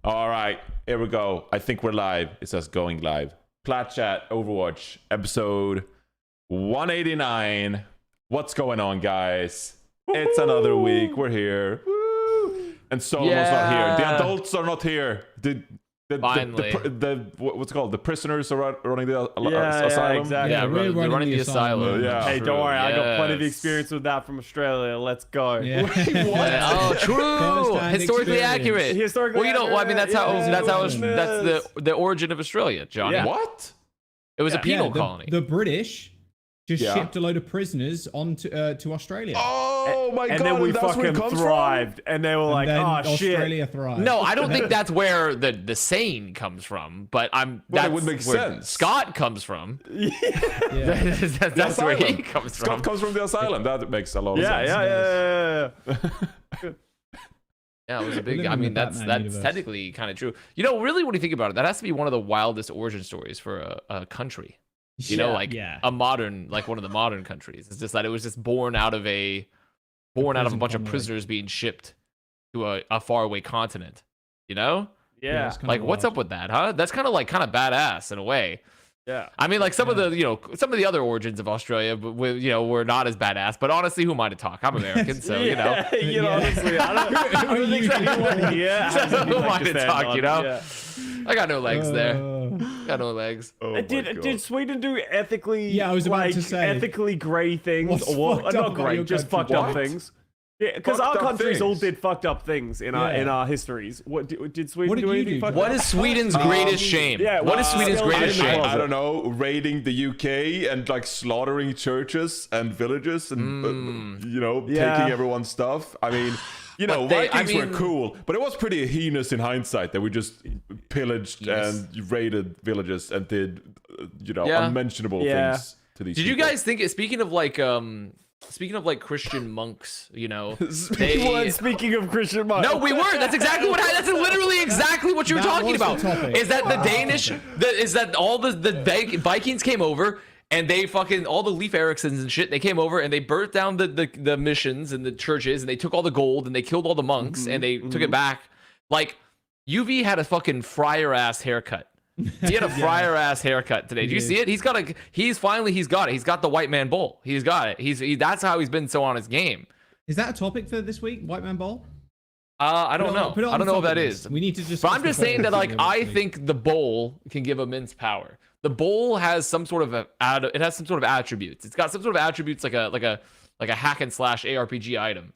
All right, here we go. I think we're live. It says going live. Plat Chat Overwatch episode 189. What's going on, guys? Woo-hoo! It's another week. We're here. Woo! And Solomon's not here. The adults are not here. Finally. What's it called? The prisoners are running the asylum? Yeah, exactly. Yeah, we're running the asylum. Yeah. Hey, don't worry. Yes. I got plenty of experience with that from Australia. Let's go. Yeah. What? Oh, true. First-hand Historically experience. accurate. Historically Well, you know, I mean, that's how accurate. the origin of Australia, Johnny. Yeah. What? It was a penal the, colony. The British just Yeah. shipped a load of prisoners on to Australia. Oh my god! And then we that's where it fucking comes thrived. And they were like, and then oh, shit. Australia thrived. No, I don't think that's where the saying comes from, but Well, that's it would make where sense. Scott comes from. Yeah. That's where he comes from. Scott comes from the asylum. That makes a lot of Yeah, sense. yeah. Yeah, it was a big. live I in mean, the that's Batman universe. technically kind of true. You know, really, when you think about it, that has to be one of the wildest origin stories for a country. You know, like a modern, like one of the modern countries. It's just that it was just born out of a prison bunch of colony. prisoners being shipped to a faraway continent. You know, Yeah. it's kinda like what's wild. up with that, huh? That's kind of badass in a way. Yeah. I mean, like some of the other origins of Australia, but were not as badass. But honestly, who am I to talk? I'm American, so you know. Honestly, I don't think so. Yeah. Who am I to talk? You know. Yeah. I got no legs there. Got no legs. Oh my Did God. Sweden do ethically? Yeah, I was about to say. ethically grey things, What's or fucked up not about grey, your just country? fucked up What? things. Yeah, because Fucked our up countries all things. did fucked up things in our histories. What did Sweden What did do? you Anything do? fucked What up? is Sweden's greatest shame? yeah, What is Sweden's well, greatest I- shame? I don't know, raiding the UK and like slaughtering churches and villages and Yeah. taking everyone's stuff. I mean, But Vikings were cool, but it was pretty heinous in hindsight that we just pillaged Yes. and raided villages and did Yeah. unmentionable Yeah. things to these Did you people. guys think? Speaking of like Christian monks, you know, We weren't speaking of Christian monks. No, we weren't. That's exactly what. That's literally exactly what you were That talking was the about. topic. Is that the Danish? Is that all the Vikings came over and they fucking all the Leif Eriksons and shit? They came over and they burnt down the missions and the churches and they took all the gold and they killed all the monks and they took it back. Like UV had a fucking friar ass haircut. He had a friar ass haircut today. Did you see it? He's got it. He's got it. He's got the white man bowl. He's got it. That's how he's been so on his game. Is that a topic for this week? White Man Bowl? I don't know. Put it on I don't the know what that topic is. list. We need to just. But I'm just saying that, like, I think the bowl can give immense power. The bowl has some sort of attributes. It's got some sort of attributes like a hack and slash ARPG item.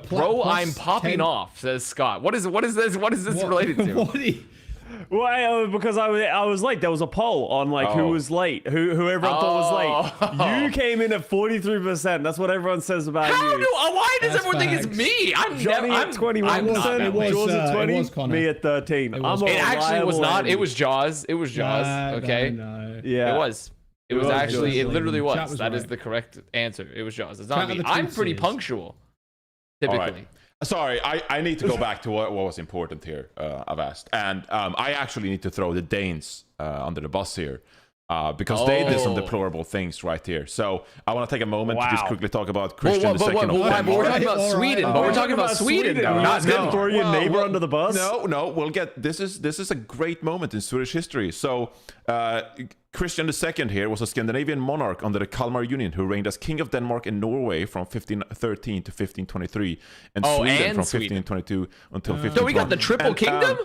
Bro, I'm popping off, says Scott. What is this related to? What Well, because I was late. There was a poll on who was late, who everyone thought was late. You came in at 43%. That's what everyone says about you. Why does That's everyone think it's facts. me? Johnny at 21%, It was, Jaws at 20, it was Connor. me at 13. It was I'm a It actually was reliable not. enemy. It was Jaws. It was Jaws. Okay. No. Yeah. It was. It was was actually. Jaws. It literally Chat was. was That is right. the correct answer. It was Jaws. It's not Chat me. of the I'm truth pretty is- punctual. All Typically. right. Sorry, I need to go back to what was important here, Avast. And I actually need to throw the Danes under the bus here because they did some deplorable things right here. So I want to take a moment to just Wow. quickly talk about Christian II of But we're Denmark. talking about All right, Sweden. all But we're right. talking about Sweden, though, You're not just gonna Denmark. throw your neighbor Well, under the bus? No. We'll get this is a great moment in Swedish history. So Christian II here was a Scandinavian monarch under the Kalmar Union who reigned as king of Denmark and Norway from 1513 to 1523, and Sweden from 1522 until 1520. So we got the triple kingdom.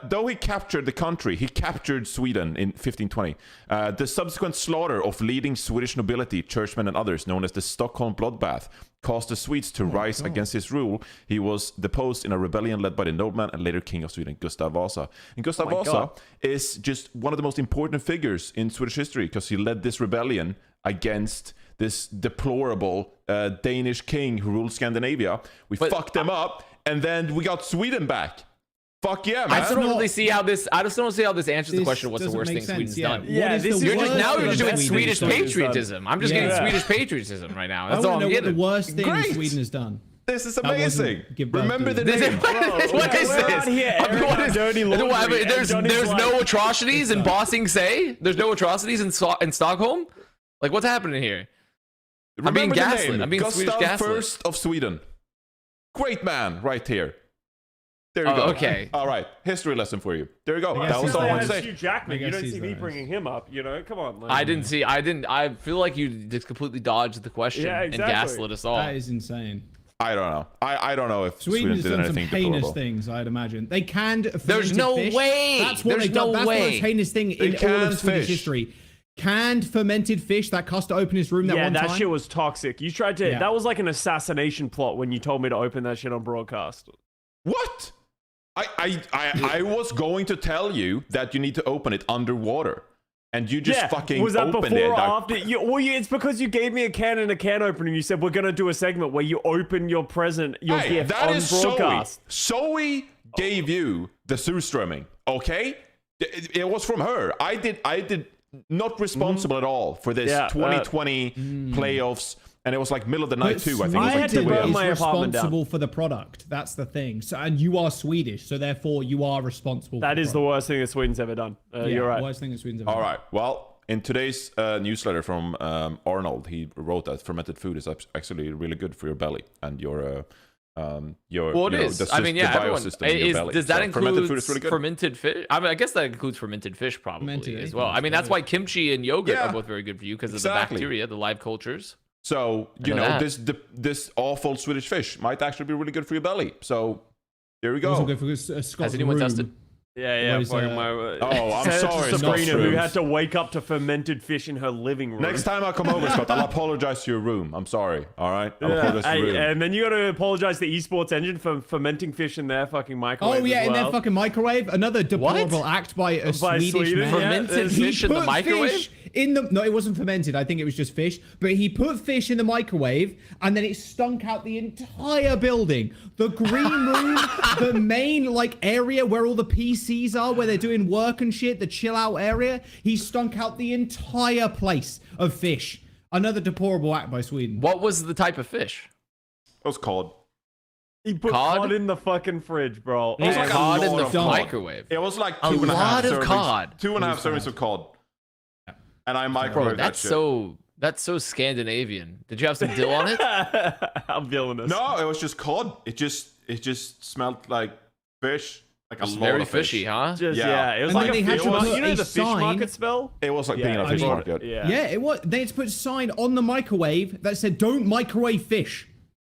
Though he captured the country, he captured Sweden in 1520. The subsequent slaughter of leading Swedish nobility, churchmen and others, known as the Stockholm Bloodbath, caused the Swedes to rise against his rule. He was deposed in a rebellion led by the nobleman and later king of Sweden, Gustav Vasa. And Gustav Vasa God. is just one of the most important figures in Swedish history because he led this rebellion against this deplorable Danish king who ruled Scandinavia. We fucked them up, and then we got Sweden back. Fuck yeah, man. I just don't really see how this. I just don't see how this answers the This question. What's the doesn't worst make thing Sweden's sense, yeah. done? Yeah, What is this the is You're just worst now thing you're just doing that Swedish Sweden has done? patriotism. I'm just Yeah. getting Swedish patriotism right now. I That's all want I'm to know what the getting. worst thing Great. Sweden has done. This is That wasn't amazing. give birth Remember to- the This name. is, what is we're this? out here I mean, airing what our is- dirty laundry, and there's Johnny's no like- atrocities in Bossing Say. There's no atrocities in Stockholm. Like, what's happening here? I'm being Remember the gaslit. name. I'm being Swedish Gustav gaslit. First of Sweden. Great man, right here. There you go. Okay. All right. History lesson for you. There you go. guess That was he's all I there. wanted to Hugh say. Jackman. I You guess don't he's see me nice. bringing him up. You know, come on. I didn't. I feel like you just completely dodged the question Yeah, and exactly. gaslit us all. That is insane. I don't know. I don't know if Sweden Sweden has did done some anything heinous deplorable. things, I'd imagine. They canned There's fermented no fish. way. That's what There's they've done. no That's the way. most heinous thing in all canned of Swedish fish. history. Canned fermented fish that Custa opened his room that Yeah, one that time. shit was toxic. You tried to. Yeah. That was like an assassination plot when you told me to open that shit on broadcast. What? I was going to tell you that you need to open it underwater, and you just fucking was that opened before it. or after? It's because you gave me a can and a can opener. You said we're gonna do a segment where you open your present, your Hey, gift that on is broadcast. Zoe gave you the surströmming, okay? It was from her. I did not responsible at all for this Yeah, 2020 playoffs, and it was like middle of the night But too. I think I it was had like to 2 burn a.m. my is apartment down. responsible for the product. That's the thing. So, and you are Swedish, so therefore you are responsible. That for is the worst thing that Sweden's ever done. You're right. Worst thing that Sweden's ever All done. right. Well, in today's newsletter from Arnold, he wrote that fermented food is actually really good for your belly and your Well, it you know, is. the I mean, the yeah, everyone. biosystem in your belly. Does that So include fermented food is really good. fermented fish? I mean, I guess that includes fermented fish probably Fermented, as yeah, well. I mean, that's why kimchi and yogurt Yeah. are both very good for you because of Exactly. the bacteria, the live cultures. So you know know that. this awful Swedish fish might actually be really good for your belly. So there we go. Also good for Scott's Has anyone room. tested? Yeah. What is, fucking Oh, I'm sorry, Sabrina, Scott's who room. had to wake up to fermented fish in her living room. Next time I come over, Scott, I'll apologize to your room. I'm sorry. All right, I'll apologize to Hey, your room. and then you got to apologize to Esports Engine for fermenting fish in their fucking microwave. Oh yeah, as in well. their fucking microwave. Another deplorable act by a Swedish Sweden, man. yeah. Fermented He fish in the put microwave? fish in the no, it wasn't fermented. I think it was just fish. But he put fish in the microwave, and then it stunk out the entire building. The green room, the main like area where all the PCs are, where they're doing work and shit, the chill out area. He stunk out the entire place of fish. Another deplorable act by Sweden. What was the type of fish? It was cod. He put Cod? cod in the fucking fridge, bro. It was like a Cod in lot the of cod. microwave. It was like A 2.5 lot of servings. cod. 2.5 servings of cod. And I Bro, microwaved that that's shit. so Scandinavian. Did you have some dill on it? I'm feeling this. No, it was just cod. It just smelled like fish, like It's a lot very of fish. fishy, huh? Just, Yeah. yeah. It was And like then a they had fish to market. put You know a the fish sign- market smell? It was like Yeah, being in a I fish mean- market. Yeah. Yeah, it was. They had to put a sign on the microwave that said "Don't microwave fish."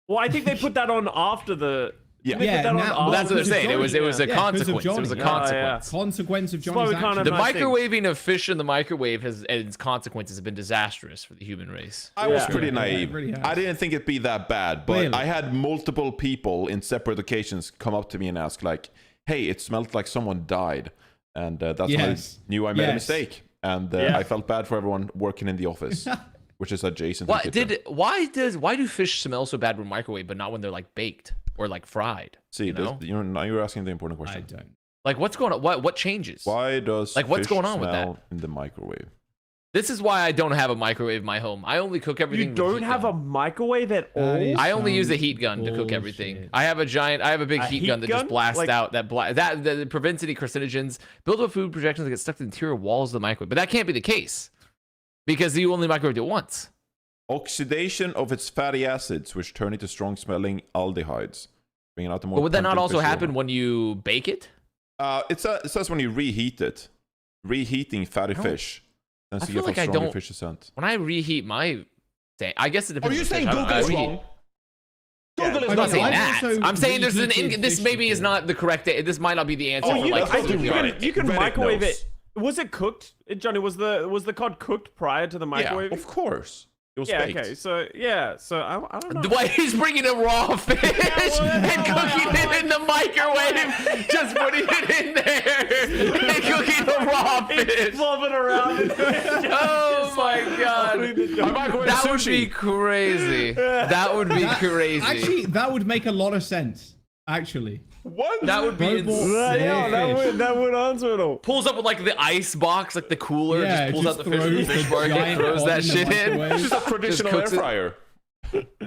Well, I think they put that on after the. Yeah. Didn't they Yeah, put that on now- after Well, that's what they're because of saying. It was Johnny, a Yeah, 'cause of consequence. It was a Johnny. Yeah, yeah. consequence. Consequence of That's why we Johnny's can't action. The have nice things. microwaving of fish in the microwave and its consequences have been disastrous for the human race. I was Yeah. pretty Yeah, naive. it really has. I didn't think it'd be that bad, but Really? I had multiple people in separate occasions come up to me and ask, like, "Hey, it smelled like someone died," and that's when I Yes. knew I made a Yes. mistake, and Yeah. I felt bad for everyone working in the office, which is adjacent. What to the kitchen. why do fish smell so bad when microwave, but not when they're like baked or like fried? See? you know? Now you're asking the important I question. don't. Like what's going on? What changes? Why does Like, what's fish going on with that? smell in the microwave? This is why I don't have a microwave in my home. I only cook everything. You with don't heat have a gun. microwave at all? That is- I only use a some heat gun to cook everything. bullshit. I have a big A heat heat gun that gun? just blasts Like- out that prevents any carcinogens, build up food projections that get stuck to the interior walls of the microwave. But that can't be the case because you only microwaved it once. Oxidation of its fatty acids, which turn into strong-smelling aldehydes, bringing out the more. But would that not pungent also fish happen aroma. when you bake it? It says when you reheat it, reheating fatty don't- fish. Tends I to feel get like a I stronger don't- fish scent. When I reheat my thing, I guess it depends. Are you on the saying fish. I don't- Google I is reheat- wrong? Yeah. Google is I'm not not saying wrong. that. also I'm saying there's an reheated this fish maybe is before. not the correct. This might not be the answer Oh, for you, like. I think cooking it. you can Reddit microwave knows. it. Was it cooked, Johnny? Was the cod cooked prior to the microwave? Yeah, of course. It was Yeah. baked. Okay. So I don't know. Why he's bringing a raw fish and cooking it in the microwave, just putting it in there and cooking a raw fish. Flopping around. Oh my god, I microwave that would sushi. be crazy. That would be crazy. Actually, that would make a lot of sense. Actually, What? That would be Robot- insane. Yeah, that would answer it all. Pulls up with like the ice box, like the cooler, Yeah, just pulls just out the fish from the throws fish the market, giant throws pod that in the shit in. microwave. Just a traditional air cooks it. fryer.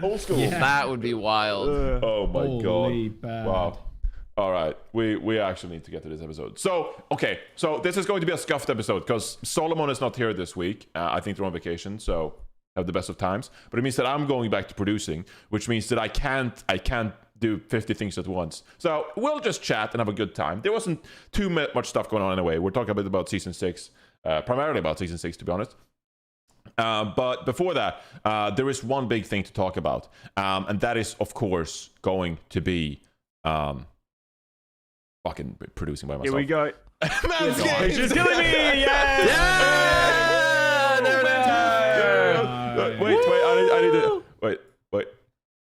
Old school. Yeah. That would be wild. Oh my Holy god. bad. Wow. All right, we actually need to get to this episode. So, okay, so this is going to be a scuffed episode because Solomon is not here this week. I think they're on vacation, so have the best of times. But it means that I'm going back to producing, which means that I can't do 50 things at once. So we'll just chat and have a good time. There wasn't too much stuff going on anyway. We're talking a bit about season 6, primarily about season 6, to be honest. But before that, there is one big thing to talk about, and that is, of course, going to be fucking producing by myself. Here we go. Manscaped! It's just killing me! Yeah! Wait, I need to... Wait.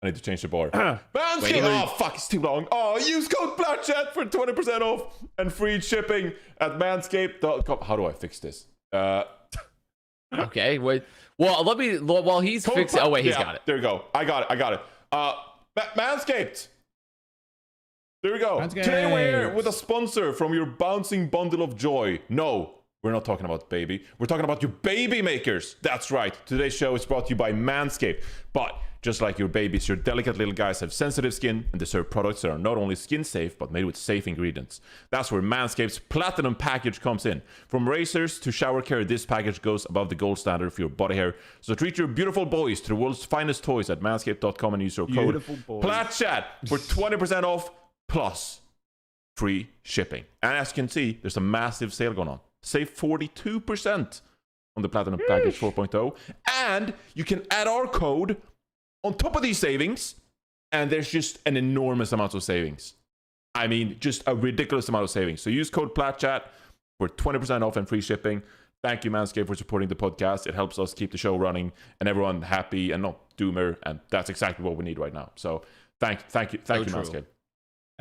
I need to change the bar. Manscaped! Oh, fuck, it's too long. Oh, use code Plat Chat for 20% off and free shipping at manscaped.com. How do I fix this? Okay, wait. Well, while he's fixing... Oh, wait, he's got it. There you go. I got it. Manscaped! There we go. Manscaped. Today we're here with a sponsor from your bouncing bundle of joy. No, we're not talking about baby. We're talking about your baby makers. That's right. Today's show is brought to you by Manscaped. But just like your babies, your delicate little guys have sensitive skin and deserve products that are not only skin safe, but made with safe ingredients. That's where Manscaped's Platinum package comes in. From razors to shower care, this package goes above the gold standard for your body hair. So treat your beautiful boys to the world's finest toys at manscaped.com and use your code PLATCHAT for 20% off plus free shipping. And as you can see, there's a massive sale going on. Save 42% on the Platinum Package 4.0. And you can add our code on top of these savings, and there's just an enormous amount of savings. I mean, just a ridiculous amount of savings. So use code PLATCHAT for 20% off and free shipping. Thank you, Manscaped, for supporting the podcast. It helps us keep the show running and everyone happy and not doomer, and that's exactly what we need right now. So thank you, Manscaped.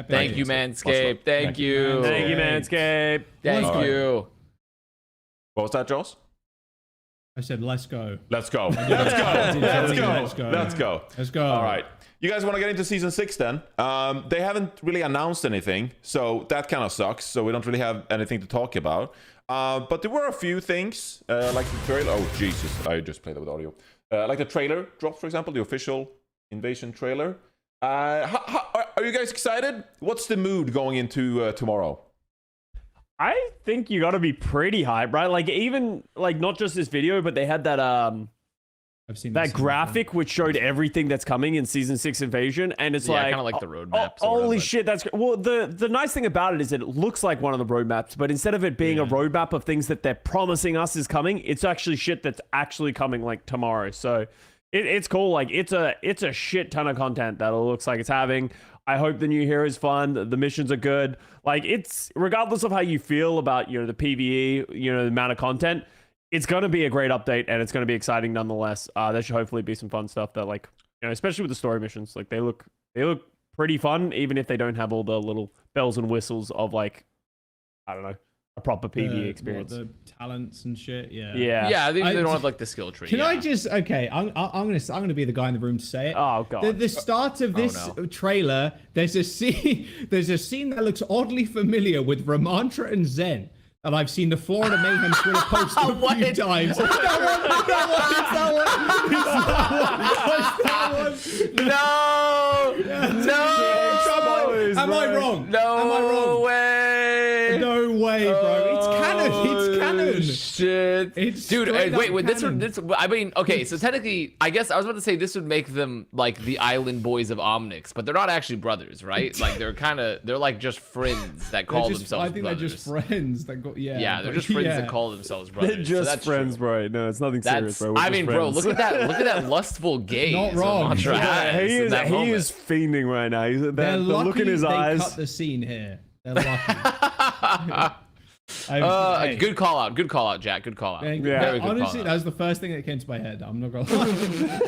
Thank you, Manscaped. Thank you. Thank you, Manscaped. Thank you. What was that, Joss? I said, let's go. Let's go. Let's go. All right. You guys want to get into season 6 then? They haven't really announced anything, so that kind of sucks. So we don't really have anything to talk about. But there were a few things, like the trailer. Oh, Jesus. I just played that with audio. Like the trailer dropped, for example, the official Invasion trailer. Are you guys excited? What's the mood going into tomorrow? I think you got to be pretty hyped, right? Like even like not just this video, but they had that I've seen that graphic which showed everything that's coming in season 6 Invasion, and it's like kind of like the roadmap. Holy shit, that's well. The nice thing about it is that it looks like one of the roadmaps, but instead of it being a roadmap of things that they're promising us is coming, it's actually shit that's actually coming like tomorrow. So it's cool. Like it's a shit ton of content that it looks like it's having. I hope the new hero is fun. The missions are good. Like it's regardless of how you feel about the PvE, the amount of content, it's going to be a great update and it's going to be exciting nonetheless. There should hopefully be some fun stuff that especially with the story missions, like they look pretty fun, even if they don't have all the little bells and whistles of like, I don't know, a proper PvE experience. The talents and shit. Yeah. Yeah, they don't have like the skill tree. Can I just I'm gonna be the guy in the room to say it. Oh god. The start of this trailer, there's a scene that looks oddly familiar with Ramantra and Zen. And I've seen the Florida Mayhem Twitter post a few times. It's that one. No. Am I wrong? No. Am I wrong? Way. No way, bro. It's canon. It's canon. Shit. It's dude. Wait. canon. This. I mean, okay. So technically, I guess I was about to say this would make them like the Island Boys of Omnix, but they're not actually brothers, right? Like they're like just friends that call themselves. I think brothers. they're just friends that got Yeah, they're just friends that call themselves brothers. They're just that's friends, true. bro. No, it's nothing serious, bro. I mean, bro, look at that lustful gaze. Not wrong. Ramantra has he in is that moment. fiending right now. The They're lucky look in his they eyes. cut the scene here. They're lucky. Hey. Good call out, Jack. Good call out. Yeah. Very good Honestly, call that was the first thing that came to my head. I'm not gonna lie.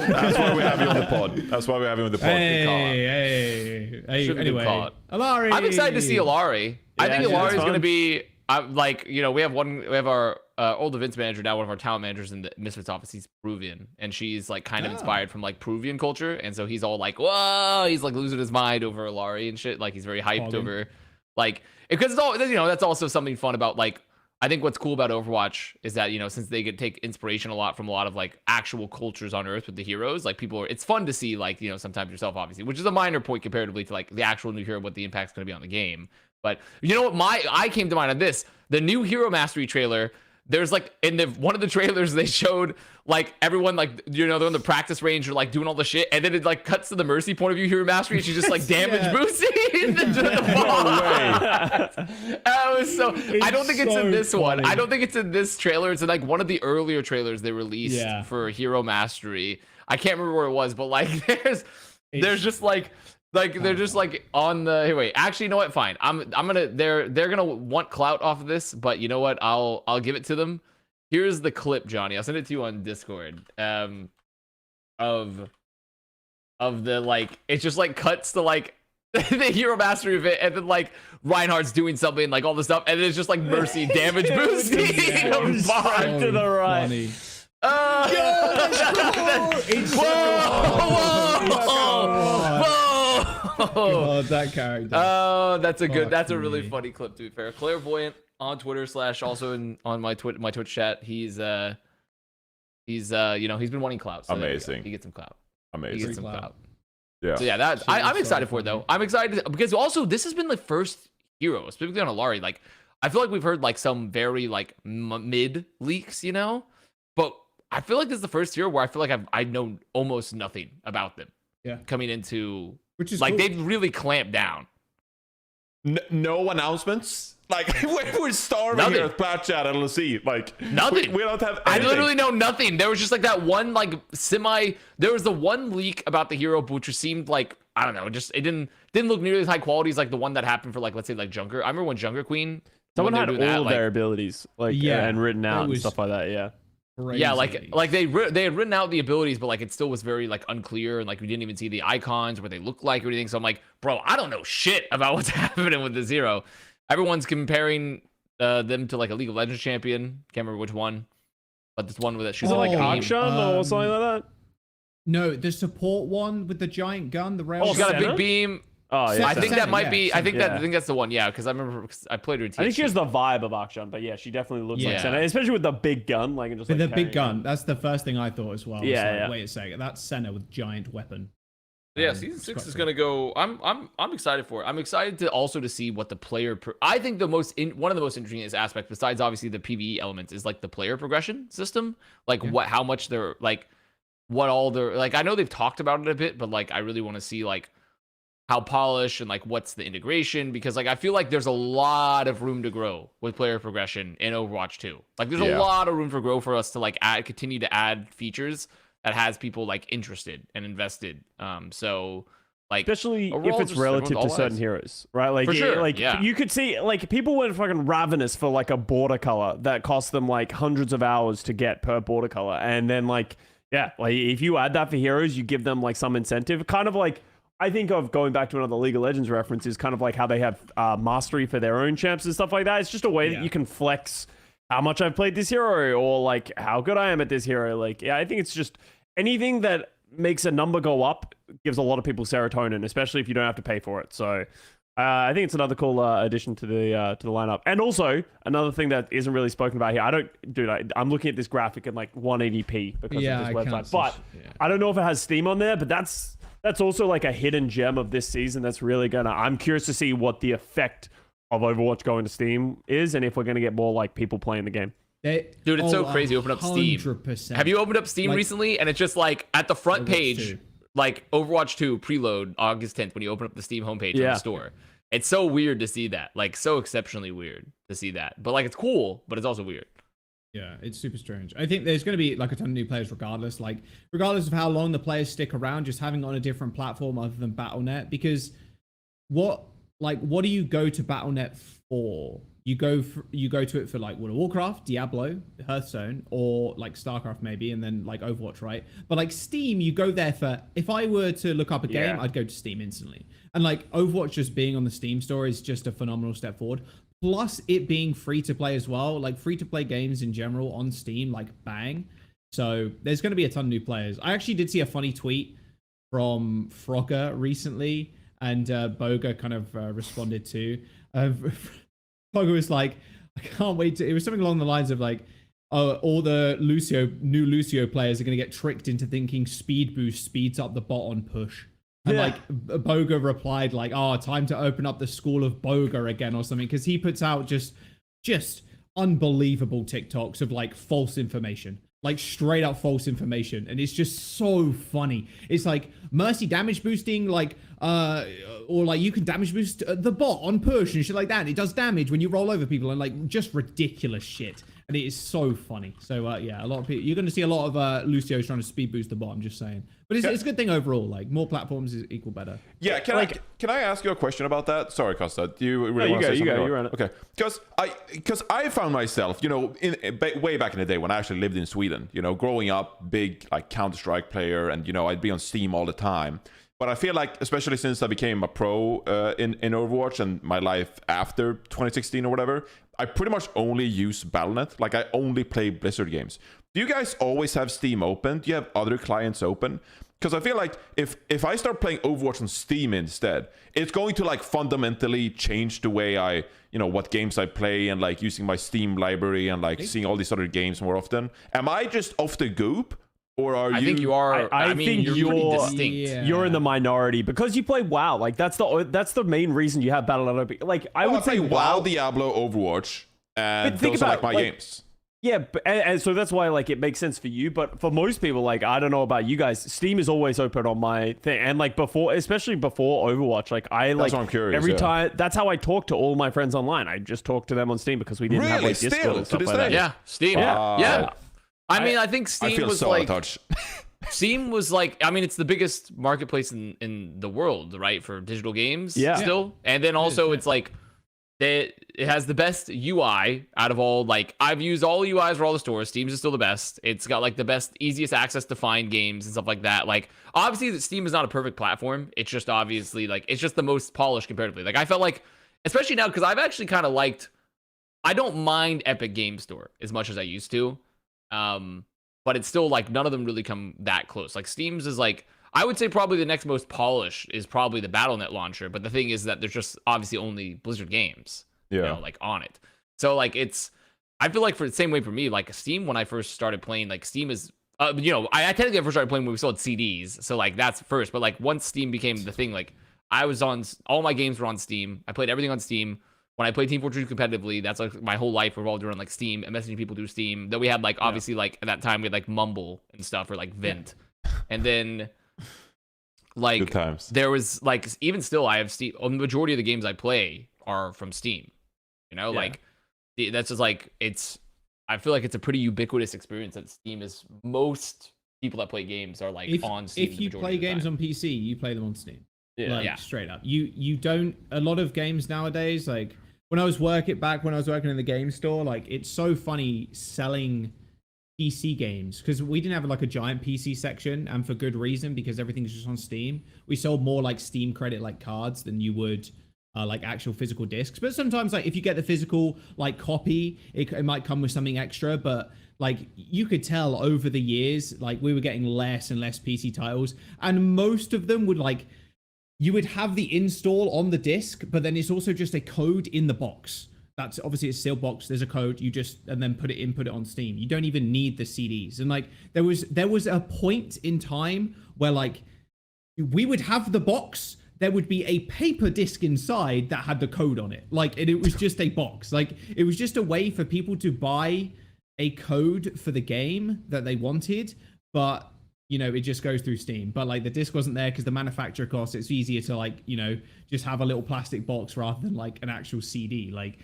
That's why we have you on the pod. That's why we have you on the pod. Hey. Anyway, Alari. I'm excited to see Alari. I think Alari is going to be we have our old events manager now, one of our talent managers in the Misfits office. He's Peruvian, and she's like kind of inspired from like Peruvian culture, and so he's all like, whoa, he's like losing his mind over Alari and shit. Like he's very hyped over, like, because it's all that's also something fun about like. I think what's cool about Overwatch is that, since they could take inspiration a lot from a lot of like actual cultures on Earth with the heroes, like it's fun to see like, sometimes yourself, obviously, which is a minor point comparatively to like the actual new hero, what the impact's going to be on the game. But you know what? I came to mind on this, the new Hero Mastery trailer. there's like in one of the trailers they showed like everyone like they're in the practice range or like doing all the shit, and then it like cuts to the Mercy point of view hero mastery, and she's just like damage boosting the ball. I don't think it's in this one. I don't think it's in this trailer. It's in like one of the earlier trailers they released for hero mastery. I can't remember where it was, but like there's just like they're just like on the hey wait actually you know what, fine, I'm gonna they're gonna want clout off of this, but you know what, I'll give it to them. Here's the clip, Johnny. I'll send it to you on Discord of the like it's just like cuts to like the hero mastery of it, and then like Reinhardt's doing something like all this stuff, and then it's just like Mercy damage boosting Straight to the right. God, that character. Oh, that's a really funny clip, to be fair. Clairvoyant on Twitter / also on my Twitch chat. He's been wanting clout. So amazing. He gets some clout. Amazing. He gets some clout. Yeah. So yeah, I'm excited for it though. I'm excited because also this has been the first hero, specifically on Alari. Like I feel like we've heard like some very like mid leaks, but I feel like this is the first hero where I feel like I know almost nothing about them. Yeah. Coming into, which is like cool. they've really clamped down. No announcements. Like we're starving here at Plat Chat at LC. Like nothing. We don't have anything. I literally know nothing. There was just like that one like there was the one leak about the hero, which seemed like I don't know, just it didn't look nearly as high quality as like the one that happened for like let's say like Junker. I remember when Junker Queen. Someone had all of their abilities and written out and stuff like that. Yeah. Crazy. Yeah, like they had written out the abilities, but like it still was very like unclear, and like we didn't even see the icons, what they look like, or anything. So I'm like, bro, I don't know shit about what's happening with this hero. Everyone's comparing them to like a League of Legends champion. Can't remember which one, but this one with it. She's like Akshan or something like that. No, the support one with the giant gun, the rail. She's got a big beam. Oh yeah, I think that might be. Cena. I think that's the one. Yeah, because I remember I played her. I think she has the vibe of Akshan, but yeah, she definitely looks like Cena, especially with the big gun, like and just with like the big gun. That's the first thing I thought as well. Yeah, Wait a second, that's Cena with giant weapon. Yeah, season 6 is gonna go. I'm excited for it. I'm excited to see what the player. I think one of the most interesting aspects, besides obviously the PvE elements, is like the player progression system. Like how much they're like, what all they're like. I know they've talked about it a bit, but like I really want to see like how polished and like what's the integration, because like I feel like there's a lot of room to grow with player progression in Overwatch 2. Like there's a lot of room for growth for us to like continue to add features that has people like interested and invested. So like especially if it's relative to certain heroes, right? Like for sure. You could see like people went fucking ravenous for like a border color that cost them like hundreds of hours to get per border color, and then like if you add that for heroes, you give them like some incentive, kind of like. I think of going back to another League of Legends reference is kind of like how they have mastery for their own champs and stuff like that. It's just a way that you can flex how much I've played this hero or like how good I am at this hero. Like, I think it's just anything that makes a number go up gives a lot of people serotonin, especially if you don't have to pay for it. So I think it's another cool addition to the lineup. And also another thing that isn't really spoken about here. I'm looking at this graphic in like 180p because of this website, but I don't know if it has Steam on there, but that's also like a hidden gem of this season that's really I'm curious to see what the effect of Overwatch going to Steam is, and if we're going to get more like people playing the game. Dude, it's so crazy. Open up Steam. 100%. Have you opened up Steam recently? And it's just like at the front page, like Overwatch 2 preload August 10th when you open up the Steam homepage on the store. It's so weird to see that. Like so exceptionally weird to see that. But like it's cool, but it's also weird. Yeah, it's super strange. I think there's going to be like a ton of new players regardless of how long the players stick around, just having it on a different platform other than Battlenet, because what do you go to Battlenet for? You go to it for like World of Warcraft, Diablo, Hearthstone, or like StarCraft maybe, and then like Overwatch, right? But like Steam, you go there for, if I were to look up a game, I'd go to Steam instantly. And like Overwatch just being on the Steam store is just a phenomenal step forward. Plus it being free to play as well, like free to play games in general on Steam, like bang. So there's going to be a ton of new players. I actually did see a funny tweet from Frogger recently, and Boga kind of responded to. Poco was like, I can't wait to. It was something along the lines of like, all the new Lucio players are going to get tricked into thinking speed boost speeds up the bot on push. And like Boga replied like, time to open up the school of Boga again or something, because he puts out just unbelievable TikToks of like false information, like straight up false information, and it's just so funny. It's like mercy damage boosting, like or like you can damage boost the bot on push and shit like that. And it does damage when you roll over people, and like just ridiculous shit. And it is so funny. So yeah, a lot of people, you're going to see a lot of Lucio's trying to speed boost the bot. I'm just saying, but it's a good thing overall. Like more platforms is equal better. Yeah, can I ask you a question about that? Sorry, Custa. Do you really want to say something? You run it. Okay, because I found myself, you know, way back in the day when I actually lived in Sweden, you know, growing up, big like Counter-Strike player, and you know, I'd be on Steam all the time. But I feel like, especially since I became a pro in Overwatch and my life after 2016 or whatever, I pretty much only use Battlenet. Like, I only play Blizzard games. Do you guys always have Steam open? Do you have other clients open? Because I feel like if I start playing Overwatch on Steam instead, it's going to like fundamentally change the way I, you know, what games I play, and like using my Steam library and like seeing all these other games more often. Am I just off the goop? Or are you? I think you are. I mean, think you're pretty distinct. Yeah. You're in the minority because you play WoW. Like that's the main reason you have Battlenet open. Like I would say WoW, Diablo, Overwatch, and think those are like about, my like, games. Yeah, and so that's why like it makes sense for you, but for most people, like I don't know about you guys, Steam is always open on my thing, and like before, especially before Overwatch, like I like what I'm curious, every yeah. time. That's how I talk to all my friends online. I just talk to them on Steam because we didn't have Really? like Discord Still, and stuff to this like that. day? Yeah, Steam. Yeah. Yeah. I mean, I think Steam I feel was so like out of touch. Steam was like, I mean, it's the biggest marketplace in the world, right, for digital games. Yeah. Still, and then also it's like it has the best UI out of all. Like I've used all UIs for all the stores. Steam's is still the best. It's got like the best, easiest access to find games and stuff like that. Like obviously, Steam is not a perfect platform. It's just obviously like it's just the most polished comparatively. Like I felt like, especially now, because I've actually kind of liked. I don't mind Epic Game Store as much as I used to. But it's still like none of them really come that close. Like Steam's is like, I would say probably the next most polished is probably the Battlenet launcher. But the thing is that there's just obviously only Blizzard games, you know, like on it. So like I feel like for the same way for me, like Steam, when I first started playing, like Steam is, you know, I technically first started playing when we still had CDs. So like that's first, but like once Steam became the thing, like I was on, all my games were on Steam. I played everything on Steam. When I played Team Fortress competitively, that's like my whole life revolved around like Steam and messaging people through Steam. Then we had like obviously like at that time we had like Mumble and stuff, or like Vent, and then like Good times. there was like even still I have Steam. The majority of the games I play are from Steam. You know, like that's just like it's. I feel like it's a pretty ubiquitous experience that Steam is. Most people that play games are like on Steam. If you play games on PC, you play them on Steam. Yeah. Like, straight up. You don't. A lot of games nowadays, like when I was working in the game store, like it's so funny selling PC games because we didn't have like a giant PC section, and for good reason, because everything's just on Steam. We sold more like Steam credit like cards than you would like actual physical discs. But sometimes like if you get the physical like copy, it might come with something extra. But like you could tell over the years, like we were getting less and less PC titles, and most of them would like. You would have the install on the disc, but then it's also just a code in the box. That's obviously a sealed box. There's a code. You just and then put it on Steam. You don't even need the CDs. And like there was a point in time where like we would have the box. There would be a paper disc inside that had the code on it. Like and it was just a box. Like it was just a way for people to buy a code for the game that they wanted, but you know, it just goes through Steam. But like the disc wasn't there because the manufacturer cost, it's easier to like, you know, just have a little plastic box rather than like an actual CD. Like,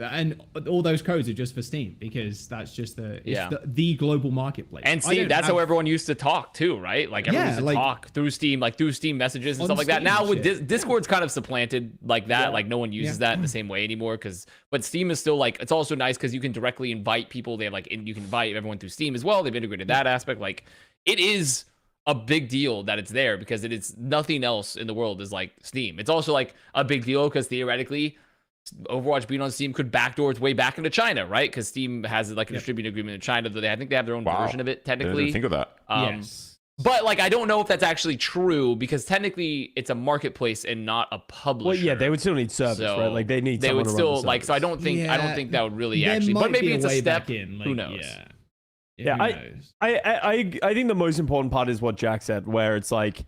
and all those codes are just for Steam because that's just the global marketplace. And Steam, that's how everyone used to talk too, right? Like everyone used to talk through Steam, like through Steam messages and stuff like that. Now with Discord's kind of supplanted like that. Like no one uses that in the same way anymore. But Steam is still like, it's also nice because you can directly invite people. They have like, you can invite everyone through Steam as well. They've integrated that aspect. Like it is a big deal that it's there because it is nothing else in the world is like Steam. It's also like a big deal because theoretically Overwatch being on Steam could backdoor its way back into China, right? Because Steam has like a distributing agreement in China. I think they have their own version of it technically. I didn't think of that. Yes. But like I don't know if that's actually true because technically it's a marketplace and not a publisher. Well, yeah, they would still need service, right? Like they need. They would someone to run still the like. So I don't think that would really there actually. But might maybe be it's a way step. back in, like, Who knows? Yeah, I think the most important part is what Jack said, where it's like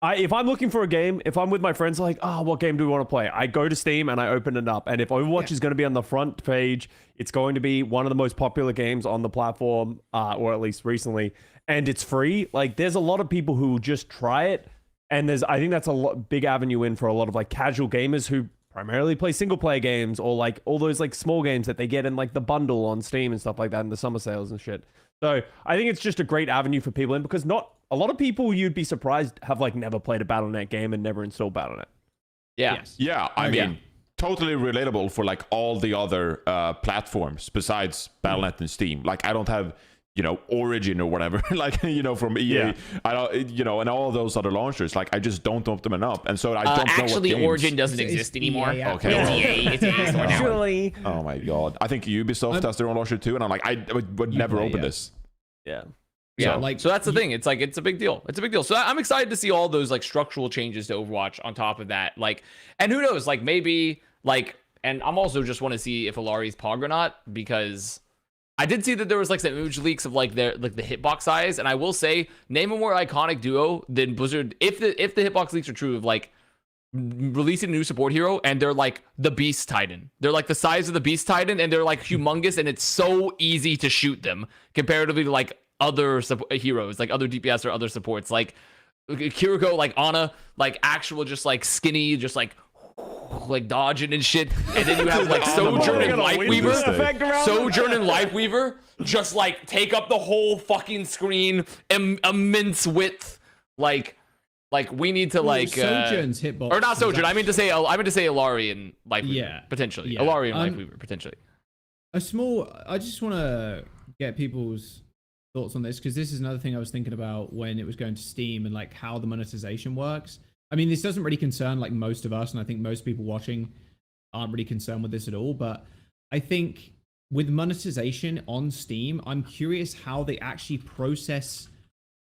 If I'm looking for a game, if I'm with my friends, like, what game do we want to play? I go to Steam and I open it up. And if Overwatch is going to be on the front page, it's going to be one of the most popular games on the platform, or at least recently. And it's free. Like, there's a lot of people who just try it. And I think that's a big avenue in for a lot of like casual gamers who primarily play single player games or like all those like small games that they get in like the bundle on Steam and stuff like that in the summer sales and shit. So I think it's just a great avenue for people in because not a lot of people you'd be surprised have like never played a Battlenet game and never installed Battlenet. Yeah. Yes. Yeah, I mean, totally relatable for like all the other platforms besides Battlenet and Steam. Like I don't have, Origin or whatever, like, from EA, Yeah. I don't, and all those other launchers. Like I just don't open them up. And so I don't know what actually, games. Origin doesn't It's exist anymore. EA, Okay. It's EA store now. Actually, Oh my God. I think Ubisoft has their own launcher too. And I'm like, I would never play, open yeah. this. yeah. Yeah, So, so that's the thing. It's like it's a big deal. It's a big deal. So I'm excited to see all those like structural changes to Overwatch on top of that. Like, and who knows? Like maybe like, and I'm also just want to see if Alari's Pog or not because I did see that there was like some image leaks of like their like the hitbox size, and I will say name a more iconic duo than Blizzard if the hitbox leaks are true of like releasing a new support hero and they're like the Beast Titan. They're like the size of the Beast Titan and they're like humongous and it's so easy to shoot them comparatively to like other heroes, like other DPS or other supports, like Kiriko, like Ana, like actual just like skinny, just like dodging and shit. And then you have like Sojourn and Lifeweaver. Sojourn and Lifeweaver just like take up the whole fucking screen, immense width. Like we need to like Sojourn's hitbox or not Sojourn. I meant to say actually- Alari and Lifeweaver. Yeah. Potentially. Yeah. Alari and Lifeweaver, potentially. I just want to get people's thoughts on this because this is another thing I was thinking about when it was going to Steam and like how the monetization works. I mean, this doesn't really concern like most of us, and I think most people watching aren't really concerned with this at all. But I think with monetization on Steam, I'm curious how they actually process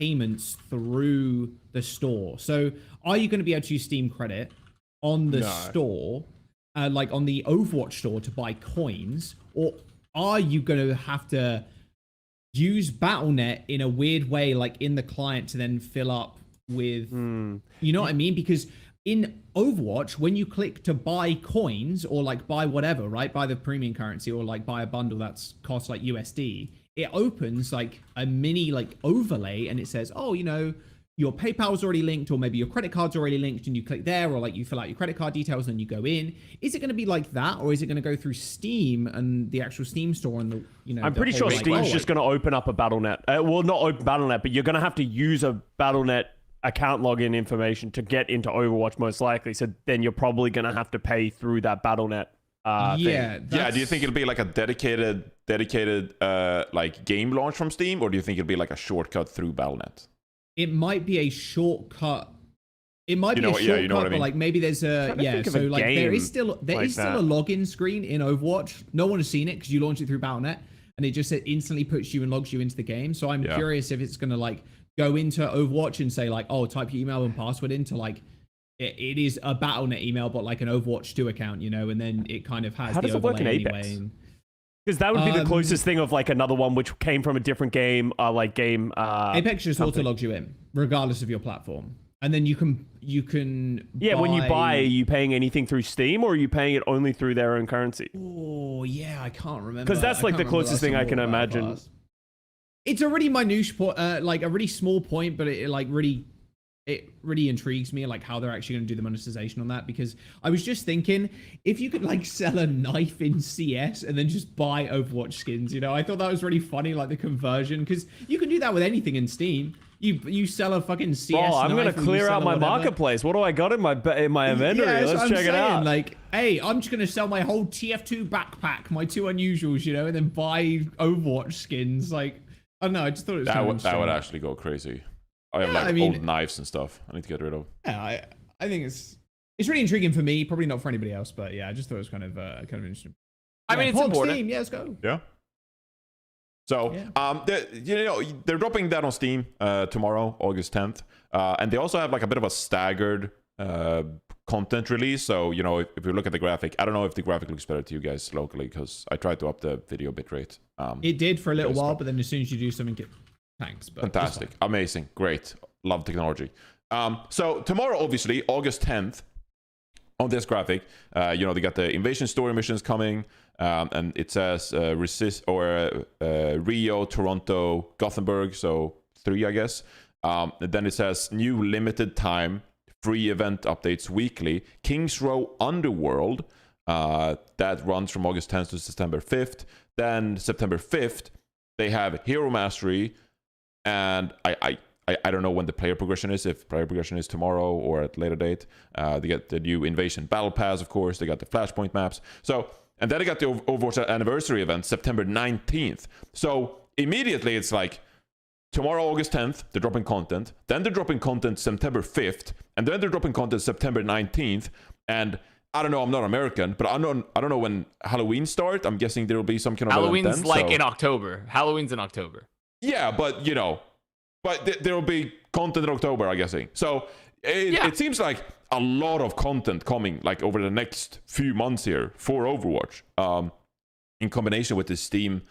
payments through the store. So are you going to be able to use Steam credit on the store, like on the Overwatch store to buy coins, or are you going to have to use Battlenet in a weird way, like in the client to then fill up with, you know what I mean? Because in Overwatch, when you click to buy coins or like buy whatever, right? Buy the premium currency or like buy a bundle that's costs like USD, it opens like a mini like overlay and it says, oh, your PayPal's already linked or maybe your credit card's already linked and you click there or like you fill out your credit card details and you go in. Is it going to be like that or is it going to go through Steam and the actual Steam store and the, I'm pretty sure Steam's just going to open up a Battlenet. Well, not open Battlenet, but you're going to have to use a Battlenet account login information to get into Overwatch most likely. So then you're probably going to have to pay through that Battlenet thing. Yeah, do you think it'll be like a dedicated like game launch from Steam, or do you think it'll be like a shortcut through Battlenet? It might be a shortcut. It might be a shortcut, you know what I mean? but like maybe there's a so like there is still a login screen in Overwatch. No one has seen it because you launch it through Battlenet, and it just instantly puts you and logs you into the game. So I'm curious if it's gonna like go into Overwatch and say like, oh, type your email and password into like it is a Battlenet email, but like an Overwatch 2 account, and then it kind of has How the does it work in overlay Apex? anyway. Because that would be the closest thing of like another one which came from a different game, Apex just auto logs you in, regardless of your platform, and then you can. Yeah, when you buy, are you paying anything through Steam or are you paying it only through their own currency? Oh yeah, I can't remember. Because that's like the closest thing I can imagine. It's a really minute point, like a really small point, but it really intrigues me, like how they're actually going to do the monetization on that. Because I was just thinking, if you could like sell a knife in CS and then just buy Overwatch skins, I thought that was really funny, like the conversion, because you can do that with anything in Steam. You sell a fucking CS. Oh, I'm going gonna clear out my marketplace. What do I got in my inventory? Yeah, Let's check it out. Like, hey, I'm just gonna sell my whole TF2 backpack, my 2 unusuals, and then buy Overwatch skins. Like, I don't know. I just thought it was that would actually go crazy. I have old knives and stuff I need to get rid of. Yeah, I think it's really intriguing for me. Probably not for anybody else, but yeah, I just thought it was kind of interesting. I mean, it's important. Steam, yeah, let's go. Yeah. So, they're dropping that on Steam tomorrow, August 10th, and they also have like a bit of a staggered content release. So, if you look at the graphic, I don't know if the graphic looks better to you guys locally because I tried to up the video bitrate. It did for a little while, but then as soon as you do something, it tanks. But fantastic, amazing, great, love technology. So tomorrow, obviously, August 10th, on this graphic, they got the invasion story missions coming, and it says Rio, Toronto, Gothenburg, so 3, I guess. And then it says new limited time free event updates weekly. Kings Row Underworld, that runs from August 10th to September 5th. Then September 5th, they have Hero Mastery, and I don't know when the player progression is, if player progression is tomorrow or at a later date. They get the new Invasion Battle Pass, of course. They got the Flashpoint maps. So, and then they got the Overwatch Anniversary event, September 19th. So immediately it's like, tomorrow, August 10th, they're dropping content. Then they're dropping content September 5th. And then they're dropping content September 19th. And I don't know, I'm not American, but I don't know when Halloween starts. I'm guessing there will be some kind of Halloween's event then, in October. Halloween's in October. Yeah, but there will be content in October, I'm guessing. So it seems like a lot of content coming like over the next few months here for Overwatch, in combination with the Steam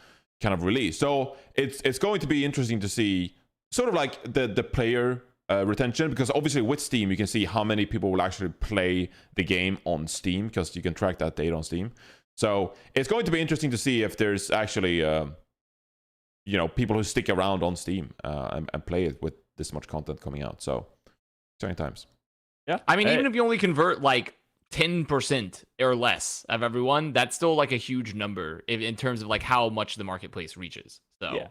kind of release. So it's going to be interesting to see sort of like the player retention, because obviously with Steam you can see how many people will actually play the game on Steam, because you can track that data on Steam. So it's going to be interesting to see if there's actually people who stick around on Steam and play it with this much content coming out. So exciting times. Yeah, I mean, even if you only convert like 10% or less of everyone, that's still like a huge number in terms of like how much the marketplace reaches. So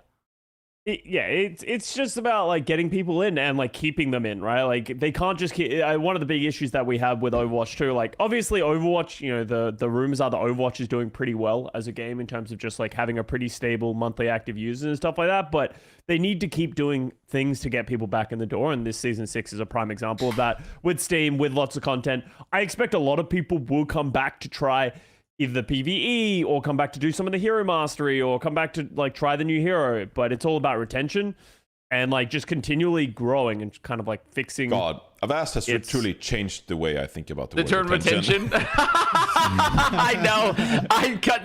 it's just about like getting people in and like keeping them in, right? Like they can't just keep. One of the big issues that we have with Overwatch too, like obviously Overwatch, the rumors are that Overwatch is doing pretty well as a game in terms of just like having a pretty stable monthly active users and stuff like that, but they need to keep doing things to get people back in the door, and this season 6 is a prime example of that with Steam, with lots of content. I expect a lot of people will come back to try either PvE or come back to do some of the hero mastery or come back to like try the new hero, but it's all about retention and like just continually growing and kind of like fixing. God, Avast has truly changed the way I think about the term retention. I know.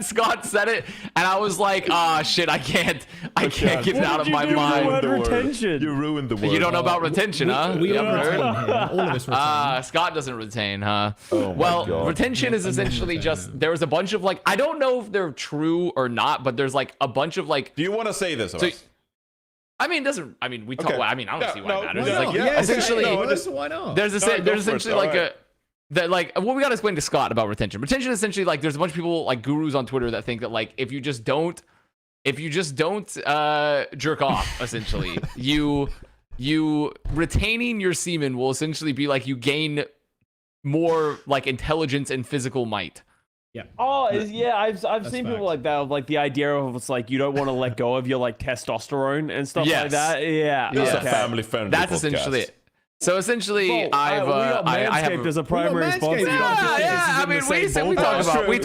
Scott said it, and I was like, shit, I can't get it out of my mind. Retention. You ruined the word. You don't know about retention, huh? We all retain here. All of us retain. Scott doesn't retain, huh? Oh my God. Retention is essentially just, there was a bunch of like, I don't know if they're true or not, but there's like a bunch of like. Do you want to say this? We talk. Okay. I don't see why it matters. Why Like, not? Yeah, essentially, why not? there's essentially like right. what we gotta explain to Scott about retention. Retention is essentially like there's a bunch of people like gurus on Twitter that think that like if you just don't jerk off, essentially, you retaining your semen will essentially be like you gain more like intelligence and physical might. Yeah. Oh, I've seen facts. people like that, of like the idea of it's like you don't want to let go of your like testosterone and stuff Yes. like that. Yeah. It's okay. a family-friendly That's podcast. essentially it. So essentially, Well, I got have Manscaped as a primary Manscaped. sponsor. Yeah, I mean, we ballpark.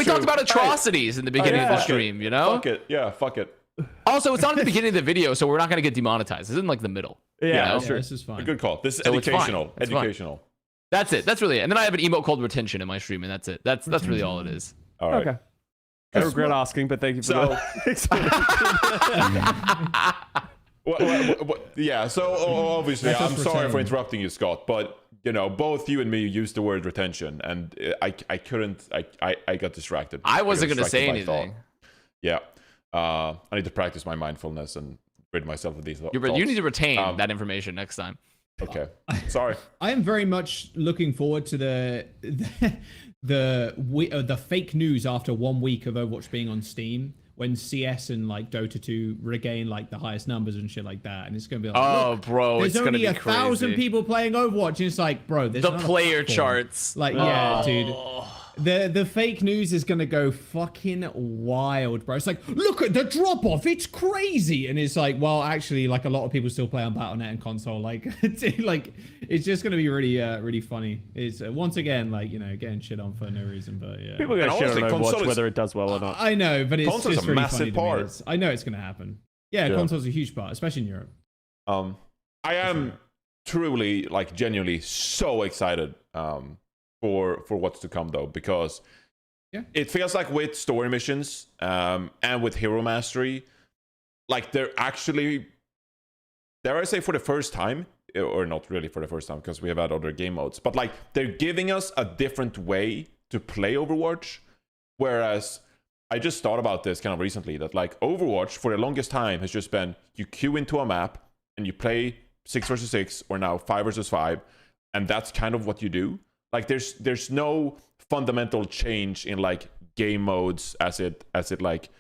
talked about atrocities in the beginning of the Fuck it. stream, you know? Fuck it. Yeah, fuck it. Also, it's not at the beginning of the video, so we're not going to get demonetized. It's in like the middle. Yeah, you know? This is fine. Good call. This is So it's fine. educational. It's fine. Educational. That's it. That's really it. And then I have an emote called retention in my stream, and that's it. That's really all it is. All right. Okay. I regret asking, but thank you for So- that. Yeah, so obviously, Let us I'm sorry retain. for interrupting you, Scott, but both you and me used the word retention, and I got distracted. I wasn't going to say distracted by anything. thought. Yeah, I need to practice my mindfulness and rid myself of these thoughts. You need to retain that information next time. Okay, sorry. I am very much looking forward to the fake news after 1 week of Overwatch being on Steam, when CS and like Dota 2 regain like the highest numbers and shit like that, and it's gonna be like, Oh, look, bro, there's it's going to only be 1,000 crazy. people playing Overwatch, and it's like, bro, there's The another player platform. charts. Like, yeah, dude. The fake news is gonna go fucking wild, bro. It's like, look at the drop off, it's crazy, and it's like, well, actually, like a lot of people still play on Battlenet and console. Like, it's just gonna be really funny. It's once again like getting shit on for no reason, but yeah. People are going to shit on honestly, Overwatch console is- whether it does well or not. I know, but it's Console's just a really massive funny to me. part. I know it's gonna happen. Yeah, Yeah. console's a huge part, especially in Europe. I am truly, like, genuinely so excited for what's to come, though, because it feels like with story missions and with hero mastery, like they're actually, dare I say, for the first time, or not really for the first time because we have had other game modes, but like they're giving us a different way to play Overwatch. Whereas I just thought about this kind of recently, that like Overwatch for the longest time has just been you queue into a map and you play 6 versus 6 or now 5 versus 5, and that's kind of what you do. Like there's no fundamental change in like game modes as it like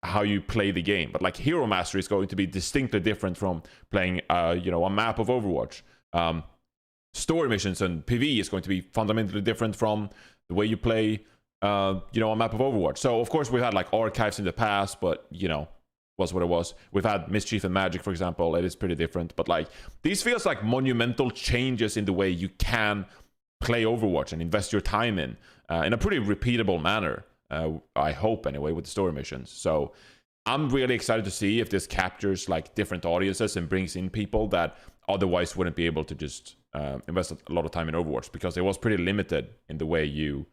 how you play the game. But like Hero Mastery is going to be distinctly different from playing a map of Overwatch. Story missions and PvE is going to be fundamentally different from the way you play a map of Overwatch. So of course we've had like archives in the past, but was what it was. We've had Mischief and Magic, for example. It is pretty different, but like these feels like monumental changes in the way you can play Overwatch and invest your time in a pretty repeatable manner. I hope anyway, with the story missions. So I'm really excited to see if this captures like different audiences and brings in people that otherwise wouldn't be able to just invest a lot of time in Overwatch, because it was pretty limited in the way you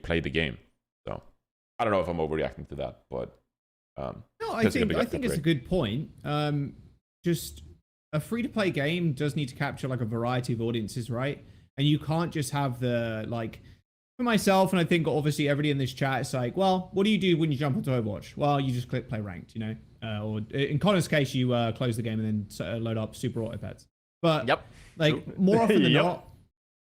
play the game. So I don't know if I'm overreacting to that, but no, I think it's a good point. Just a free-to-play game does need to capture like a variety of audiences, right? And you can't just have the like. For myself, and I think obviously everybody in this chat is like, well, what do you do when you jump onto Overwatch? Well, you just click play ranked, or in Connor's case, you close the game and then load up super auto pets. But like more often than not,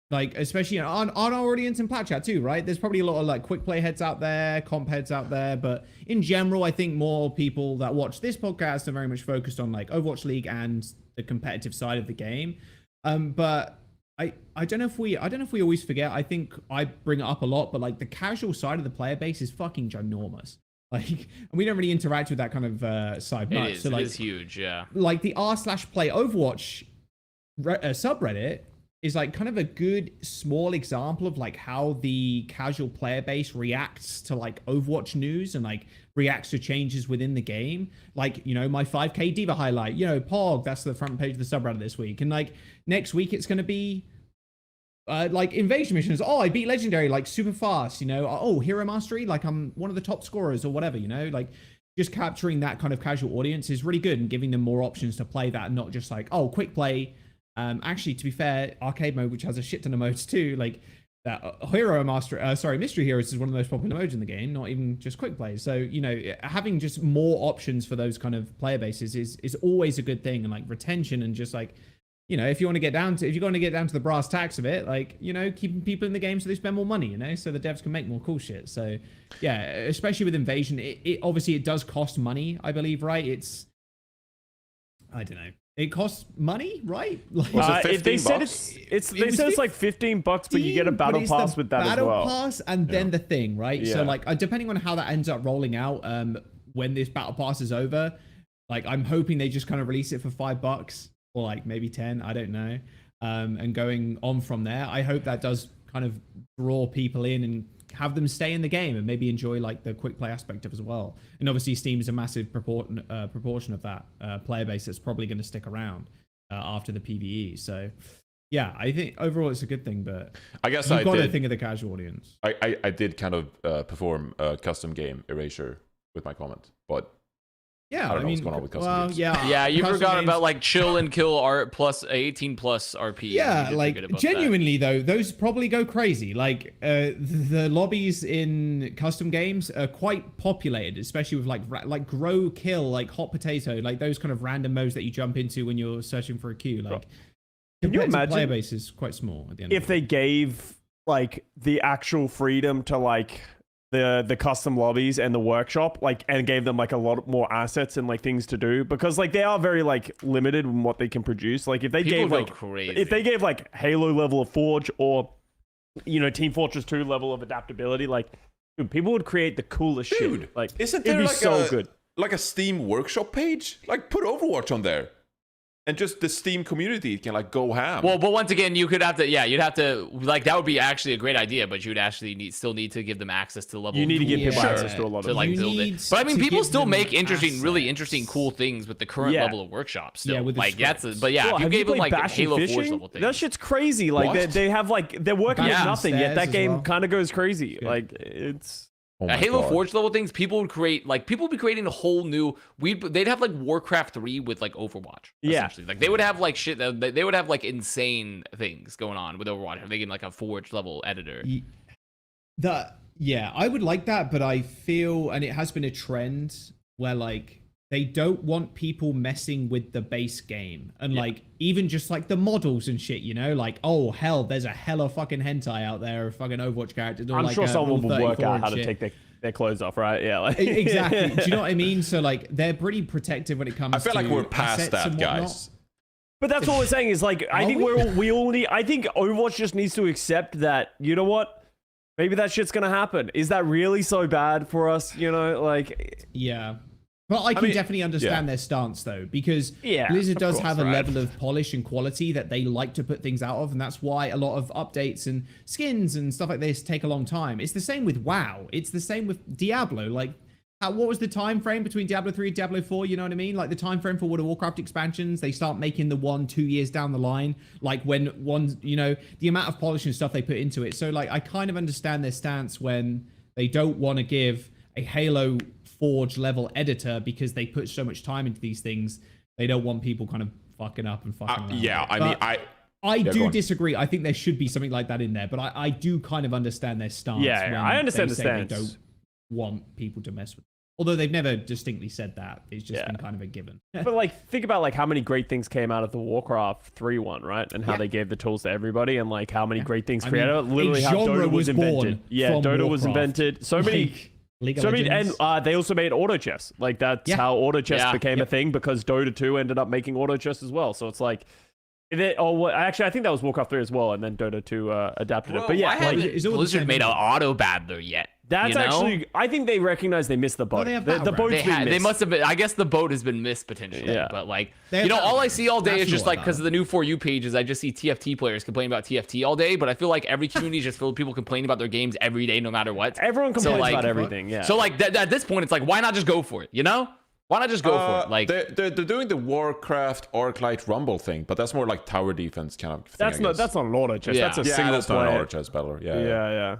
like especially on our audience in Plat Chat too, right? There's probably a lot of like quick play heads out there, comp heads out there, but in general, I think more people that watch this podcast are very much focused on like Overwatch League and the competitive side of the game. But I don't know if we always forget. I think I bring it up a lot, but like the casual side of the player base is fucking ginormous. Like, and we don't really interact with that kind of side much. It like, is huge, yeah. Like the r/play Overwatch subreddit is like kind of a good small example of like how the casual player base reacts to like Overwatch news and like reacts to changes within the game. Like, my 5k diva highlight, Pog, that's the front page of the subreddit this week. And like next week it's going to be like invasion missions. Oh, I beat legendary like super fast, oh, hero mastery, like I'm one of the top scorers or whatever, like just capturing that kind of casual audience is really good and giving them more options to play that, not just like, oh, quick play. Actually, to be fair, arcade mode, which has a shit ton of modes too, like that mystery heroes is one of the most popular modes in the game, not even just quick plays. So, having just more options for those kind of player bases is always a good thing. And like retention and just like, if you're going to get down to the brass tacks of it, like, keeping people in the game so they spend more money, so the devs can make more cool shit. So yeah, especially with Invasion, it obviously it does cost money, I believe, right? I don't know. It costs money, right? Like, they said it's like $15, but you get a battle pass with that as well. Battle pass and then the thing, right? Yeah. So like, depending on how that ends up rolling out, when this battle pass is over, like I'm hoping they just kind of release it for $5 or like maybe 10, I don't know. And going on from there, I hope that does kind of draw people in and have them stay in the game and maybe enjoy like the quick play aspect of it as well. And obviously Steam is a massive proportion of that player base that's probably going to stick around after the PvE. So yeah, I think overall it's a good thing, but I guess you've got to think of the casual audience. I did kind of perform a custom game erasure with my comment, but yeah, I don't know what's going on with custom games. Yeah, you forgot about like chill and kill art plus 18 plus RP. Yeah, like genuinely though, those probably go crazy. Like the lobbies in custom games are quite populated, especially with like grow, kill, like hot potato, like those kind of random modes that you jump into when you're searching for a queue. Like, can you imagine player base is quite small at the end. If they gave like the actual freedom to like the custom lobbies and the workshop, like, and gave them like a lot more assets and like things to do, because like they are very like limited in what they can produce. Like if they gave like Halo level of Forge or Team Fortress 2 level of adaptability, like dude, people would create the coolest shit. Like isn't there it'd be so good. Like a Steam workshop page? Like put Overwatch on there. And just the Steam community can like go ham. Well, but once again, you'd have to like that would be actually a great idea, but you'd actually still need to give them access to level. You need to give people access to a lot of like build it. But I mean, people still make really interesting, cool things with the current level of workshops. Still, with the like scripts. if you gave them like Halo Forge level things, that shit's crazy. Like they have like they're working with nothing yet. That game kind of goes crazy. Yeah. Like it's. Oh my Halo God. Forge level things, people would be creating a whole new. They'd have like Warcraft 3 with like Overwatch. Yeah. Essentially. Like they would have like shit. They would have like insane things going on with Overwatch. If they get like a Forge level editor. Yeah, I would like that, but I feel, and it has been a trend where like they don't want people messing with the base game, and like even just like the models and shit, you know, like oh hell, there's a hella fucking hentai out there of fucking Overwatch characters. I'm like, sure someone will work out how to shit. take their clothes off, right? Yeah, like Exactly. Do you know what I mean? So like they're pretty protective when it comes. I feel to like we're past assets that, and whatnot. guys. But that's what we're saying is like I think we all need. I think Overwatch just needs to accept that. You know what? Maybe that shit's gonna happen. Is that really so bad for us? You know, like yeah. But I can definitely understand their stance though, because Blizzard does have a level of polish and quality that they like to put things out of, and that's why a lot of updates and skins and stuff like this take a long time. It's the same with WoW. It's the same with Diablo. Like, what was the time frame between Diablo 3 and Diablo 4? You know what I mean? Like the time frame for World of Warcraft expansions, they start making the 1-2 years down the line. Like when one, you know, the amount of polish and stuff they put into it. So like, I kind of understand their stance when they don't want to give a Halo Forge level editor because they put so much time into these things. They don't want people kind of fucking up and fucking around. Yeah, I mean, I do disagree. I think there should be something like that in there, but I do kind of understand their stance. Yeah, when I understand they the say stance. They don't want people to mess with. Although they've never distinctly said that. It's just been kind of a given. But like, think about like how many great things came out of the Warcraft 3 one, right? And how they gave the tools to everybody, and like how many great things created. Literally, how Dota was invented. Yeah, Dota was invented. So many. League of So I mean, Legends. and they also made auto chess. Like that's how auto chess became a thing because Dota 2 ended up making auto chess as well. So it's like, actually, I think that was Warcraft 3 as well, and then Dota 2 adapted it. But yeah, why like hasn't Blizzard made an auto battler yet? that's you know? actually, I think they recognize they missed the boat. they have the boat's been missed. They must have been. I guess the boat has been missed potentially. Yeah. But like, They you know, have all I Battlenet. see all day is That's just not like because of the new For You pages, I just see TFT players complaining about TFT all day. But I feel like every community is just filled with people complaining about their games every day, no matter what. Everyone complains like, about everything. Yeah. So like at this point, it's like, why not just go for it? You know? Why not just go for it? Like they're doing the Warcraft Arclight Rumble thing, but that's more like tower defense kind of thing. that's not an auto chess. Yeah. That's a yeah, single that's not an player. auto chess battler. Yeah.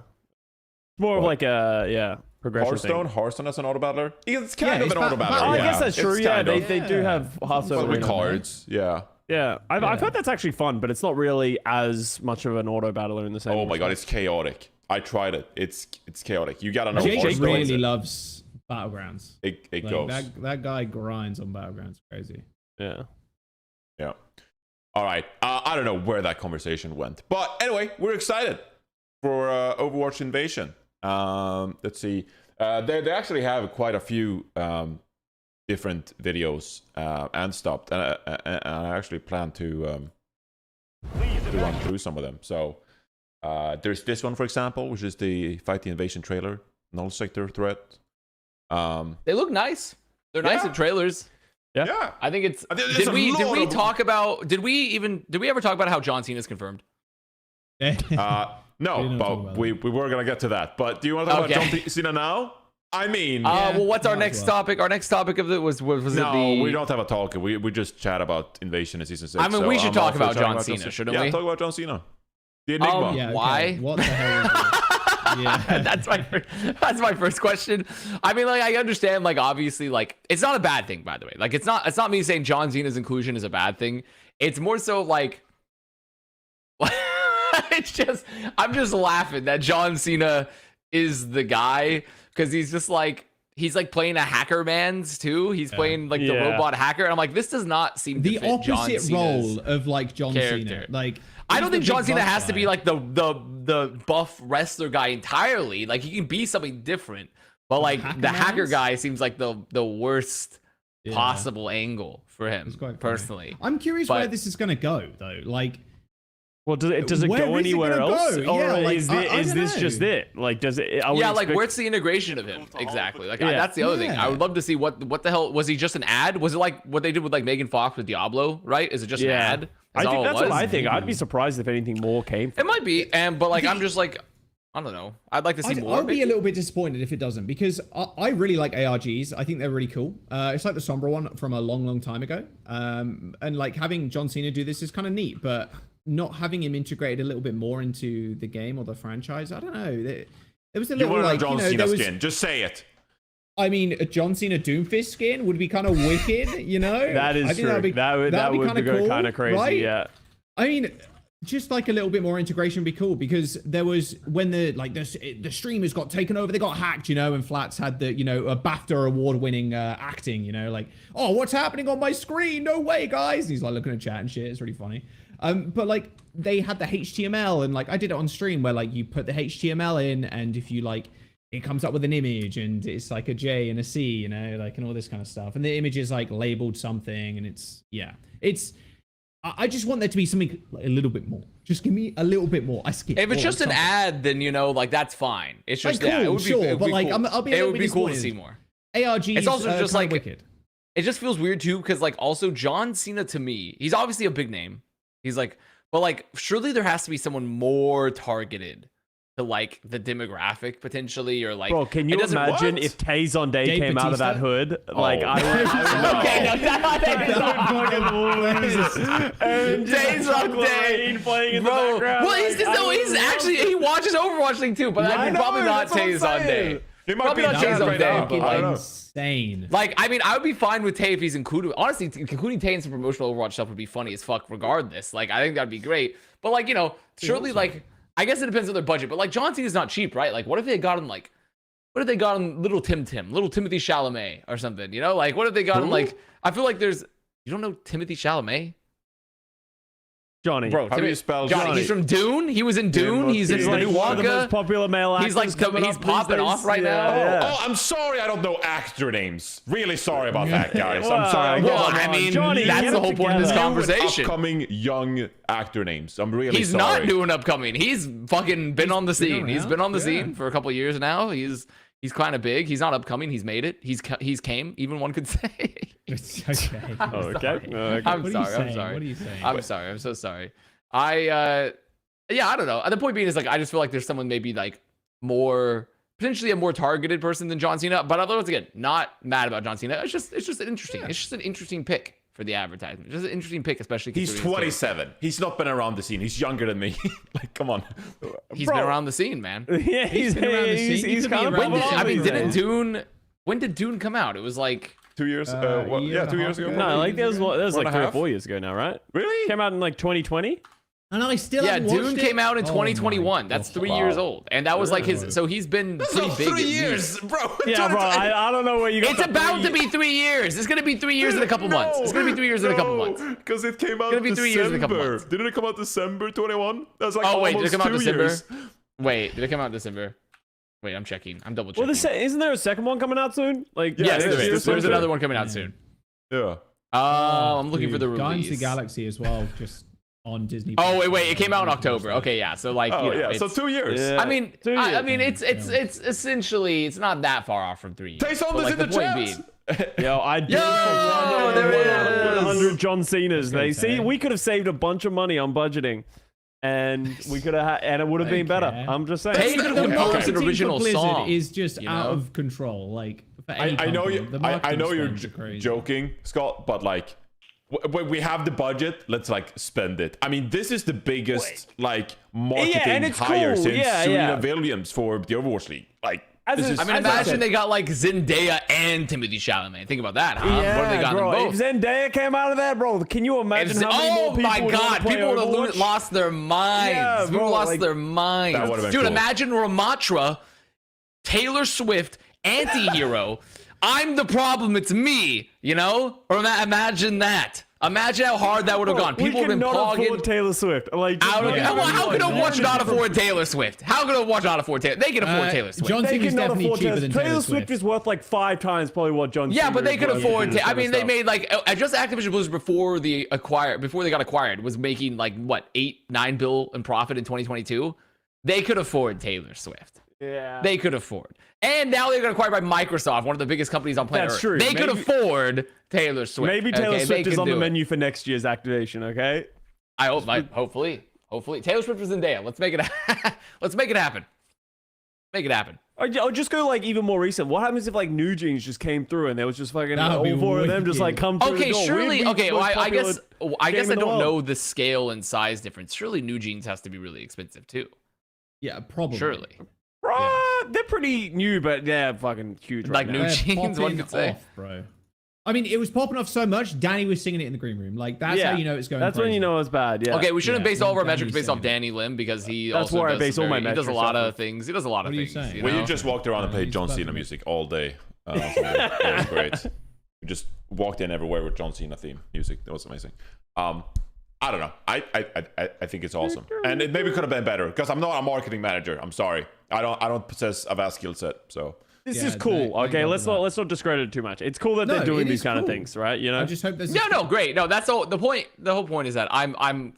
More of like a progression Hearthstone as an auto battler. It's kind of it's an auto battler. Oh, I yeah. guess that's true. It's Yeah, kind of. they do have Hearthstone But with Arena. cards. Yeah. Yeah, I've heard that's actually fun, but it's not really as much of an auto battler in the same. Oh my god, respect. it's chaotic. I tried it. It's chaotic. You gotta know. Jake Hearthstone. really loves Battlegrounds. It Like, goes. that guy grinds on Battlegrounds. Crazy. Yeah. Yeah. All right. I don't know where that conversation went, but anyway, we're excited for Overwatch Invasion. Let's see. They actually have quite a few different videos and stuff, and I actually plan to run through some of them. So there's this one, for example, which is the Fight the Invasion trailer, null sector threat. they look nice. They're nice in trailers. Yeah. I think it's. There's Did a we lot of- talk about? Did we ever talk about how John Cena's confirmed? No, We didn't talk but about we were gonna get to that. But do you want to talk Okay. about John Cena now? I mean, Well, what's our might as next well. topic? Our next topic of it was no, it the? we don't have a talk. We just chat about Invasion in season 6. I mean, so we should I'm talk all for about chatting John Cena, shouldn't yeah, we? talk about John Cena. The Enigma. Yeah, okay. Why? What the hell is this? Yeah. that's my first question. I mean, like, I understand, like, obviously, like, it's not a bad thing, by the way. Like, it's not me saying John Cena's inclusion is a bad thing. It's more so like it's just I'm just laughing that John Cena is the guy because he's like playing a hacker man's too. He's playing like the robot hacker, and I'm like, this does not seem to The fit John opposite Cena's role of like John character. Cena. Like I don't he's think the John big Cena buff has to be guy. like the buff wrestler guy entirely. Like he can be something different. But like the hacker Hacker-Mans? guy seems like the worst Yeah. possible angle for him It's quite funny. personally. I'm curious But- where this is gonna go though. Like Well, does it Where go is it anywhere gonna else, go? or Yeah, like, is I is don't this know. just it? Like, does it? Are we Yeah, like expect- where's the integration of him exactly? Like Yeah. that's the other thing. Yeah. I would love to see what the hell was he just an ad? Was it like what they did with like Megan Fox with Diablo? Right? Is it just an ad? I That's think all it that's what was? I think. I'd be surprised if anything more came. It From might be, but like I'm just like I don't know. I'd like to see more. I'll be maybe. a little bit disappointed if it doesn't because I really like ARGs. I think they're really cool. It's like the Sombra one from a long time ago. And like having John Cena do this is kind of neat, but not having him integrated a little bit more into the game or the franchise, I don't know. There was a You little want a like, John you know, Cena there was. skin? Just say it. I mean, a John Cena Doomfist skin would be kind of wicked, you know. That is I think true. That'd be, that would kinda go cool, kind of crazy. right? Yeah. I mean, just like a little bit more integration would be cool because there was when the streamers got taken over, they got hacked, you know, and Flats had the, you know, a BAFTA award-winning acting, you know, like, oh, what's happening on my screen? No way, guys. And he's like looking at chat and shit. It's really funny. But like they had the HTML and like I did it on stream where like you put the HTML in and if you like it comes up with an image and it's like a J and a C, you know, like and all this kind of stuff. And the image is like labeled something and it's I just want there to be something a little bit more. Just give me a little bit more. I skip. If it's or just an something. ad, then you know, like that's fine. It's just Like, yeah, it cool, would be, sure, it would but be like cool. I'll be a It little would bit be cool to disappointed. see more. ARG It's also just like wicked. It just feels weird too, because like also John Cena to me, he's obviously a big name. He's like, but like surely there has to be someone more targeted to like the demographic potentially, or like. Bro, can you it doesn't- imagine what? if Tay Zonday Dave came out of that Bautista? hood? Like, Oh. I would. Okay, no, Fucking lose. And Days just on day. Rain playing in the Bro, background. well, he's Like, I he's would actually love he watches Overwatch League too, but I mean know, probably not that's what I'm Tays on saying. day. It might Probably be not Jazz Tays on right day. now. Fucking I don't know. insane. Like, I mean, I would be fine with Tay if he's included. Honestly, including Tay in some promotional Overwatch stuff would be funny as fuck regardless. Like, I think that'd be great. But, like, you know, surely, like, I guess it depends on their budget. But, like, John Cena's not cheap, right? Like, what if they got him, like, what if they got him little little Timothy Chalamet or something, you know? Like, what if they got him, like, I feel like there's, you don't know Timothy Chalamet? Johnny. Bro, How do you spell Johnny? Johnny? He's from Dune. He was in Dune. He's in He's the like new one of the most Wonka. popular male actors. He's like coming he's up these popping days. off right Yeah, now. yeah. Oh, I'm sorry I don't know actor names. Really sorry about that, guys. Well, I'm sorry. Well, Come I on, mean, Johnny, that's get the it whole point of this together. conversation. Upcoming young actor names. I'm really He's sorry. not doing upcoming. He's fucking been on the scene. He's around, been on the yeah. scene for a couple of years now. He's kind of big. He's not upcoming. He's made it. He's came. Even one could say. It's okay. Okay. I'm What are you sorry. I'm saying? sorry. What are you saying? I'm sorry. I'm so sorry. Yeah, I don't know. The point being is like I just feel like there's someone maybe like more potentially a more targeted person than John Cena. But once again, not mad about John Cena. It's just an interesting. It's just an interesting pick for the advertisement. Just an interesting pick, especially. He's considering his 27. He's not been around the scene. He's younger than me. Like, come on. character. He's Bro. been around the scene, man. Yeah, he's been around the he's, scene. he's You could be kind of around When the did, I mean, scene. didn't Dune? When did Dune come out? It was like 2 years. year Yeah, and a 2 half years ago. ago. No, probably. like that was 1.5 like 3 or years. 4 years ago now, right? Really? Came out in like 2020. And I still yeah, haven't Dune watched came it. out in Oh my 2021. That's God. 3 years old, and that was like his. So he's been pretty big. 3 at least. years, bro. Yeah, bro. I don't know where you got. It's the about to 3 be 3 years. It's gonna be 3 years in a couple months. It's gonna be 3 years in a couple months. Because it came out gonna be 3 years in a couple December. months. Didn't it come out December 21? That's like Oh wait, did it almost come out 2 December? years. Wait, did it come out in December? Wait, I'm checking. I'm double checking. Well, isn't there a second one coming out soon? Like, yes, there there is. is. There's another one coming out soon. Yeah. I'm looking for the Dude, Guardians of the release. Galaxy as well, just on Disney. Oh wait, it came out in October. Okay, yeah. So like, Oh, you know, yeah. So it's- 2 years. Yeah. I mean, 2 I years. mean, it's essentially it's not that far off from 3 years. Tay Zonda's But, like, in the point chat. being- Yo, I do Yo, there it is. 100 John Cena's. They Okay. see we could have saved a bunch of money on budgeting, and we could have, and it would have been better. Okay. I'm just saying. Tay could have The composed marketing an for original Blizzard song. is just you out know? of control. Like for any I know company, you. the I marketing know you're spends are crazy. joking, Scott, but like, when we have the budget, let's like spend it. I mean, this is the biggest like marketing and it's hire cool. since Yeah, Serena yeah. Williams for the Overwatch League. Like, As this a- is. I mean, As I imagine said- they got like Zendaya and Timothy Chalamet. Think about that, huh? What if they got bro. them both? If Zendaya came out of that, bro, can you imagine If- how many more oh people my would wanna god, play people would have Overwatch? lost their minds. Yeah, People bro, lost like- their minds. That would've been Dude, cool. imagine Ramatra, Taylor Swift, anti-hero. I'm the problem, it's me, you know? Or imagine that. Imagine how hard that would have gone. We People would have been cannot afford pogging. Taylor Swift. Like, just How look at how could a everyone. watch not afford Taylor Swift? How could a watch not afford Taylor? They can afford Taylor Swift. John They Cena's cannot definitely afford cheaper Taylor than Swift. Taylor Swift is worth like 5 times probably what John. Yeah, Cena but they is could worth. afford. Yeah, I mean, they stuff. made like just Activision Blizzard before they got acquired was making like what 8-9 bill in profit in 2022. They could afford Taylor Swift. Yeah. They could afford. And now they got acquired by Microsoft, one of the biggest companies on planet That's Earth. true. They could Maybe- afford Taylor Swift. Maybe Taylor okay? They Swift is could on the do it. menu for next year's activation. Okay. I hope. Hopefully. Taylor Swift was Zendaya. Let's make it. Let's make it happen. Make it happen. Or just go like even more recent. What happens if like New Jeans just came through and there was just fucking That would be all 4 of them just like wicked. come through Okay, the door? surely. We'd be Okay, the well, most I guess. popular I guess game I in the don't world. know the scale and size difference. Surely New Jeans has to be really expensive too. Yeah, probably. Surely. Bro, they're pretty new, but they're fucking huge right Like now. new They're jeans, one popping could say. off, bro. I mean, it was popping off so much. Danny was singing it in the green room. Like that's how you know it's going. That's when you know it's bad. Yeah. Okay, we shouldn't Yeah, base all of our Danny's metrics based saying off it. Danny Lim because he That's also where I does base some all my he does a metrics lot off of of. things. He does a lot of What are you things. saying? You Well, know? you just walked around and played he's John better Cena than me. music all day. It was great. We just walked in everywhere with John Cena theme music. That was amazing. I don't know. I think it's awesome, and it maybe could have been better because I'm not a marketing manager. I'm sorry. I don't possess a vast skill set. So This Yeah, is cool. thank Okay, God let's for that. not discredit it too much. It's cool that No, they're doing it these is kind of cool. things, right? You know. I just hope there's. No, great. No, that's all. The point. The whole point is that I'm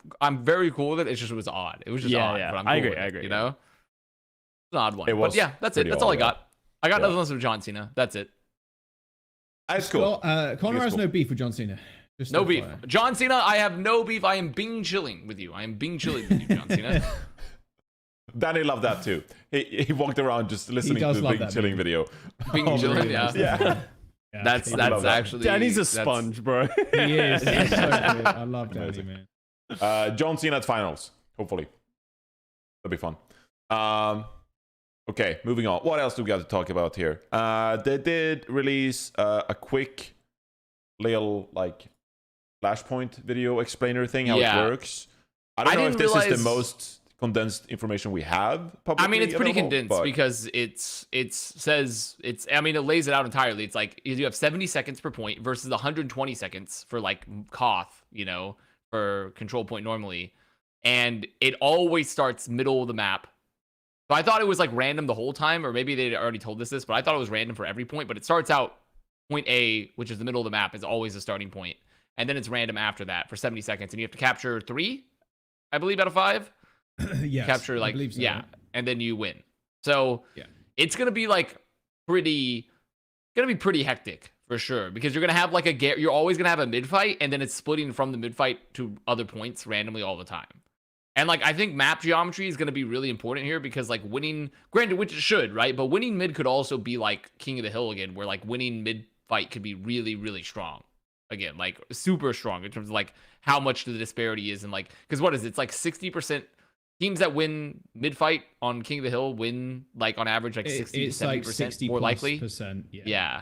very cool with it. It was odd. It was just Yeah, odd. yeah. But I'm I cool agree, with I it, agree, You yeah. know, it's an odd one. It was But yeah, that's it. pretty That's all I odd, got. I got Yeah. nothing else with John Cena. That's it. it's cool. Connor It's has cool. no beef with John Cena. Just No beef. FYI. John Cena, I have no beef. I am Bing chilling with you. I am Bing chilling with you, John Cena. Danny loved that too. He walked around just listening does to the love big that chilling movie. video. Bing chilling, yeah. Yeah. Yeah, That's I love that. actually Danny's a that's- sponge, bro. he is. He's so good. I love Danny, Amazing. man. John Cena at finals. Hopefully, that'll be fun. Okay, moving on. What else do we got to talk about here? They did release a quick little like Flashpoint video explainer thing how Yeah. it works. I don't I know if didn't this is realize- the most condensed information we have. Publicly I mean, it's pretty available, condensed but- because it says it's. I mean, it lays it out entirely. It's like you have 70 seconds per point versus 120 seconds for like Koth, you know, for control point normally, and it always starts middle of the map. So I thought it was like random the whole time, or maybe they already told us this, but I thought it was random for every point. But it starts out point A, which is the middle of the map, is always the starting point, and then it's random after that for 70 seconds, and you have to capture 3, I believe, out of 5. Yes, Capture I like believe so, yeah, right? and then you win. So Yeah. it's gonna be like pretty hectic for sure because you're gonna have like you're always gonna have a mid fight and then it's splitting from the mid fight to other points randomly all the time. And like I think map geometry is gonna be really important here because like winning, granted, which it should, right? But winning mid could also be like King of the Hill again, where like winning mid fight could be really, really strong. Again, like super strong in terms of like how much the disparity is and like because what is it? It's like 60%. Teams that win mid fight on King of the Hill win like on average like 60 It's to 70% like 60 more plus likely. percent. Yeah.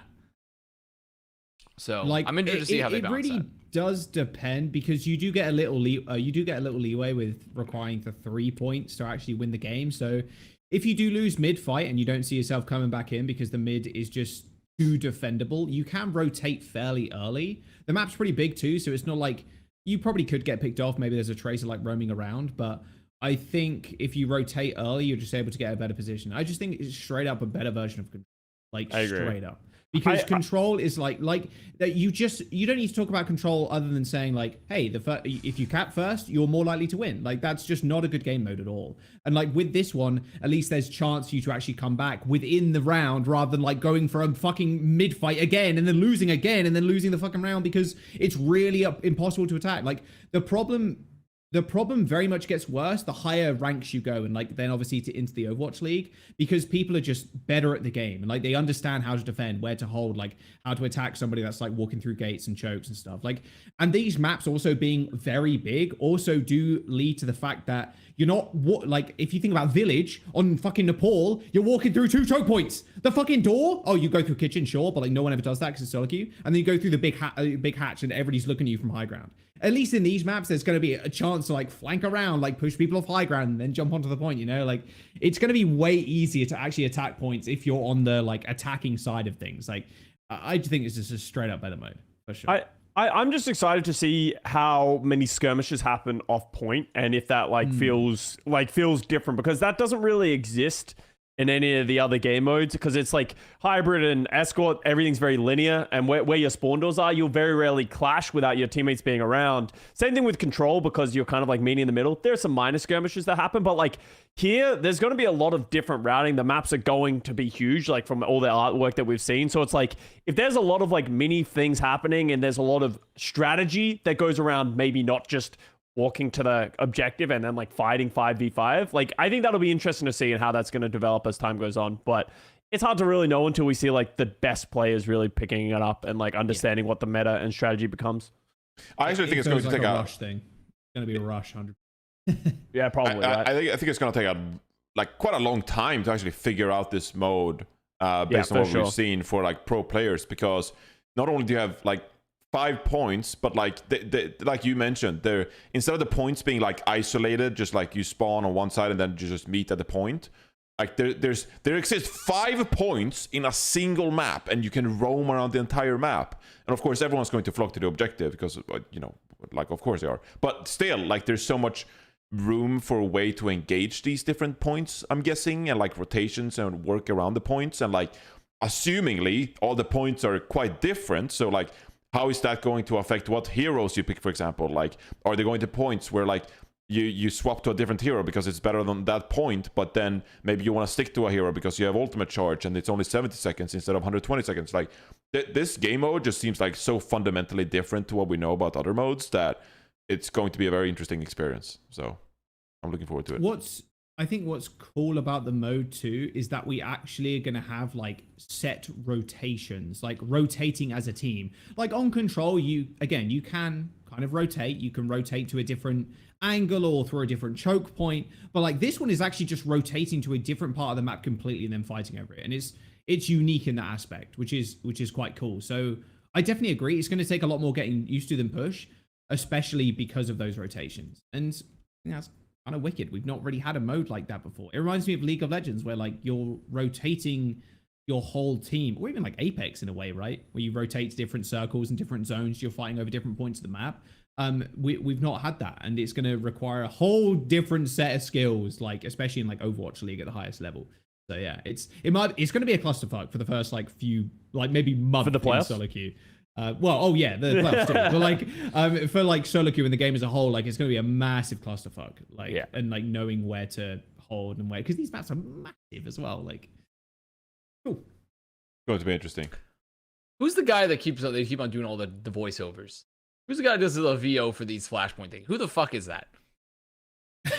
So Like I'm interested to see how they it balance really that. does depend because you do get a little leeway with requiring the 3 points to actually win the game. So if you do lose mid fight and you don't see yourself coming back in because the mid is just too defendable, you can rotate fairly early. The map's pretty big too, so it's not like you probably could get picked off. Maybe there's a tracer like roaming around, but I think if you rotate early, you're just able to get a better position. I just think it's straight up a better version of control. Like I agree. straight up. Because control is like that you don't need to talk about control other than saying like, hey, if you cap first, you're more likely to win. Like that's just not a good game mode at all. And like with this one, at least there's chance for you to actually come back within the round rather than like going for a fucking mid fight again and then losing again and then losing the fucking round because it's really impossible to attack. Like the problem very much gets worse the higher ranks you go and like then obviously into the Overwatch League because people are just better at the game and like they understand how to defend, where to hold, like how to attack somebody that's like walking through gates and chokes and stuff. Like, and these maps also being very big also do lead to the fact that you're not like if you think about Village on fucking Nepal, you're walking through 2 choke points. The fucking door. Oh, you go through kitchen, sure, but like no one ever does that because it's solo queue. And then you go through the big hatch and everybody's looking at you from high ground. At least in these maps, there's going to be a chance to like flank around, like push people off high ground and then jump onto the point, you know, like it's going to be way easier to actually attack points if you're on the like attacking side of things. Like I think it's just a straight up better mode for sure. I'm just excited to see how many skirmishes happen off point and if that like feels different because that doesn't really exist in any of the other game modes because it's like hybrid and escort, everything's very linear and where your spawn doors are, you'll very rarely clash without your teammates being around. Same thing with control because you're kind of like meeting in the middle. There's some minor skirmishes that happen, but like here, there's going to be a lot of different routing. The maps are going to be huge, like from all the artwork that we've seen. So it's like, if there's a lot of like mini things happening and there's a lot of strategy that goes around maybe not just walking to the objective and then like fighting 5v5. Like, I think that'll be interesting to see and how that's going to develop as time goes on. But it's hard to really know until we see like the best players really picking it up and like understanding what the meta and strategy becomes. I actually think it's going to take a a rush thing. It's going to be a rush 100. Yeah, probably. I think it's going to take a like quite a long time to actually figure out this mode based on what we've seen for like pro players, because not only do you have like 5 points, but like like you mentioned, there instead of the points being like isolated, just like you spawn on one side and then you just meet at the point, like there exists 5 points in a single map, and you can roam around the entire map. And of course everyone's going to flock to the objective because you know, like of course they are, but still, like there's so much room for a way to engage these different points, I'm guessing, and like rotations and work around the points, and like assumingly all the points are quite different. So like, how is that going to affect what heroes you pick, for example? Like, are they going to points where like you swap to a different hero because it's better than that point, but then maybe you want to stick to a hero because you have ultimate charge and it's only 70 seconds instead of 120 seconds? Like this game mode just seems like so fundamentally different to what we know about other modes that it's going to be a very interesting experience. So I'm looking forward to it. I think what's cool about the mode too is that we actually are going to have like set rotations, like rotating as a team. Like on Control, you can kind of rotate. You can rotate to a different angle or through a different choke point. But like this one is actually just rotating to a different part of the map completely and then fighting over it. And it's unique in that aspect, which is quite cool. So I definitely agree. It's going to take a lot more getting used to than push, especially because of those rotations. And you know, that's kind of wicked. We've not really had a mode like that before. It reminds me of League of Legends, where like you're rotating your whole team, or even like Apex in a way, right? Where you rotate to different circles and different zones. You're fighting over different points of the map. We've not had that, and it's going to require a whole different set of skills, like especially in like Overwatch League at the highest level. So yeah, it's going to be a clusterfuck for the first like few, like maybe month for the playoffs? in solo queue. The playoffs too. But like for like solo queue and the game as a whole, like it's going to be a massive clusterfuck. Like and like knowing where to hold and where, because these maps are massive as well. Like, cool. Going to be interesting. Who's the guy that keep on doing all the voiceovers? Who's the guy that does the VO for these Flashpoint things? Who the fuck is that?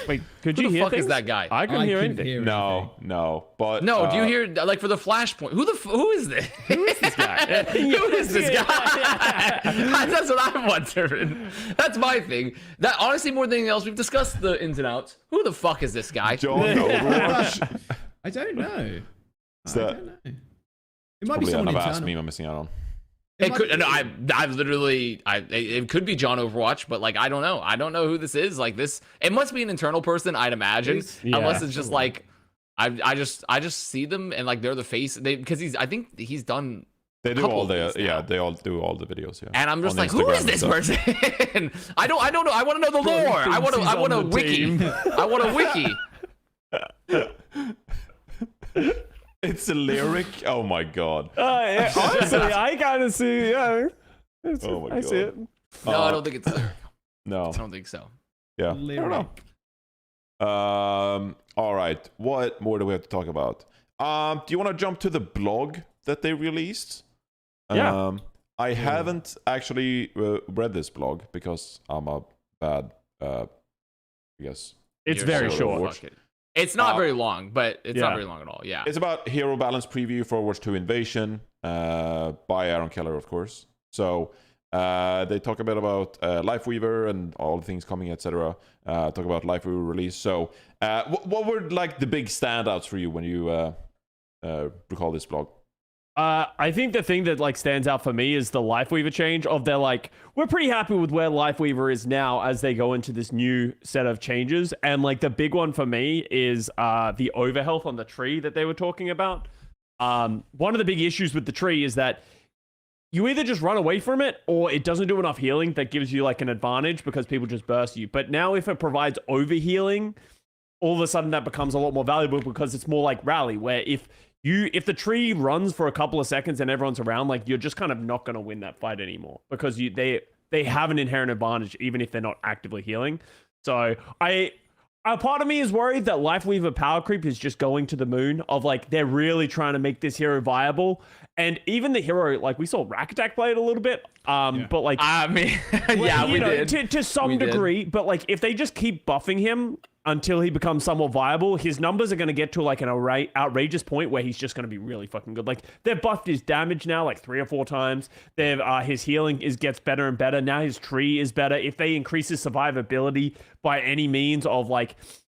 Wait, could Who you the hear fuck things? is that guy? I couldn't hear anything. No, but No, do you hear like for the Flashpoint? Who is this? Who is this guy? Who is this guy? That's what I'm wondering. That's my thing. That honestly, more than anything else, we've discussed the ins and outs. Who the fuck is this guy? John Overwatch. I don't know. Is I that don't know. It might be probably an someone Avast internal. meme I'm missing out on? It could. No, I've literally. It could be John Overwatch, but like I don't know. I don't know who this is. Like this, it must be an internal person, I'd imagine. Unless it's just like, I just see them and like they're the face. Because I think he's done. They do all the they all do all the videos. Yeah, and I'm just on like, who Instagram is this and person? I don't know. I want to know the lore. I want a wiki. I want a wiki. It's a lyric. Oh my god. Yeah, honestly, I kind of see. Yeah, Oh my I see God. it. No, I don't think it's. No. I don't think so. Yeah. I don't know. All right. What more do we have to talk about? Do you want to jump to the blog that they released? Yeah. I haven't actually read this blog because I'm a bad. I guess It's You're very so short. fuck it. It's not very long, but it's not yeah. very long at all. Yeah. it's about hero balance preview for Overwatch 2 Invasion by Aaron Keller, of course. So they talk a bit about Lifeweaver and all the things coming, etc. Talk about Lifeweaver release. So what were like the big standouts for you when you recall this blog? I think the thing that like stands out for me is the Lifeweaver change of their like, we're pretty happy with where Lifeweaver is now as they go into this new set of changes. And like the big one for me is the overhealth on the tree that they were talking about. One of the big issues with the tree is that you either just run away from it or it doesn't do enough healing that gives you like an advantage because people just burst you. But now if it provides overhealing, all of a sudden that becomes a lot more valuable because it's more like Rally, where if the tree runs for a couple of seconds and everyone's around, like you're just kind of not going to win that fight anymore because they have an inherent advantage even if they're not actively healing. So a part of me is worried that Lifeweaver power creep is just going to the moon of like they're really trying to make this hero viable. And even the hero, like we saw Rack Attack play it a little bit, but like I mean, well, we know, did to some degree. But like if they just keep buffing him until he becomes somewhat viable, his numbers are going to get to like an outrageous point where he's just going to be really fucking good. Like they've buffed his damage now like 3 or 4 times. They've his healing gets better and better. Now his tree is better. If they increase his survivability by any means of like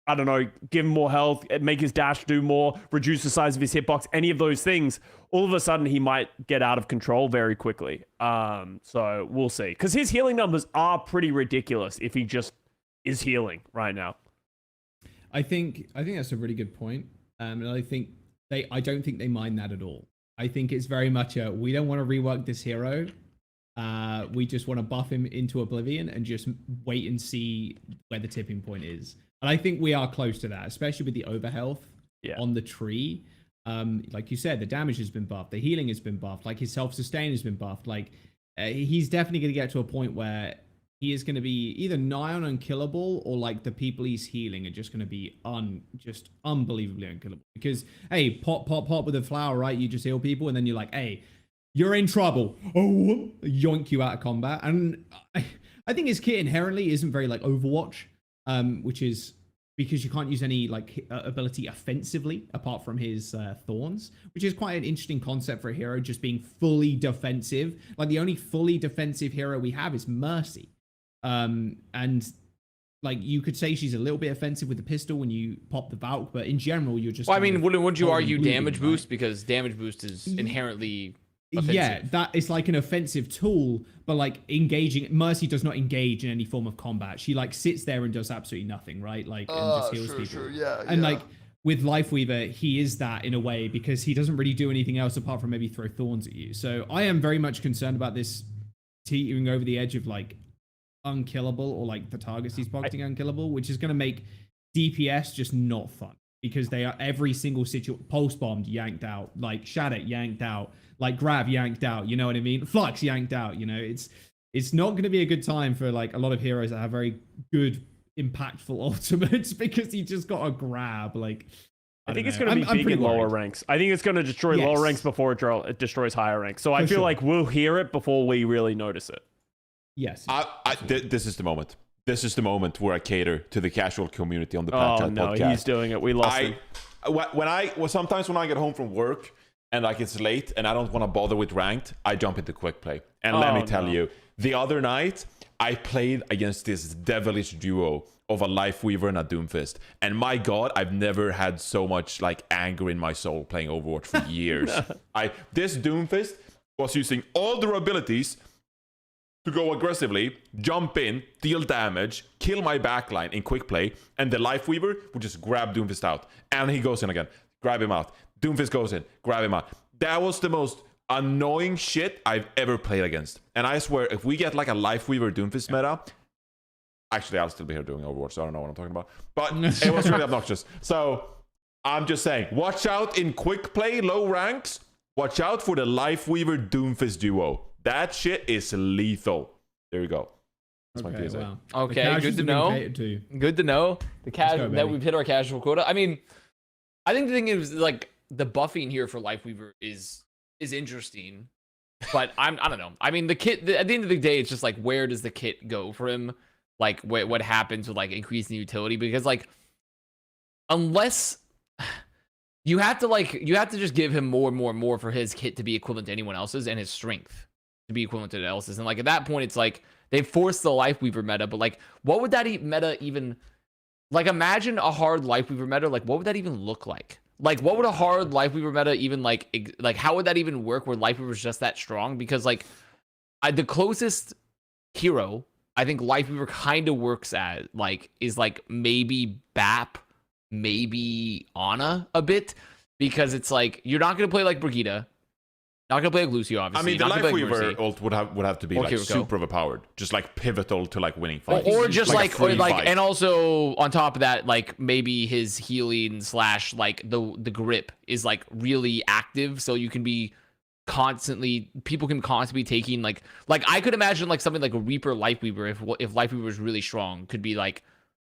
I don't know, give him more health, make his dash do more, reduce the size of his hitbox, any of those things, all of a sudden he might get out of control very quickly. So we'll see. Because his healing numbers are pretty ridiculous if he just is healing right now. I think that's a really good point. And I don't think they mind that at all. I think it's very much we don't want to rework this hero. We just want to buff him into oblivion and just wait and see where the tipping point is. And I think we are close to that, especially with the overhealth on the tree. Like you said, the damage has been buffed, the healing has been buffed, like his self-sustain has been buffed. Like he's definitely going to get to a point where he is going to be either nigh on unkillable, or like the people he's healing are just going to be just unbelievably unkillable. Because hey, pop with a flower, right? You just heal people, and then you're like, hey, you're in trouble. Oh, yoink you out of combat. And I think his kit inherently isn't very like Overwatch, which is because you can't use any like ability offensively apart from his thorns, which is quite an interesting concept for a hero just being fully defensive. Like the only fully defensive hero we have is Mercy. And like you could say she's a little bit offensive with the pistol when you pop the Valk, but in general you're just. Well, I mean, wouldn't you argue bleeding, damage boost, right? Because damage boost is inherently offensive. Yeah, that is like an offensive tool, but like Mercy does not engage in any form of combat. She like sits there and does absolutely nothing, right? Like and just heals people. Sure, yeah, and like with Lifeweaver, he is that in a way because he doesn't really do anything else apart from maybe throw thorns at you. So I am very much concerned about this teetering over the edge of like unkillable, or like the targets he's boxing unkillable, which is going to make DPS just not fun because they are every single pulse bombed yanked out, like shatter yanked out, like grab yanked out, you know what I mean, flux yanked out, you know. It's not going to be a good time for like a lot of heroes that have very good impactful ultimates because he just got a grab. Like I think it's going to be big in lower ranks. I think it's going to destroy lower ranks before it destroys higher ranks. So I feel like we'll hear it before we really notice it. Yes. This is the moment. This is the moment where I cater to the casual community on the Plat Chat podcast. He's doing it. We lost him. Sometimes when I get home from work and like it's late and I don't want to bother with ranked, I jump into quick play. And let me tell you, the other night I played against this devilish duo of a Lifeweaver and a Doomfist. And my God, I've never had so much like anger in my soul playing Overwatch for years. This Doomfist was using all their abilities to go aggressively, jump in, deal damage, kill my backline in quick play, and the Lifeweaver would just grab Doomfist out. And he goes in again. Grab him out. Doomfist goes in. Grab him out. That was the most annoying shit I've ever played against. And I swear, if we get like a Lifeweaver Doomfist meta, actually, I'll still be here doing Overwatch, so I don't know what I'm talking about. But it was really obnoxious. So I'm just saying, watch out in quick play, low ranks. Watch out for the Lifeweaver Doomfist duo. That shit is lethal. There you go. That's my PSA. Wow. Okay, good to know. Good to know. The casual that we've hit our casual quota. I mean, I think the thing is like the buffing here for Lifeweaver is interesting, but I don't know. I mean, the kit at the end of the day, it's just like where does the kit go for him? Like what happens with like increasing utility? Because like unless you have to just give him more and more and more for his kit to be equivalent to anyone else's and his strength to be equivalent to anyone else's. And like at that point, it's like they forced the Lifeweaver meta, but like what would that meta even like? Imagine a hard Lifeweaver meta. Like what would that even look like? Like what would a hard Lifeweaver meta even like how would that even work where Lifeweaver is just that strong? Because like the closest hero I think Lifeweaver kind of works at like is like maybe BAP, maybe Ana a bit, because it's like you're not gonna play like Brigitte, not gonna play like Lucio, obviously. I mean, the Lifeweaver ult would have to be like super overpowered, just like pivotal to like winning fights, or just like fight. and also on top of that, like maybe his healing / like the grip is like really active, so you can be people can constantly be taking like I could imagine like something like a Reaper Lifeweaver if Lifeweaver is really strong could be like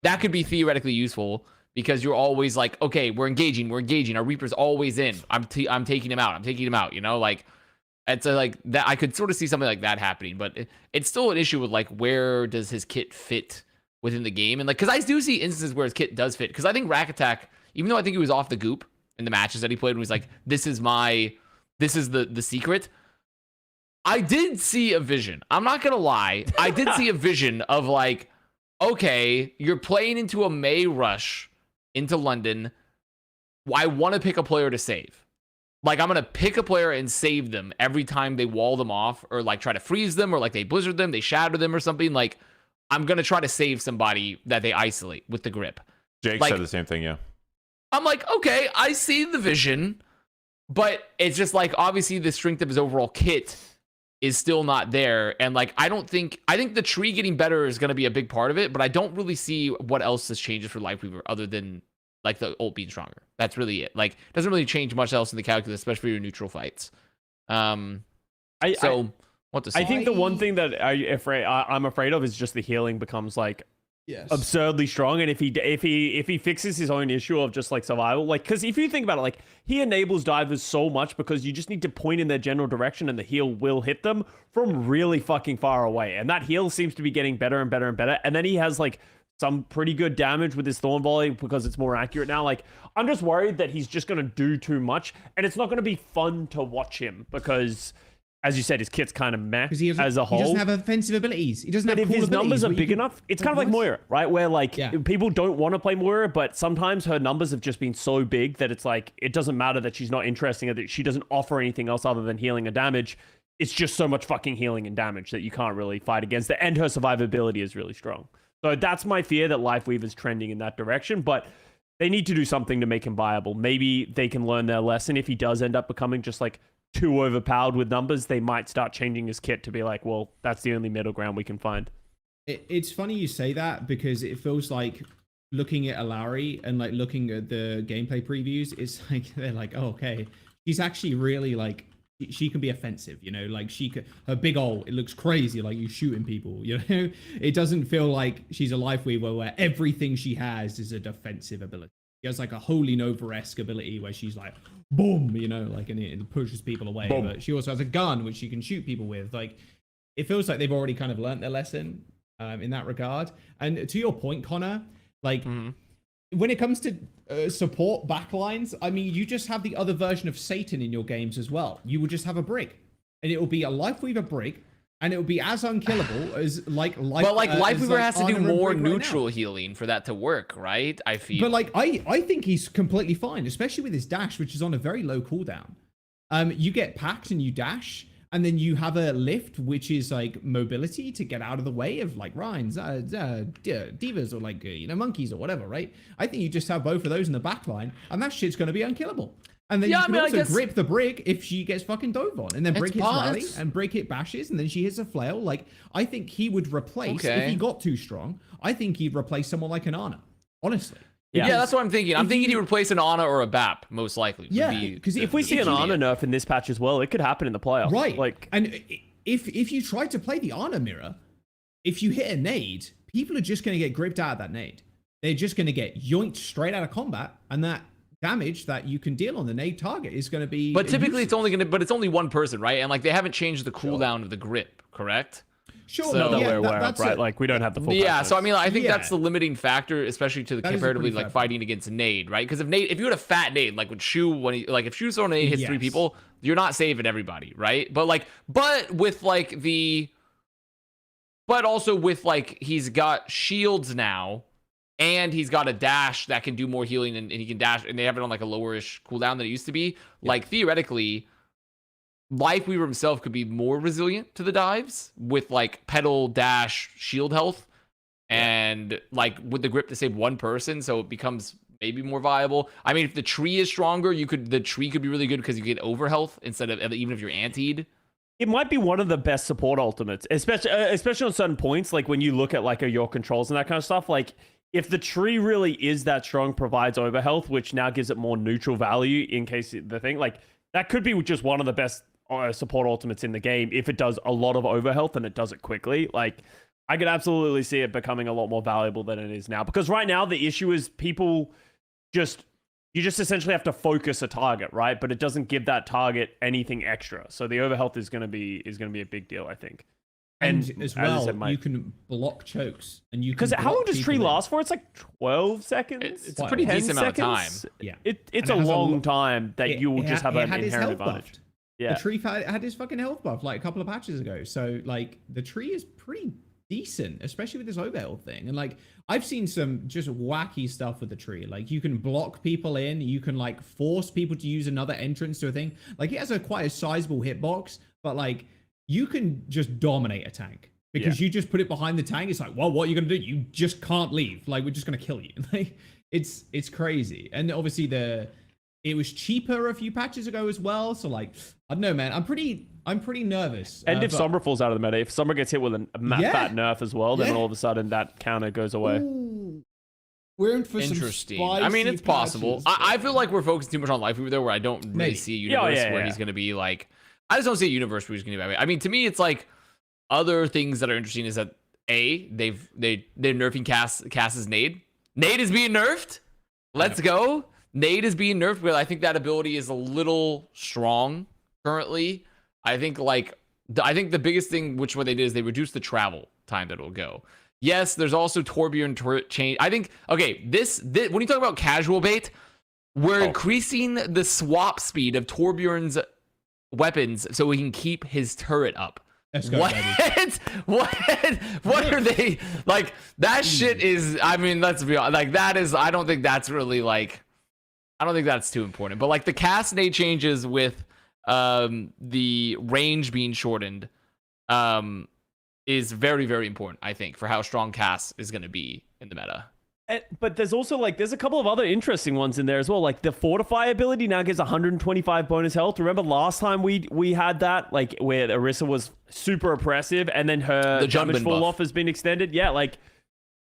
that could be theoretically useful. Because you're always like, okay, we're engaging. Our Reaper's always in. I'm taking him out. You know, like it's like that. I could sort of see something like that happening, but it's still an issue with like where does his kit fit within the game, and like because I do see instances where his kit does fit. Because I think Rack Attack, even though I think he was off the goop in the matches that he played, when he's like, this is the secret. I did see a vision. I'm not gonna lie. I did see a vision of like, okay, you're playing into a May rush into London, I want to pick a player to save. Like, I'm going to pick a player and save them every time they wall them off, or like try to freeze them, or like they blizzard them, they shatter them or something. Like, I'm going to try to save somebody that they isolate with the grip. Jake like, said the same thing, yeah. I'm like, okay, I see the vision, but it's just like, obviously the strength of his overall kit is still not there. And like, I think the tree getting better is going to be a big part of it, but I don't really see what else has changed for Lifeweaver other than like the ult being stronger. That's really it. Like, it doesn't really change much else in the calculus, especially for your neutral fights. What to say? I think the one thing that I'm afraid of is just the healing becomes like absurdly strong, and if he fixes his own issue of just like survival, like, because if you think about it, like, he enables divers so much because you just need to point in their general direction and the heal will hit them from really fucking far away, and that heal seems to be getting better and better and better. And then he has like some pretty good damage with his Thorn Volley because it's more accurate now. Like, I'm just worried that he's just going to do too much, and it's not going to be fun to watch him because, as you said, his kit's kind of meh as a whole. He doesn't have offensive abilities. He doesn't have But if cool his abilities numbers are big enough, it's kind of like Moira, right? Where like people don't want to play Moira, but sometimes her numbers have just been so big that it's like, it doesn't matter that she's not interesting or that she doesn't offer anything else other than healing and damage. It's just so much fucking healing and damage that you can't really fight against it. And her survivability is really strong. So that's my fear, that Lifeweaver's trending in that direction, but they need to do something to make him viable. Maybe they can learn their lesson. If he does end up becoming just like too overpowered with numbers, they might start changing his kit to be like, well, that's the only middle ground we can find. It's funny you say that, because it feels like looking at Alari and like looking at the gameplay previews, it's like, they're like, oh, okay, she's actually really like, she can be offensive, you know, like her big ult, it looks crazy, like you shooting people, you know. It doesn't feel like she's a Lifeweaver where everything she has is a defensive ability. She has like a Holy Nova-esque ability where she's like, boom, you know, like, and it pushes people away. Boom. But she also has a gun which she can shoot people with. Like, it feels like they've already kind of learnt their lesson in that regard. And to your point, Connor, like, when it comes to support backlines, I mean, you just have the other version of Satan in your games as well. You will just have a brig, and it will be a Lifeweaver brig, and it will be as unkillable as like Lifeweaver has to do more neutral right healing for that to work, right? I feel. But like, I think he's completely fine, especially with his dash, which is on a very low cooldown. You get packed and you dash, and then you have a lift, which is like mobility to get out of the way of like Rhines, divas, or like, you know, monkeys or whatever, right? I think you just have both of those in the backline, and that shit's going to be unkillable. And then you can also grip the brig if she gets fucking dove on, and then brig hits rally, and brig hit bashes, and then she hits a flail. Like, I think he would replace, if he got too strong, I think he'd replace someone like an Ana, honestly. Yeah, that's what I'm thinking. I'm thinking he'd replace an Ana or a BAP, most likely. Yeah, because if we see an Ana nerf in this patch as well, it could happen in the playoffs. Right. Like, and if you try to play the Ana mirror, if you hit a nade, people are just going to get gripped out of that nade. They're just going to get yoinked straight out of combat, and that damage that you can deal on the nade target is going to be. But typically, it's only one person, right? And like, they haven't changed the cooldown of the grip, correct? Sure, so we're aware of, right? Like, we don't have the full. Yeah, so I mean, I think that's the limiting factor, especially to the comparatively like fighting against nade, right? Because if you had a fat nade, like with Shu, if Shu's throwing a nade hits 3 people, you're not saving everybody, right? But also with like, he's got shields now, and he's got a dash that can do more healing, and he can dash, and they have it on like a lowerish cooldown than it used to be. Like, theoretically, Lifeweaver himself could be more resilient to the dives with like pedal, dash, shield health, and like with the grip to save one person, so it becomes maybe more viable. I mean, if the tree is stronger, the tree could be really good because you get over health instead of, even if you're antied. It might be one of the best support ultimates, especially on certain points, like when you look at like your controls and that kind of stuff. Like, if the tree really is that strong, provides over health, which now gives it more neutral value in case the thing, like, that could be just one of the best support ultimates in the game if it does a lot of overhealth and it does it quickly. Like, I could absolutely see it becoming a lot more valuable than it is now, because right now the issue is you just essentially have to focus a target, right? But it doesn't give that target anything extra, so the overhealth is going to be a big deal, I think. And as well, you can block chokes, and you because how long does tree last for? It's like 12 seconds. It's a pretty decent amount of time. Yeah, it's a long time that you will just have an inherent advantage. Yeah, the tree had his fucking health buff like a couple of patches ago. So like, the tree is pretty decent, especially with this overheal thing. And like I've seen some just wacky stuff with the tree. Like you can block people in, you can like force people to use another entrance to a thing. Like it has quite a sizable hitbox, but like you can just dominate a tank because you just put it behind the tank. It's like, well, what are you gonna do? You just can't leave. Like we're just gonna kill you. Like it's crazy. And obviously it was cheaper a few patches ago as well. So like I don't know, man. I'm pretty nervous. And if Sombra falls out of the meta, if Sombra gets hit with a fat nerf as well, then all of a sudden that counter goes away. Ooh. We're in for interesting. Some I mean, it's possible. I feel like we're focusing too much on Lifeweaver though, where I don't really see a universe where he's going to be like. I just don't see a universe where he's going to be. I mean, to me, it's like other things that are interesting is that they're nerfing Cass's nade. Nade is being nerfed. Let's go. Nade is being nerfed, but I think that ability is a little strong currently. I think the biggest thing what they did is they reduced the travel time that it'll go. Yes, there's also Torbjorn turret change. I think this when you talk about casual bait, we're increasing the swap speed of Torbjorn's weapons so we can keep his turret up. Let's go, what are they like? That shit is. I mean, let's be honest. Like that is. I don't think that's really like. I don't think that's too important. But like the cast nade changes with the range being shortened is very, very important, I think, for how strong cast is going to be in the meta. But there's also there's a couple of other interesting ones in there as well. Like the Fortify ability now gives 125 bonus health. Remember last time we had that, like where Orisa was super oppressive and then her damage fall off has been extended. Yeah, like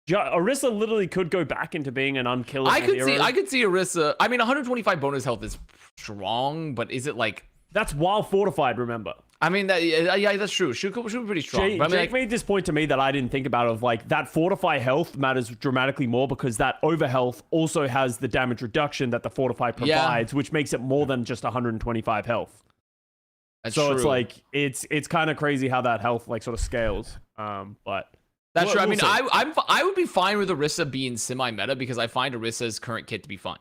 Orisa literally could go back into being an unkillable hero. I could see Orisa. I mean, 125 bonus health is strong, but is it like... That's while fortified, remember. I mean, yeah, that's true. Should be pretty strong. Jake made this point to me that I didn't think about, of like that fortify health matters dramatically more because that over health also has the damage reduction that the fortify provides, which makes it more than just 125 health. That's so true. It's like it's kind of crazy how that health like sort of scales. But that's true. I mean, I would be fine with Orisa being semi-meta because I find Orisa's current kit to be fun.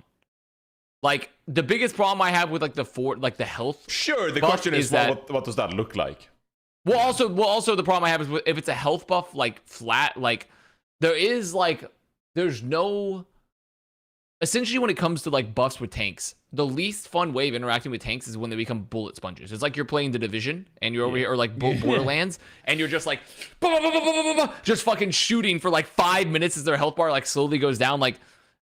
Like the biggest problem I have with like the health. Sure, the question is that what does that look like? Well, also the problem I have is if it's a health buff like flat, like there's no. Essentially, when it comes to like buffs with tanks, the least fun way of interacting with tanks is when they become bullet sponges. It's like you're playing the Division and you're over here, or like Borderlands, and you're just like just fucking shooting for like 5 minutes as their health bar like slowly goes down. Like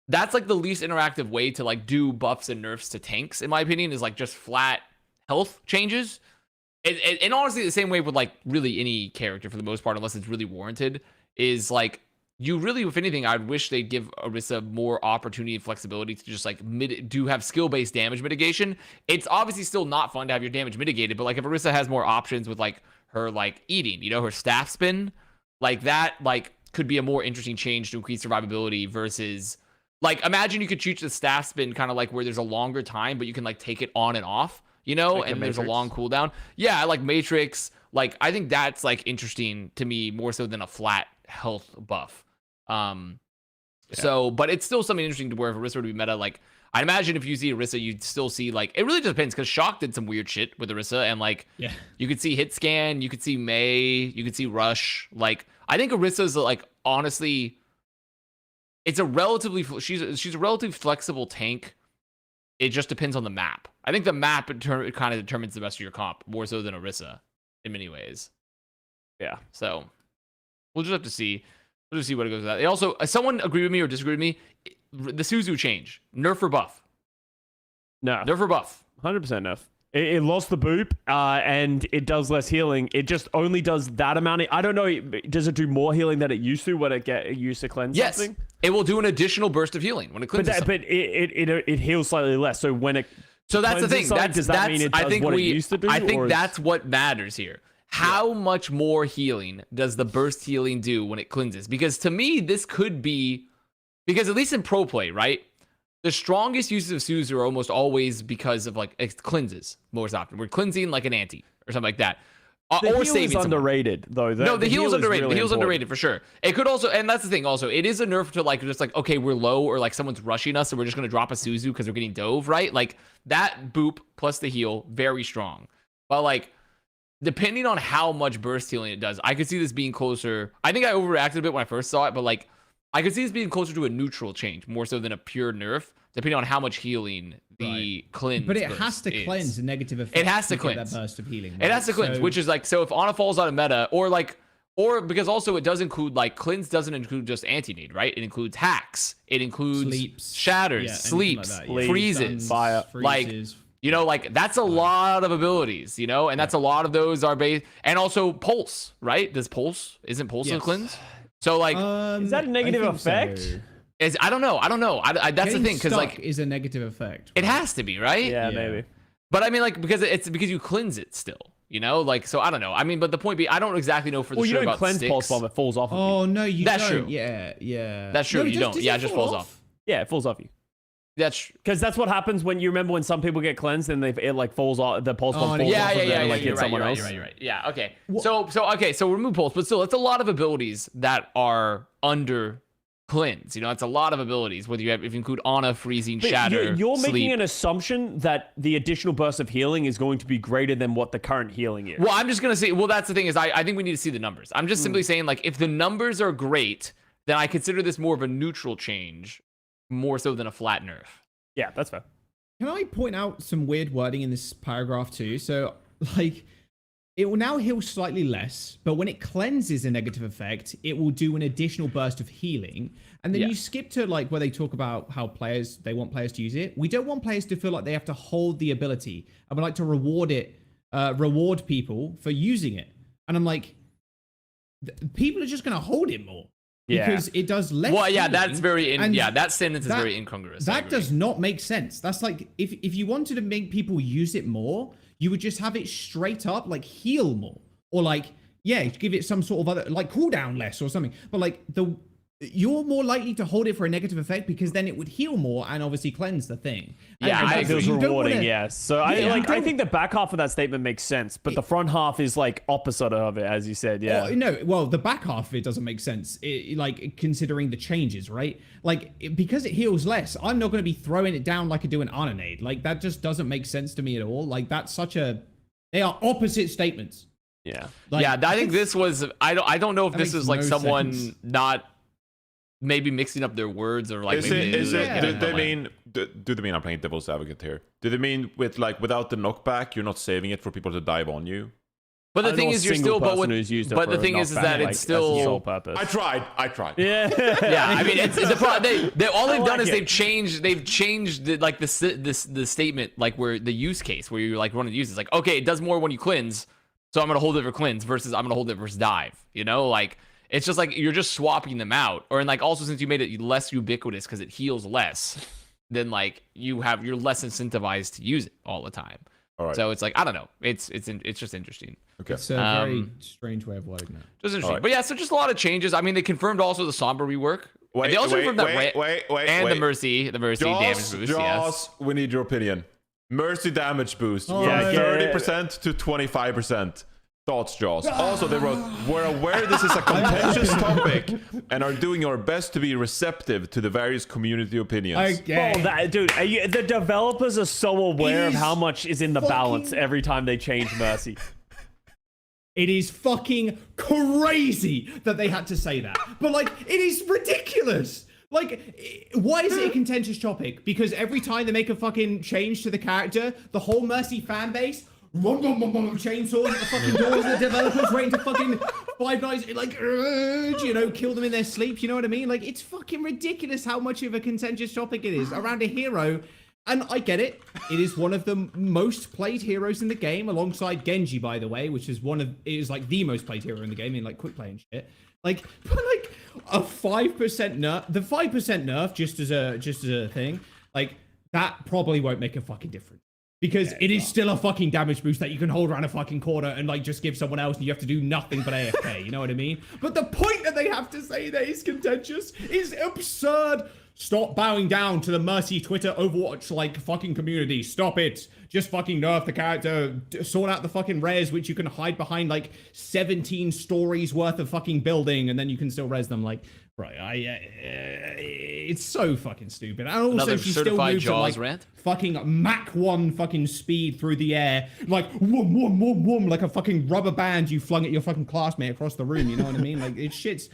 that's like the least interactive way to like do buffs and nerfs to tanks, in my opinion, is like just flat health changes. And honestly, the same way with like really any character for the most part, unless it's really warranted, is like. You really, if anything, I'd wish they'd give Orisa more opportunity and flexibility to just like have skill-based damage mitigation. It's obviously still not fun to have your damage mitigated, but like if Orisa has more options with like her like eating, you know, her staff spin, like that, like could be a more interesting change to increase survivability versus like imagine you could choose the staff spin kind of like where there's a longer time, but you can like take it on and off, you know, like and there's a long cooldown. Yeah, like Matrix. Like I think that's like interesting to me more so than a flat health buff. So, but it's still something interesting to where if Orisa were to be meta, like I'd imagine if you see Orisa, you'd still see like it really just depends because Shock did some weird shit with Orisa, and like you could see hit scan, you could see Mei, you could see Rush. Like I think Orisa's like honestly, it's a relatively she's a relatively flexible tank. It just depends on the map. I think the map it kind of determines the rest of your comp more so than Orisa in many ways. Yeah. So we'll just have to see. We'll just see what it goes with that. They also, someone agree with me or disagree with me. The Suzu change, nerf or buff? No, nerf or buff. 100% nerf. It lost the boop, and it does less healing. It just only does that amount. I don't know. Does it do more healing than it used to when it used to cleanse something? Yes, it will do an additional burst of healing when it cleanses. But it heals slightly less. So when it so that's the thing. Does that mean it does what it used to do? I think that's what matters here. How much more healing does the burst healing do when it cleanses? Because to me, this could be... Because at least in pro play, right? The strongest uses of Suzu are almost always because of, like, it cleanses most often. We're cleansing like an anti or something like that. Or saving someone. Underrated, though. The heal is underrated. Really the heal's underrated, for sure. It could also... And that's the thing, also. It is a nerf to, like, just like, okay, we're low or, like, someone's rushing us, so we're just going to drop a Suzu because we're getting dove, right? Like, that boop plus the heal, very strong. But, like... depending on how much burst healing it does, I could see this being closer. I think I overreacted a bit when I first saw it, but like I could see this being closer to a neutral change more so than a pure nerf, depending on how much healing the cleanse. But it burst has to is. cleanse a negative effect. It has to get cleanse that burst of healing. It has to cleanse, So- which is like, so if Ana falls out of meta, or because also it does include like cleanse doesn't include just anti-nade, right? It includes hacks, it includes Sleeps. shatters, Yeah, anything sleeps, like that, yeah. freezes, Stuns, fire. like freezes. you know, like that's a lot of abilities, you know, and that's a lot of those are based, and also pulse, right? Isn't pulse a Yes. cleanse? So like, Is that a negative I think effect? so. I don't know. That's the Getting thing, because stuck like is a negative effect. it has to be, right? Yeah, Yeah. maybe. But I mean, like, because you cleanse it still, you know, like, so I don't know. I mean, but the point being, I don't exactly know for the Well, you sure don't about cleanse sticks. pulse bomb; it falls off. Of you. Oh no, you That's don't. true. Yeah. That's true, No, you don't. does Yeah, it just fall falls off. Yeah, it falls off you. That's Because that's what happens when you remember when some people get cleansed and it like falls off. The pulse bomb Oh, falls yeah, off yeah, of yeah, them and yeah. like You're hits right, someone you're right, else. you're right, you're right. Yeah, okay. So remove pulse, but still, it's a lot of abilities that are under cleanse. You know, it's a lot of abilities. Whether if you include Ana, freezing, But shatter, you're making sleep. an assumption that the additional burst of healing is going to be greater than what the current healing is. Well, I'm just gonna say. Well, that's the thing is, I think we need to see the numbers. I'm just simply saying, like, if the numbers are great, then I consider this more of a neutral change, more so than a flat nerf. Yeah, that's fair. Can I point out some weird wording in this paragraph too? So, like, it will now heal slightly less, but when it cleanses a negative effect, it will do an additional burst of healing. And then Yeah. you skip to like where they talk about how they want players to use it. We don't want players to feel like they have to hold the ability, and we like to reward people for using it. And I'm like, people are just going to hold it more Yeah. because it does less. Well, yeah, healing, that's very and that sentence is that- very incongruous. I That agree. does not make sense. That's like if you wanted to make people use it more, you would just have it straight up like heal more, or like give it some sort of other like cooldown less or something. But like you're more likely to hold it for a negative effect because then it would heal more and obviously cleanse the thing. Yeah, And I It agree. feels you don't rewarding, wanna- yes. So Yeah, I think the back half of that statement makes sense, but the front half is like opposite of it, as you said. Yeah. Oh, no, well, the back half of it doesn't make sense. Like considering the changes, right? Like because it heals less, I'm not going to be throwing it down like I do an Anonade. Like that just doesn't make sense to me at all. Like that's they are opposite statements. Yeah. Like, yeah, I think this was. I don't know if That this makes is like no someone sense. not maybe mixing up their words or like. Is maybe it? they- Is they- it? Yeah. Do they- they mean? Do they mean I'm playing devil's advocate here? Do they mean with like without the knockback, you're not saving it for people to dive on you? But the I thing know a is, you're single still. But person what? who's used it But for the a thing is knockback, that like, it's as a sole still. purpose. I tried. Yeah. Yeah, I mean, it's the problem. They all they've I done like is it. they've changed the, like the statement, like where the use case where you're like running the use. It's like, okay, it does more when you cleanse, so I'm gonna hold it for cleanse versus I'm gonna hold it versus dive. You know, like it's just like you're just swapping them out. Or and like also since you made it less ubiquitous because it heals less, then like you're less incentivized to use it all the time. All right. So it's like I don't know. It's just interesting. Okay. It's a very Um, strange way of wording that. Just interesting. right. But yeah, so just a lot of changes. I mean, they confirmed also the Sombra rework. And they also confirmed that and the Mercy damage boost. Yes. Jaws, we need your opinion. Mercy damage boost from Yeah, 30% to 25%. Thoughts, Jaws. Also, they wrote, we're aware this is a contentious topic and are doing our best to be receptive to the various community opinions. Okay. Oh, dude, the developers are so aware of It how is much is in the balance fucking- every time they change Mercy. It is fucking crazy that they had to say that. But like, it is ridiculous. Like, why is it a contentious topic? Because every time they make a fucking change to the character, the whole Mercy fan base chainsaws at the fucking doors of the developers waiting to fucking Five Nights, like, kill them in their sleep. You know what I mean? Like, it's fucking ridiculous how much of a contentious topic it is around a hero. And I get it. It is one of the most played heroes in the game, alongside Genji, by the way, which is like the most played hero in the game in like quick play and shit. Like, but like a 5% nerf, the 5% nerf just as a thing, like that probably won't make a fucking difference. Because it is still a fucking damage boost that you can hold around a fucking corner and like just give someone else and you have to do nothing but AFK, you know what I mean? But the point that they have to say that is contentious is absurd. stop bowing down to the Mercy Twitter Overwatch like fucking community. Stop it. Just fucking nerf the character. Sort out the fucking res, which you can hide behind like 17 stories worth of fucking building, and then you can still res them. Like, right? It's so fucking stupid. And also, Another she still certified moves at Jaws like rant? fucking Mach 1 fucking speed through the air, like whoom whoom whoom whoom, like a fucking rubber band you flung at your fucking classmate across the room. You know what I mean? Like, shit's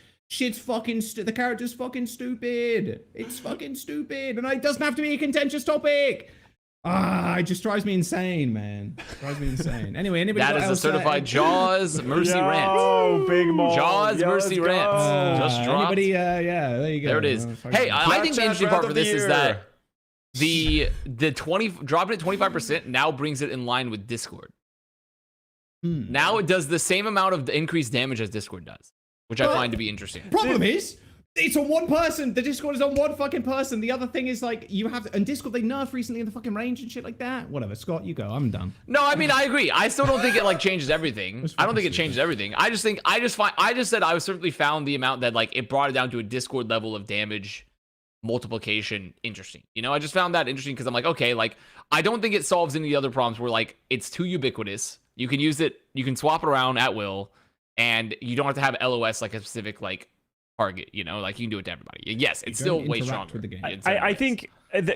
fucking the character's fucking stupid. It's fucking stupid, and it doesn't have to be a contentious topic. It just drives me insane, man. Drives me insane. Anyway, anybody That got is a else certified Jaws Mercy rant. Oh, big mom. Jaws Mercy rant. Just dropped. Anybody? Yeah, there you go. There it is. Hey, I think the interesting part for this is that the 20 dropping it 25% now brings it in line with Discord. Now it does the same amount of increased damage as Discord does, which I find to be interesting. Problem is, it's on one person. The Discord is on one fucking person. The other thing is like you have to, and Discord they nerfed recently in the fucking range and shit like that. Whatever, Scott, you go. I'm done. No, I mean I agree. I still don't think it like changes everything. I don't think it changes everything. I just said I certainly found the amount that like it brought it down to a Discord level of damage multiplication interesting. You know, I just found that interesting because I'm like, okay, like I don't think it solves any of the other problems where like it's too ubiquitous. You can use it, you can swap it around at will, and you don't have to have LOS like a specific like target, you know, like you can do it to everybody. Yes, it's still way stronger. With the game. I think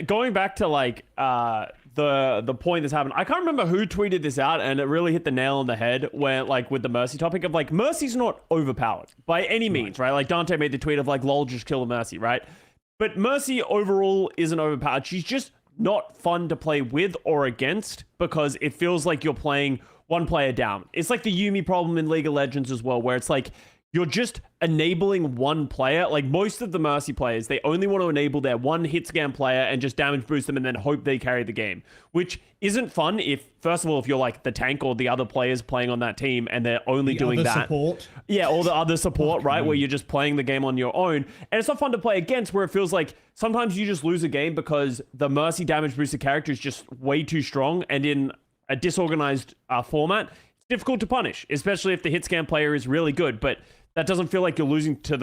going back to like the point that's happened, I can't remember who tweeted this out, and it really hit the nail on the head where like with the Mercy topic of like Mercy's not overpowered by any means, right? Like Dante made the tweet of like lol, just kill the Mercy, right? But Mercy overall isn't overpowered. She's just not fun to play with or against because it feels like you're playing one player down. It's like the Yuumi problem in League of Legends as well, where it's like you're just enabling one player. Like most of the Mercy players, they only want to enable their one hit scan player and just damage boost them and then hope they carry the game, which isn't fun if, first of all, if you're like the tank or the other players playing on that team and they're only doing that. Support. Yeah, all the other support, right? Where you're just playing the game on your own. And it's not fun to play against, where it feels like sometimes you just lose a game because the Mercy damage booster character is just way too strong, and in a disorganized format, it's difficult to punish, especially if the hit scan player is really good. But that doesn't feel like you're losing to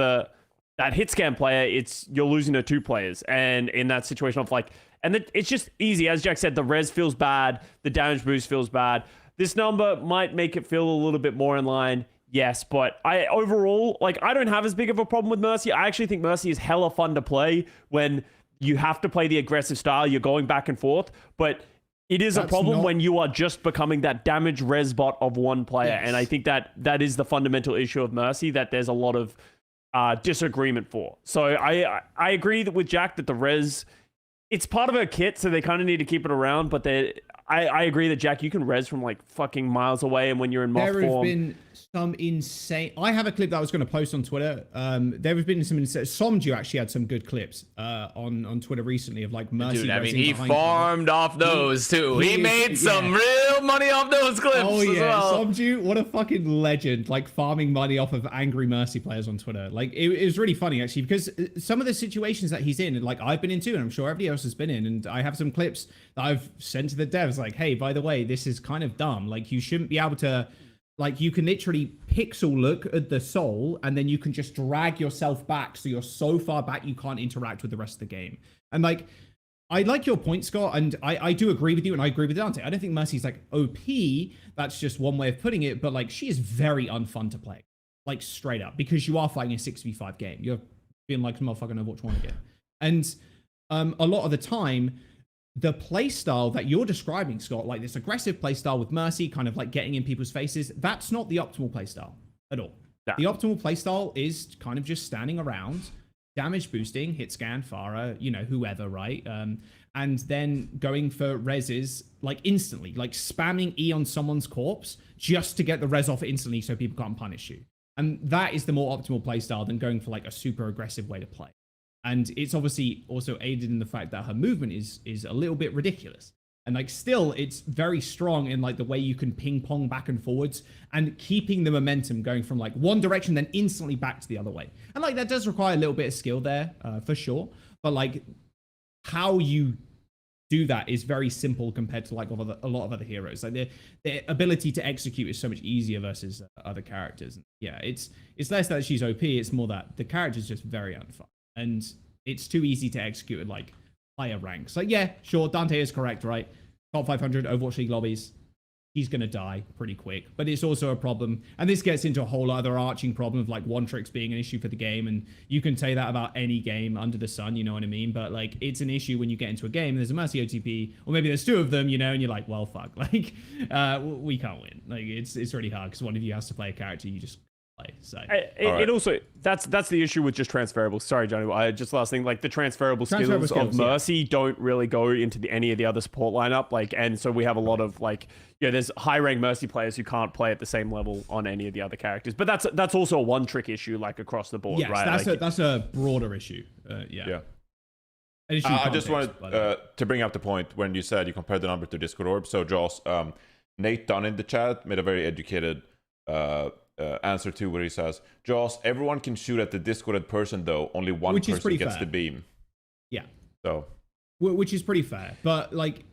that hit scan player. You're losing to two players, and in that situation of like, and it's just easy. As Jack said, the res feels bad, the damage boost feels bad. This number might make it feel a little bit more in line, yes, but I overall, like, I don't have as big of a problem with Mercy. I actually think Mercy is hella fun to play when you have to play the aggressive style. You're going back and forth, but it is a problem when you are just becoming that damage res bot of one player. Yes. And I think that is the fundamental issue of Mercy that there's a lot of disagreement for. So I agree with Jack that the res, it's part of her kit, so they kind of need to keep it around. But I agree that, Jack, you can res from like fucking miles away, and when you're in moth form. There have been some insane... I have a clip that I was going to post on Twitter. There have been some insane... Somju actually had some good clips on Twitter recently of like Mercy. Dude, I mean, he farmed off those too. He made some real money off those clips. Oh yeah, as well. Somju, what a fucking legend! Like farming money off of angry Mercy players on Twitter. Like it was really funny actually, because some of the situations that he's in, like I've been in too, and I'm sure everybody else has been in, and I have some clips that I've sent to the devs like, hey, by the way, this is kind of dumb. Like you shouldn't be able to... Like, you can literally pixel look at the soul, and then you can just drag yourself back, so you're so far back you can't interact with the rest of the game. And, like, I like your point, Scott, and I do agree with you, and I agree with Dante. I don't think Mercy's, like, OP. That's just one way of putting it, but, like, she is very unfun to play. Like, straight up. Because you are fighting a 6v5 game. You're being like motherfucking Overwatch 1 again. And a lot of the time... the playstyle that you're describing, Scott, like this aggressive playstyle with Mercy, kind of like getting in people's faces, that's not the optimal playstyle at all. Yeah. The optimal playstyle is kind of just standing around, damage boosting, hit scan, Pharah, you know, whoever, right? And then going for reses like instantly, like spamming E on someone's corpse just to get the res off instantly so people can't punish you. And that is the more optimal playstyle than going for like a super aggressive way to play. And it's obviously also aided in the fact that her movement is a little bit ridiculous. And like still, it's very strong in like the way you can ping pong back and forwards and keeping the momentum going from like one direction, then instantly back to the other way. And like that does require a little bit of skill there for sure. But like how you do that is very simple compared to like a lot of other heroes. Like their ability to execute is so much easier versus other characters. Yeah, it's less that she's OP. It's more that the character's just very unfun. And It's too easy to execute at like higher ranks. Like, yeah, sure, Dante is correct, right? Top 500 Overwatch League lobbies. He's going to die pretty quick. But it's also a problem. And this gets into a whole other arching problem of like one tricks being an issue for the game. And you can say that about any game under the sun, you know what I mean? But like, it's an issue when you get into a game and there's a Mercy OTP, or maybe there's two of them, you know, and you're like, well, fuck, like, we can't win. Like, it's really hard because one of you has to play a character you just play. So it also, that's the issue with just transferable. Sorry, Johnny. Just last thing, like the transferable skills of Mercy don't really go into any of the other support lineup. Like, and so we have a lot of like, there's high rank Mercy players who can't play at the same level on any of the other characters. But that's also a one trick issue, like across the board, yes, right? That's a broader issue. Yeah. I just wanted to bring up the point when you said you compared the number to Discord Orb. So, Joss, Nate Dunn in the chat made a very educated answer to where he says, Joss, everyone can shoot at the discorded person, though. Only one person gets the beam. Yeah. So. Which is pretty fair. But, like,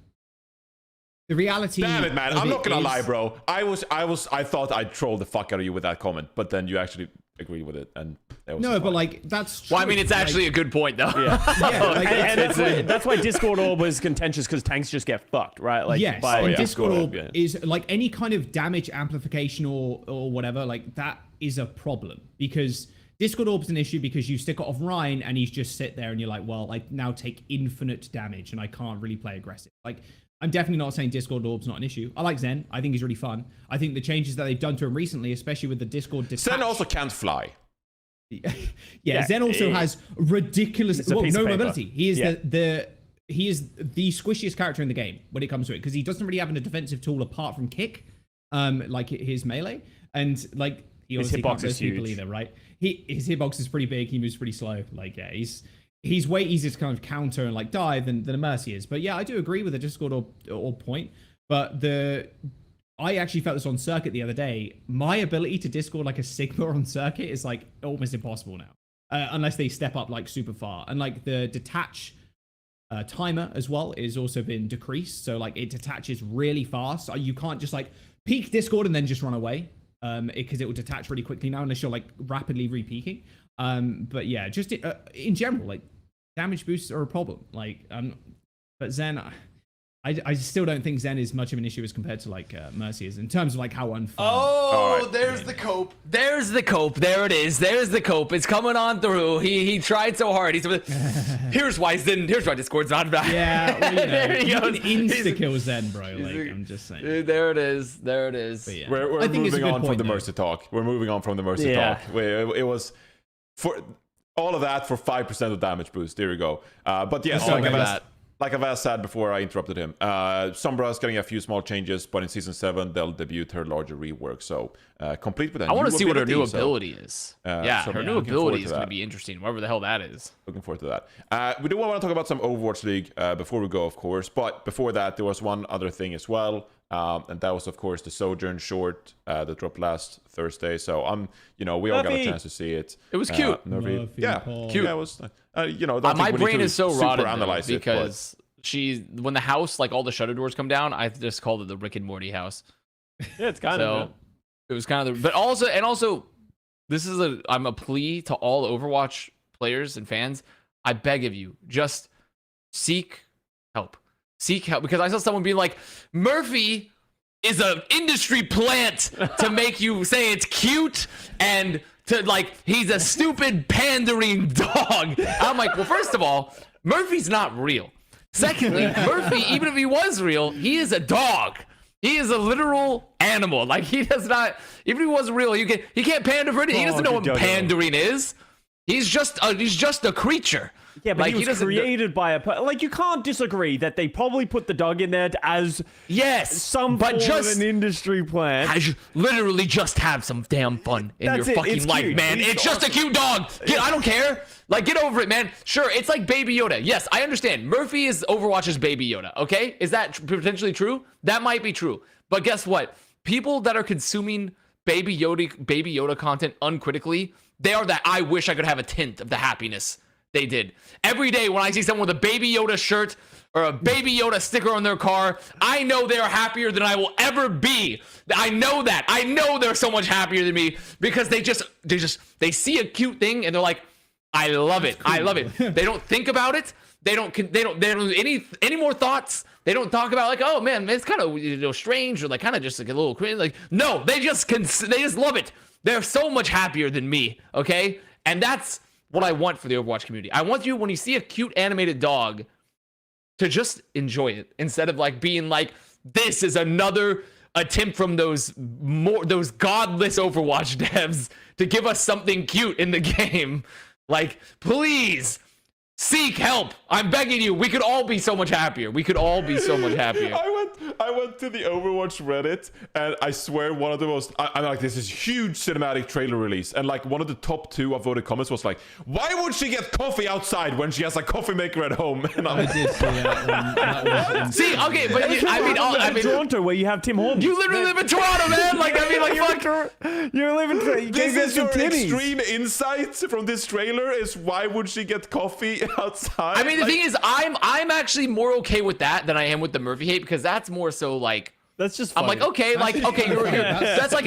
the reality. Damn it, man. I'm not gonna lie, bro. I thought I'd troll the fuck out of you with that comment, but then you actually agree with it, and but like that's true. Well, I mean, it's actually a good point, though. And that's why Discord Orb was contentious, because tanks just get fucked, right? Like, yes, and Discord Orb is like any kind of damage amplification or whatever. Like that is a problem because Discord Orb's an issue because you stick it off Ryan and he's just sit there and you're like, well, I now take infinite damage and I can't really play aggressive. Like, I'm definitely not saying Discord Orb's not an issue. I like Zen. I think he's really fun. I think the changes that they've done to him recently, especially with the Discord detach. Zen also can't fly. yeah, Zen also has ridiculous no mobility. He is he is the squishiest character in the game when it comes to it because he doesn't really have a defensive tool apart from kick, like his melee, and like he obviously can't hurt people either, right? His hitbox is pretty big. He moves pretty slow. Like he's way easier to kind of counter and like dive than a Mercy is. But yeah, I do agree with the Discord or point. But I actually felt this on Circuit the other day. My ability to Discord like a Sigma on Circuit is like almost impossible now. Unless they step up like super far. And like the detach timer as well is also been decreased. So like it detaches really fast. So you can't just like peek Discord and then just run away. Because it will detach really quickly now unless you're like rapidly re-peaking. But yeah, just in general, like damage boosts are a problem. Like, but Zen, I still don't think Zen is much of an issue as compared to like Mercy is in terms of like how unfun. Oh, there's the cope. There's the cope. There it is. There's the cope. It's coming on through. He tried so hard. Here's why Discord's not bad. Yeah, well, you can insta kill Zen, bro. Like I'm just saying. Dude, there it is. There it is. Yeah. We're moving on from the Mercy talk. We're moving on from the Mercy talk. It was for all of that for 5% of damage boost. There you go. But yes, like Avast said before I interrupted him, Sombra's getting a few small changes, but in Season 7, they'll debut her larger rework. So, complete with that. I want to see what her new ability is. Her new ability is going to be interesting, whatever the hell that is. Looking forward to that. We do want to talk about some Overwatch League before we go, of course. But before that, there was one other thing as well. And that was, of course, the Sojourn short that dropped last Thursday. So, we all got a chance to see it. It was cute. Cute. Yeah, it was. My brain is so rotted because when the house, like all the shutter doors come down, I just called it the Rick and Morty house. Yeah, it's kind of. It was kind of, but also, this is I'm a plea to all Overwatch players and fans. I beg of you, just seek help. Seek help, because I saw someone being like, Murphy is an industry plant to make you say it's cute and to like he's a stupid pandering dog. I'm like, well, first of all, Murphy's not real. Secondly, Murphy, even if he was real, he is a dog. He is a literal animal. Like he does not, even if he wasn't real, he can't pander for anything. He doesn't know what pandering is. He's just a creature. Yeah, but he was created by like you can't disagree that they probably put the dog in there as some form of an industry plant. Literally just have some damn fun in your fucking life, cute. Man. It's just a cute dog. I don't care. Like, get over it, man. Sure, it's like Baby Yoda. Yes, I understand. Murphy is Overwatch's Baby Yoda, okay? Is that potentially true? That might be true. But guess what? People that are consuming Baby Yoda content uncritically, they are that I wish I could have a tint of the happiness they did. Every day when I see someone with a Baby Yoda shirt or a Baby Yoda sticker on their car, I know they are happier than I will ever be. I know that. I know they're so much happier than me because they see a cute thing and they're like, I love it. I love it. They don't think about it. They don't any more thoughts. They don't talk about like, oh man, it's kind of strange or like kind of just like a little cringe. Like, no, they just love it. They're so much happier than me. Okay, and that's what I want for the Overwatch community. I want you, when you see a cute animated dog, to just enjoy it instead of like being like, this is another attempt from those godless Overwatch devs to give us something cute in the game. Like, please seek help. I'm begging you. We could all be so much happier. We could all be so much happier. I went to the Overwatch Reddit, and I swear one of the most, I'm like, this is huge cinematic trailer release, and like one of the top 2 upvoted comments was like, why would she get coffee outside when she has a coffee maker at home? And I did see that. See, okay, but I mean, Toronto, where you have Tim Hortons. You literally live in Toronto, man. Like, I mean, like, fuck. You live in. This is your extreme insight from this trailer. Is why would she get coffee outside? I mean, the thing is, I'm actually more okay with that than I am with the Murphy hate, because that's more so like, that's just funny. I'm like, okay, that's like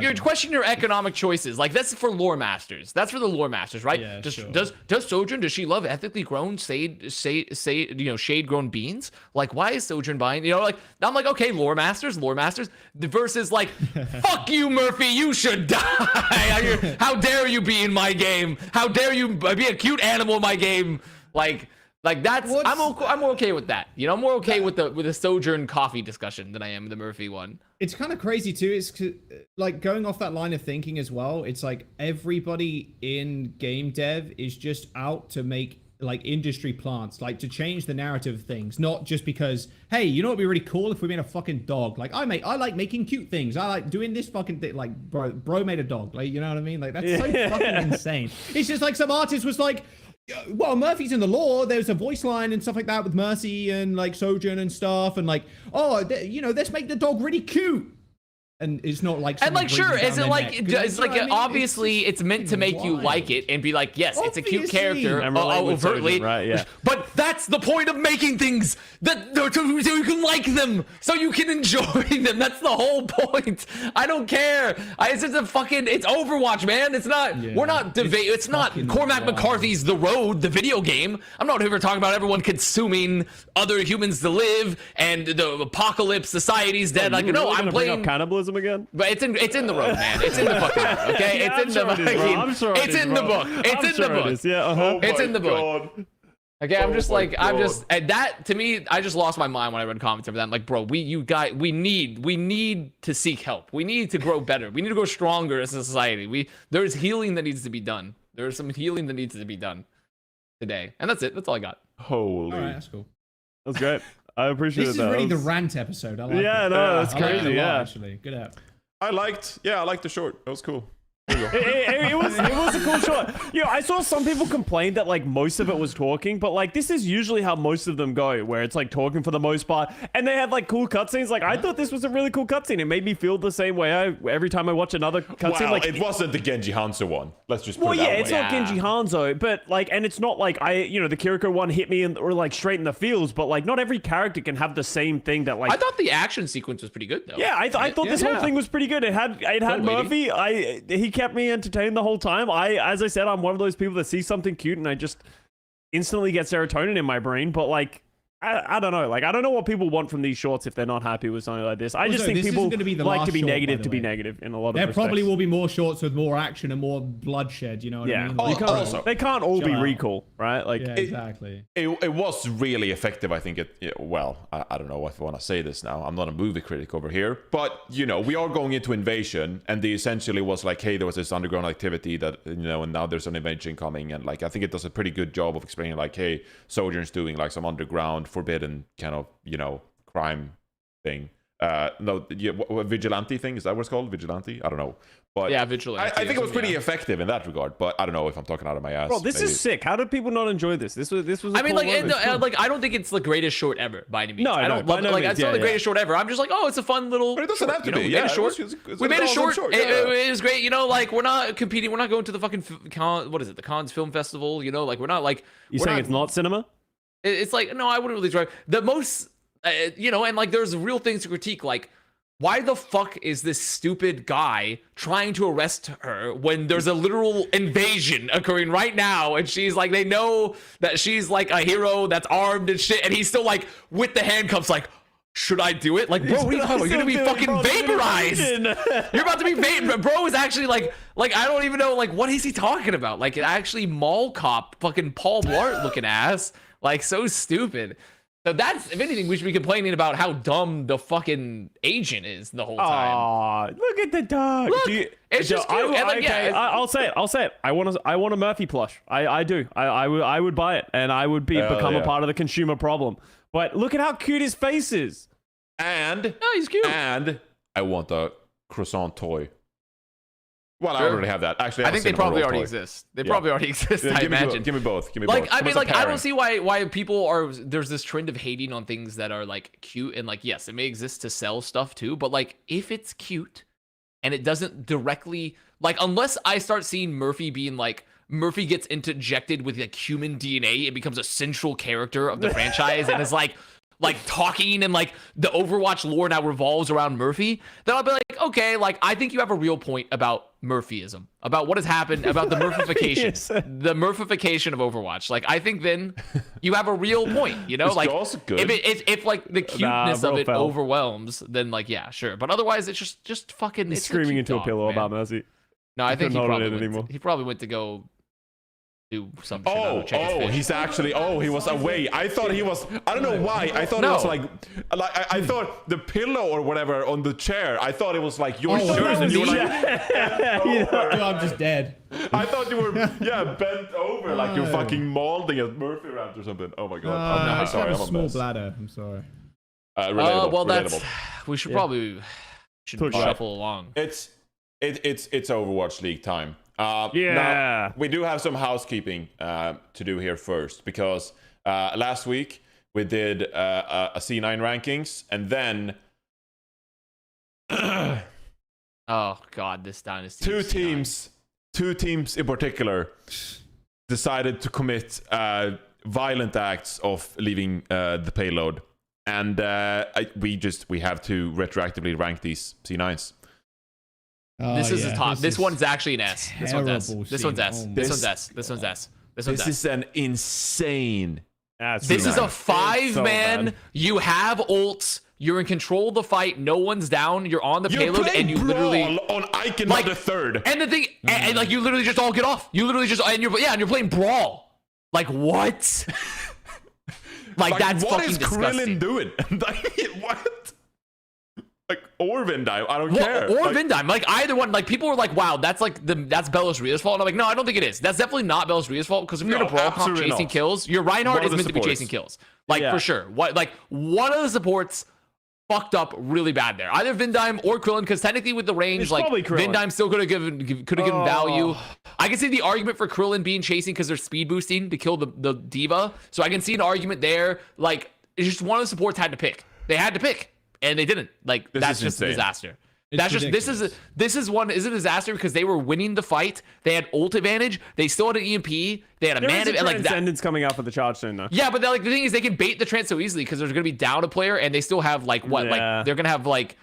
you're questioning your economic choices. Like, that's for lore masters. That's for the lore masters, right? Yeah, Does Sojourn, does she love ethically grown shade grown beans? Like, why is Sojourn buying? Like, I'm like, okay, lore masters versus like, fuck you, Murphy, you should die. How dare you be in my game? How dare you be a cute animal in my game? Like that's I'm more okay with that. I'm more okay with the Sojourn coffee discussion than I am with the Murphy one. It's kind of crazy too. It's like going off that line of thinking as well. It's like everybody in game dev is just out to make like industry plants, like to change the narrative of things, not just because, hey, you know what'd be really cool if we made a fucking dog. Like I like making cute things. I like doing this fucking thing. Like bro made a dog. Like, you know what I mean? Like that's so fucking insane. It's just like some artist was like, well, Murphy's in the lore. There's a voice line and stuff like that with Mercy and like Sojourn and stuff, and like, oh, let's make the dog really cute. And it's not like, and like, sure, is it like, it's like, obviously it's meant to make you like it and be like, yes, it's a cute character, overtly, right? Yeah. But that's the point of making things, so you can like them, so you can enjoy them. That's the whole point. I don't care. It's just it's Overwatch, man. It's not. Yeah, we're not debating. It's not Cormac McCarthy's The Road, the video game. I'm not here talking about everyone consuming other humans to live and the apocalypse, society's dead. Like, no, I'm playing cannibalism again. But it's in the road, man. It's in the fucking road, okay? Yeah, it's in the fucking. I'm sure it's in the book. It's in the book. Yeah, it's in the book. Okay, I'm just like, and that to me, I just lost my mind when I read comments over that. I'm like, bro, we need to seek help. We need to grow better. We need to grow stronger as a society. There's healing that needs to be done. There's some healing that needs to be done today, and that's it. That's all I got. Holy, all right, that's cool. That's great. I appreciate that. This is really the rant episode. I like it. No, that's crazy. Yeah, actually, good app. I liked the short. That was cool. It was a cool shot. I saw some people complain that like most of it was talking, but like this is usually how most of them go, where it's like talking for the most part, and they have like cool cutscenes. Like I thought this was a really cool cutscene. It made me feel the same way every time I watch another cutscene. Well, like it wasn't the Genji Hanzo one. Let's just put it that way. It's not Genji Hanzo, but like, and it's not like the Kiriko one hit me or like straight in the feels, but like not every character can have the same thing that like. I thought the action sequence was pretty good though. Yeah, I thought this whole thing was pretty good. It had Murphy. He kept me entertained the whole time. As I said, I'm one of those people that see something cute and I just instantly get serotonin in my brain. But like, I don't know. Like, I don't know what people want from these shorts if they're not happy with something like this. I just think people like to be negative to be negative in a lot of respects. There probably will be more shorts with more action and more bloodshed. You know what I mean? Also, they can't all be recall, right? Like, yeah, exactly. It was really effective. I think I don't know if I want to say this now. I'm not a movie critic over here, but we are going into invasion, and they essentially was like, hey, there was this underground activity that and now there's an invasion coming, and like I think it does a pretty good job of explaining like, hey, Sojourn's doing like some underground forbidden kind of crime thing, vigilante thing, is that what it's called? Vigilante? I don't know, but yeah, vigilante. I think it was pretty effective in that regard, but I don't know if I'm talking out of my ass. Bro, this is sick. How did people not enjoy this? This was I mean, like I don't think it's the greatest short ever by any means. No, I don't love it. Like it's not the greatest short ever. I'm just like, oh, it's a fun little. But it doesn't have to be. We made a short. We made a short. It was great. Like we're not competing. We're not going to the fucking what is it? The Cannes Film Festival. Like we're not like. You saying it's not cinema? It's like, no, I wouldn't really try the most, and like there's real things to critique. Like why the fuck is this stupid guy trying to arrest her when there's a literal invasion occurring right now, and she's like, they know that she's like a hero that's armed and shit, and he's still like with the handcuffs, like, should I do it? Like, bro, what are you talking about? You're gonna be fucking vaporized. You're about to be vaporized. Bro is actually like I don't even know, like, what is he talking about? Like, actually mall cop fucking Paul Blart looking ass. Like, so stupid. So that's, if anything, we should be complaining about how dumb the fucking agent is the whole time. Aw, look at the dog. Look, it's just cute. And like, yeah, I'll say it. I want a Murphy plush. I do. I would buy it, and I would become a part of the consumer problem. But look at how cute his face is. And he's cute. And I want a croissant toy. Well, I Sure. already have that. Actually, I think they probably already exist. They probably already exist. I imagine. Give me both. Give me Like, both. I mean, What's a like, I pairing? don't see why people are. There's this trend of hating on things that are like cute, and like, yes, it may exist to sell stuff too, but like, if it's cute and it doesn't directly, like, unless I start seeing Murphy being like, Murphy gets interjected with like human DNA and becomes a central character of the franchise and is like talking, and like the Overwatch lore now revolves around Murphy, then I'll be like, okay, like, I think you have a real point about Murphyism, about what has happened, about the Murphification, the Murphification of Overwatch. Like, I think then you have a real point, you know? It's Like, also good. if like the cuteness of it fell. overwhelms, then like, yeah, sure. But otherwise, it's just fucking. He's It's screaming cute into dog, a pillow man. about Mercy. No, I think couldn't hold it in anymore. he probably went to go do some shit. I don't know, check his fish. He's actually. He was away. I thought he was. I don't know why. I thought it was like I thought the pillow or whatever on the chair. I thought it was like your shirt, and you were like, Dude, I'm just dead. I thought you were bent over like you're fucking molding a Murphy round or something. Oh my god. I I'm sorry. have I'm a small mess. bladder. I'm sorry. Relatable. Well, relatable. we should probably shuffle along. It's Overwatch League time. Yeah. Now, we do have some housekeeping to do here first, because last week we did a C9 rankings, and then Oh god, this dynasty. two is teams in particular decided to commit violent acts of leaving the payload, and we have to retroactively rank these C9s. This is a top. This one's actually an S. This one's S. terrible This one's S. scene. This one's S. This one's S. This one's This S. is an insane. This is a so 5-man. bad. You have ults. You're in control of the fight. No one's down. You're on the You're payload, playing and you Brawl literally on Icon like the third. And the thing, and like, you literally just all get off. You literally just, and you're playing Brawl. Like, what? like, that's what fucking is disgusting. Krillin doing? What? Like, or Vindime, I don't Well, care. or like, Vindime, like either one. Like, people were like, "Wow, that's like that's Belos Ria's fault." And I'm like, no, I don't think it is. That's definitely not Belos Ria's fault, because if you're in a brawl comp absolutely chasing not. kills, your One Reinhardt of is the meant to be supports. chasing kills, like Yeah. for sure. What, like, one of the supports fucked up really bad there. Either Vindime or Krillin, because technically with the range, It's like, probably Krillin. Vindime still could have given value. I can see the argument for Krillin being chasing because they're speed boosting to kill the diva. So I can see an argument there. Like, it's just one of the supports had to pick. They had to pick, and they didn't. Like, This that's is just a insane. disaster. It's That's just ridiculous. this is a disaster, because they were winning the fight. They had ult advantage. They still had an EMP. They had a There man is a and like that. Transcendence coming out for the charge soon, though. Yeah, but like, the thing is, they can bait the trance so easily because they're going to be down a player, and they still have like what? Yeah. Like, they're going to have like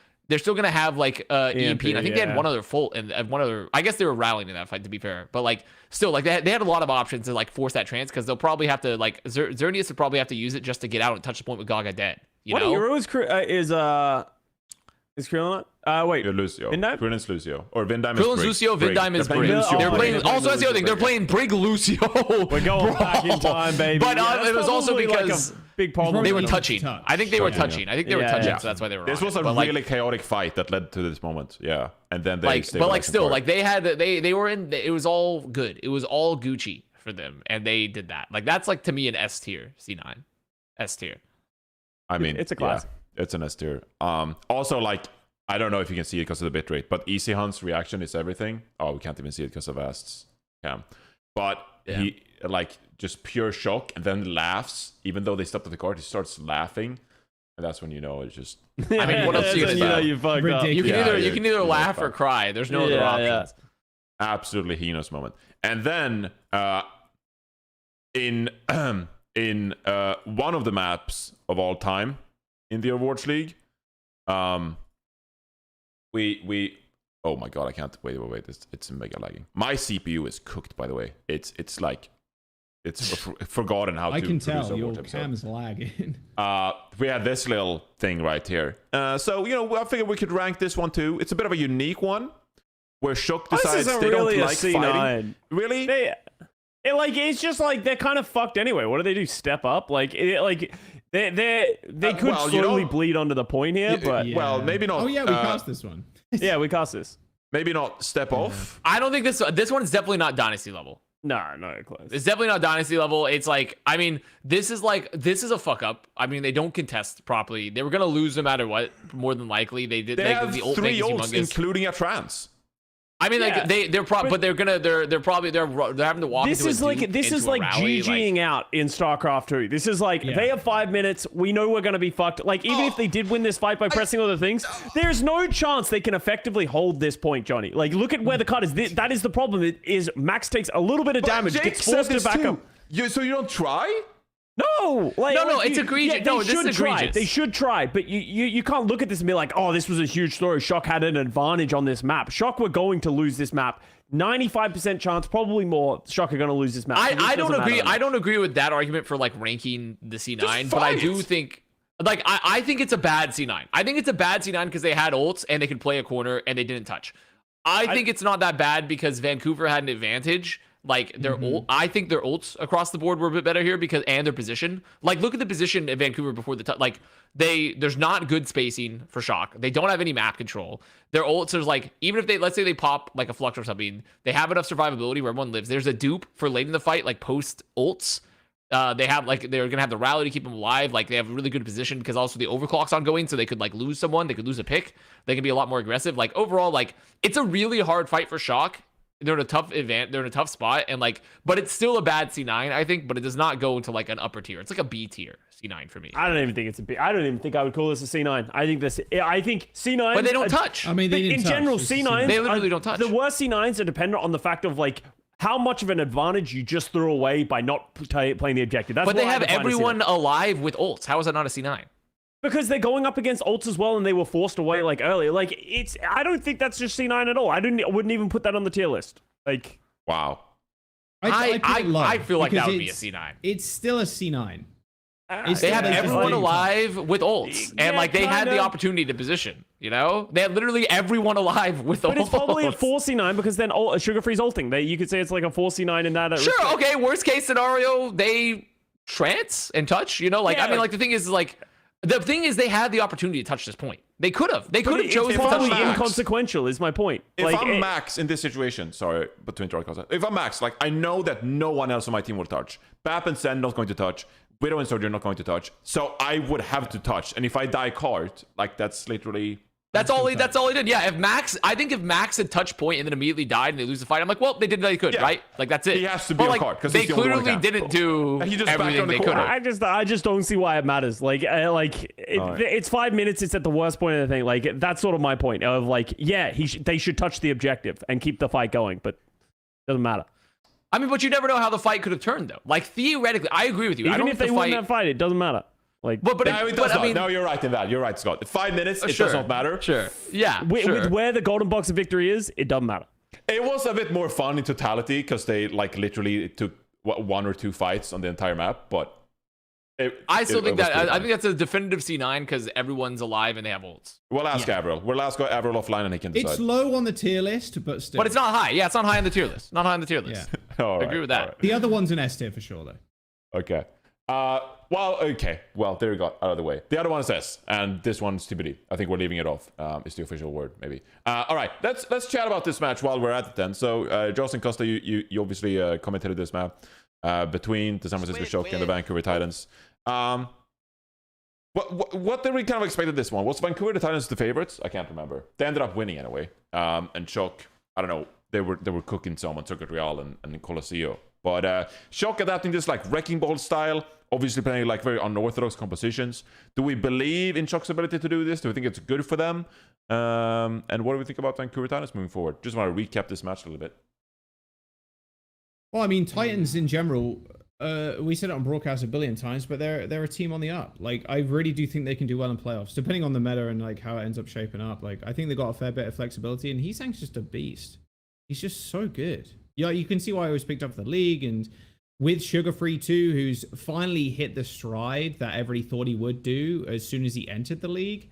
EMP. And I think they had yeah. one other full and one other. I guess they were rallying in that fight, to be fair. But like, still, like, they had a lot of options to like force that trance, because they'll probably have to like Xerneas would probably have to use it just to get out and touch the point with Gaga dead. You What know? hero is Krillin? Wait, You're Lucio. Vindime? Krillin's Lucio. Or Vindime Krillin's is Lucio, Brig. Vindime is They're Brig. playing Lucio They're Brig. playing. They're Also, that's the other thing. They're playing Brig Lucio. We're going back in time, baby. But Yeah, that's it was also probably, like, because a big problem. they were Touch. touching. I think they were Yeah. touching. I think they were Yeah, touching, yeah. so that's why they were. This on was it. a But, like, really chaotic fight that led to this moment. Yeah. And then they but like stabilized still, and like they were in. It was all good. It was all Gucci for them, and they did that. Like, that's like, to me, an S tier C9, S tier. I mean, It's a classic. Yeah, it's an S tier. Also, like, I don't know if you can see it because of the bitrate, but Easy Hunt's reaction is everything. Oh, we can't even see it because of Avast's cam. But Yeah. he, like, just pure shock, and then laughs. Even though they stopped at the card, he starts laughing. And that's when you know it's just... I mean, what else are you gonna You know do? you fucked up. Ridiculous. You can Yeah, either yeah, yeah, laugh or fine. cry. There's no other Yeah, options. absolutely heinous moment. And then in one of the maps of all time in the Overwatch League, we. Oh my god, I can't. Wait. It's mega lagging. My CPU is cooked, by the way. It's like. It's forgotten how to. I can produce tell your Overwatch episode. cam's lagging. We had this little thing right here. So, I figured we could rank this one too. It's a bit of a unique one where Shock decides they don't like fighting. Really? It's just like they're kind of fucked anyway. What do they do? Step up? Like they could slowly bleed onto the point here, but well, maybe not. Oh yeah, we cast this one. yeah, we cast this. Maybe not step off. I don't think this one's definitely not Dynasty level. No, close. It's definitely not Dynasty level. It's like, I mean, this is a fuck up. I mean, they don't contest properly. They were gonna lose no matter what. More than likely, they did. They have the ult 3 ults, humongous. including a trance. I mean, like they're probably having to walk. This is like GGing out in StarCraft 2. This is like they have 5 minutes. We know we're gonna be fucked. Like even if they did win this fight by pressing other things, there's no chance they can effectively hold this point, Johnny. Like look at where the cut is. That is the problem. It is Max takes a little bit of damage, Jake gets forced to back up. So you don't try? No, it's egregious. Yeah, No, this is egregious. They should try, but you can't look at this and be like, oh, this was a huge story. Shock had an advantage on this map. Shock were going to lose this map. 95% chance, probably more. Shock are going to lose this map. I don't agree. I don't agree with that argument for like ranking the C9, but I do think. Like I think it's a bad C9. I think it's a bad C9 because they had ults and they could play a corner and they didn't touch. I think it's not that bad because Vancouver had an advantage. Like their ult, I think their ults across the board were a bit better here and their position. Like look at the position at Vancouver before the like there's not good spacing for Shock. They don't have any map control. Their ults is like even if let's say they pop like a Flux or something, they have enough survivability where everyone lives. There's a dupe for late in the fight like post ults. They have like they're gonna have the rally to keep them alive. Like they have a really good position because also the overclock's ongoing, so they could like lose someone. They could lose a pick. They can be a lot more aggressive. Like overall, like it's a really hard fight for Shock. They're in a tough event. They're in a tough spot, and like, but it's still a bad C9, I think. But it does not go into like an upper tier. It's like a B tier C9 for me. I don't even think it's a B. I don't even think I would call this a C9. I think C9. But they don't touch. I mean, they didn't in touch. general, C9s. They literally don't touch. The worst C9s are dependent on the fact of like how much of an advantage you just threw away by not playing the objective. That's but they why I have define a everyone C9. alive with ults. How is that not a C9? Because they're going up against ults as well, and they were forced away like earlier. Like it's. I don't think that's just C9 at all. I wouldn't even put that on the tier list. Like. Wow. I feel like that would be a C9. It's still a C9. They have everyone alive with ults, and like they had the opportunity to position. You know, they had literally everyone alive with ults. But it's probably a 4C9 because then Sugar Free's ulting. You could say it's like a 4C9 in that. Sure, okay. Worst case scenario, they trance and touch. You know, like I mean, like the thing is they had the opportunity to touch this point. They could have. They could have chosen to touch probably Max. inconsequential is my point. If like, I'm Max in this situation, sorry, but to interrupt, Custa. If I'm Max, like I know that no one else on my team will touch. Bap and Zen not going to touch. Widow and Soldier not going to touch. So I would have to touch. And if I die cart, like that's literally. That's all he did. Yeah, I think if Max had touched point and then immediately died and they lose the fight, I'm like, well, they did what they could, right? Like that's it. He has to be on card because they clearly didn't do everything they could have. I just don't see why it matters. It's 5 minutes. It's at the worst point of the thing. Like that's sort of my point of like, yeah, they should touch the objective and keep the fight going, but it doesn't matter. I mean, but you never know how the fight could have turned though. Like theoretically, I agree with you. Even if they win that fight, it doesn't matter. Like, no, it does not. I mean, no, you're right in that. You're right, Scott. 5 minutes, it does not matter. Sure. Yeah. With where the golden box of victory is, it doesn't matter. It was a bit more fun in totality because they like literally took 1 or 2 fights on the entire map, but I think that's a definitive C9 because everyone's alive and they have ults. We'll ask AVRL. We'll ask AVRL offline and he can decide. It's low on the tier list, but still. But it's not high. Yeah, it's not high on the tier list. Not high on the tier list. Yeah. I agree with that. Right. The other one's an S tier for sure, though. Okay. Well, there we go. Out of the way. The other one is S, and this one's TBD. I think we're leaving it off. It's the official word, maybe. All right, let's chat about this match while we're at it then. So, Joss and Custa, you obviously commentated this map between the San Francisco Shock and the Vancouver Titans. What did we kind of expected this one? Was Vancouver the Titans the favorites? I can't remember. They ended up winning anyway. And Shock, I don't know. They were cooking some on Circuit Real and Colosseo. But Shock adapting this like Wrecking Ball style, obviously playing like very unorthodox compositions. Do we believe in Shock's ability to do this? Do we think it's good for them? And what do we think about Vancouver Titans moving forward? Just want to recap this match a little bit. Well, I mean, Titans in general, we said it on broadcast a billion times, but they're a team on the up. Like, I really do think they can do well in playoffs, depending on the meta and like how it ends up shaping up. Like, I think they got a fair bit of flexibility, and Heesang's just a beast. He's just so good. Yeah, you can see why he was picked up for the league, and with Sugar-Free too, who's finally hit the stride that everybody thought he would do as soon as he entered the league.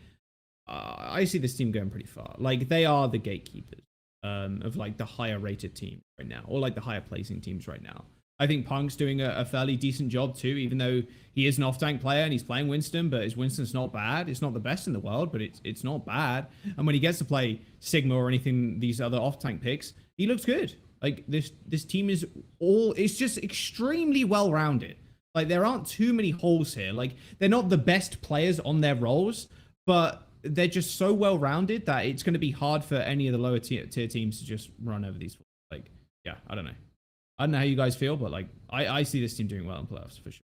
I see this team going pretty far. Like, they are the gatekeepers of like the higher rated teams right now, or like the higher placing teams right now. I think Punk's doing a fairly decent job too, even though he is an off-tank player and he's playing Winston, but his Winston's not bad. It's not the best in the world, but it's not bad. And when he gets to play Sigma or anything, these other off-tank picks, he looks good. Like, this team is it's just extremely well-rounded. Like, there aren't too many holes here. Like, they're not the best players on their roles, but they're just so well-rounded that it's going to be hard for any of the lower tier teams to just run over these. Like, yeah, I don't know. I don't know how you guys feel, but like, I see this team doing well in playoffs for sure.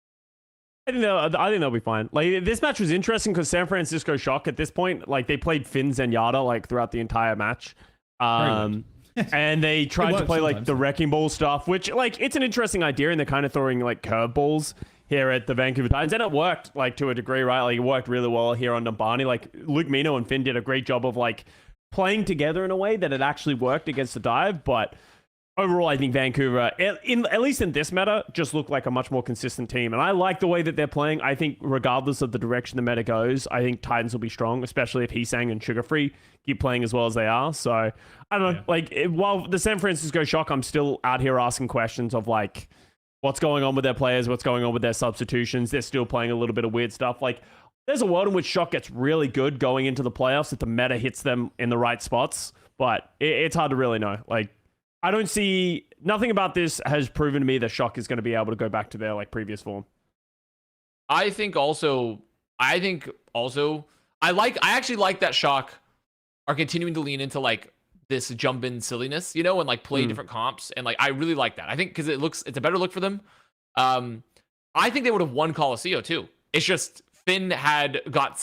I think they'll be fine. Like, this match was interesting because San Francisco Shock at this point, like, they played Finn Zenyatta like throughout the entire match. And they tried to play like the Wrecking Ball stuff, which, like, it's an interesting idea, and they're kind of throwing like curveballs here at the Vancouver Titans, and it worked like to a degree, right? Like, it worked really well here on Numbani. Like, Luke Mino and Finn did a great job of like playing together in a way that it actually worked against the dive, but overall, I think Vancouver, at least in this meta, just look like a much more consistent team. And I like the way that they're playing. I think regardless of the direction the meta goes, I think Titans will be strong, especially if Heesang and Sugar-Free keep playing as well as they are. So, I don't know. Like, while the San Francisco Shock, I'm still out here asking questions of, like, what's going on with their players, what's going on with their substitutions. They're still playing a little bit of weird stuff. Like, there's a world in which Shock gets really good going into the playoffs if the meta hits them in the right spots. But it's hard to really know. Like, I don't see, nothing about this has proven to me that Shock is going to be able to go back to their like previous form. I actually like that Shock are continuing to lean into like this jump in silliness, you know, and like play different comps, and like I really like that. I think because it's a better look for them. I think they would have won Colosseo too. It's just Finn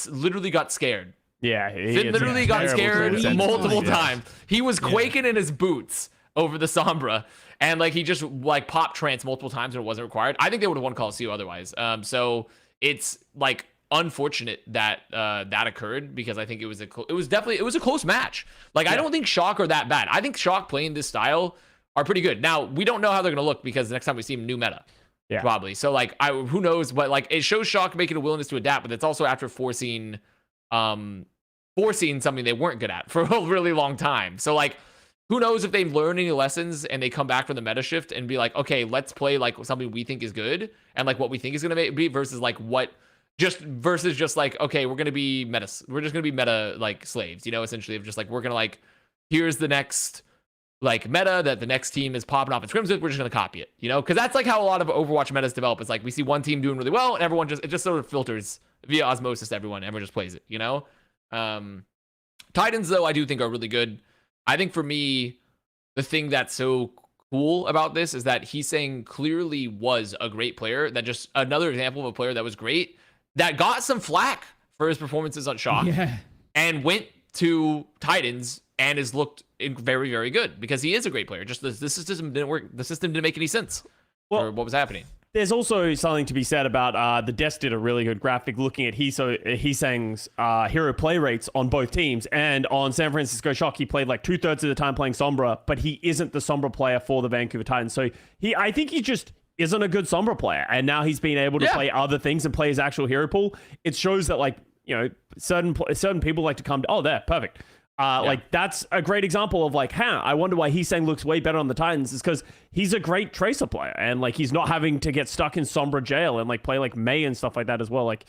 literally got scared. Yeah, Finn literally got scared multiple times. He was quaking in his boots over the Sombra, and like he just like popped trance multiple times when it wasn't required. I think they would have won Colosseo otherwise. So it's like unfortunate that that occurred, because I think it was a close match. Like, I don't think Shock are that bad. I think Shock playing this style are pretty good. Now, we don't know how they're gonna look, because the next time we see them, new meta. Yeah, probably. So like, who knows? But like, it shows Shock making a willingness to adapt, but it's also after forcing something they weren't good at for a really long time. So like, who knows if they've learned any lessons and they come back from the meta shift and be like, okay, let's play like something we think is good and like what we think is going to be, versus like just like, okay, we're going to be meta. We're just going to be meta like slaves, you know, essentially, of just like, we're going to like, here's the next like meta that the next team is popping off in scrims with. We're just going to copy it, you know, because that's like how a lot of Overwatch metas develop. It's like, we see one team doing really well and everyone it just sort of filters via osmosis to everyone. Everyone just plays it, you know? Titans, though, I do think are really good. I think for me, the thing that's so cool about this is that Heesang clearly was a great player. That just another example of a player that was great, that got some flack for his performances on Shock, and went to Titans and has looked very, very good, because he is a great player. Just the system didn't work. The system didn't make any sense for what was happening. There's also something to be said about the Desk did a really good graphic looking at Heesang's hero play rates on both teams. And on San Francisco Shock, he played like 2/3 of the time playing Sombra, but he isn't the Sombra player for the Vancouver Titans. So I think he just isn't a good Sombra player. And now he's been able to play other things and play his actual hero pool. It shows that, like, you know, certain people like to come to, there, perfect. Like, that's a great example of like, I wonder why Heesang looks way better on the Titans, is because he's a great Tracer player, and like, he's not having to get stuck in Sombra jail and like play like Mei and stuff like that as well. Like,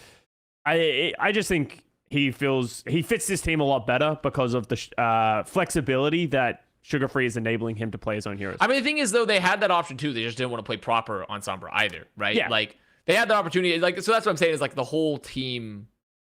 I just think he fits this team a lot better because of the flexibility that Sugar-Free is enabling him to play his own heroes. I mean, the thing is, though, they had that option too. They just didn't want to play proper on Sombra either, right? Yeah. Like, they had the opportunity. Like, so that's what I'm saying, is like the whole team.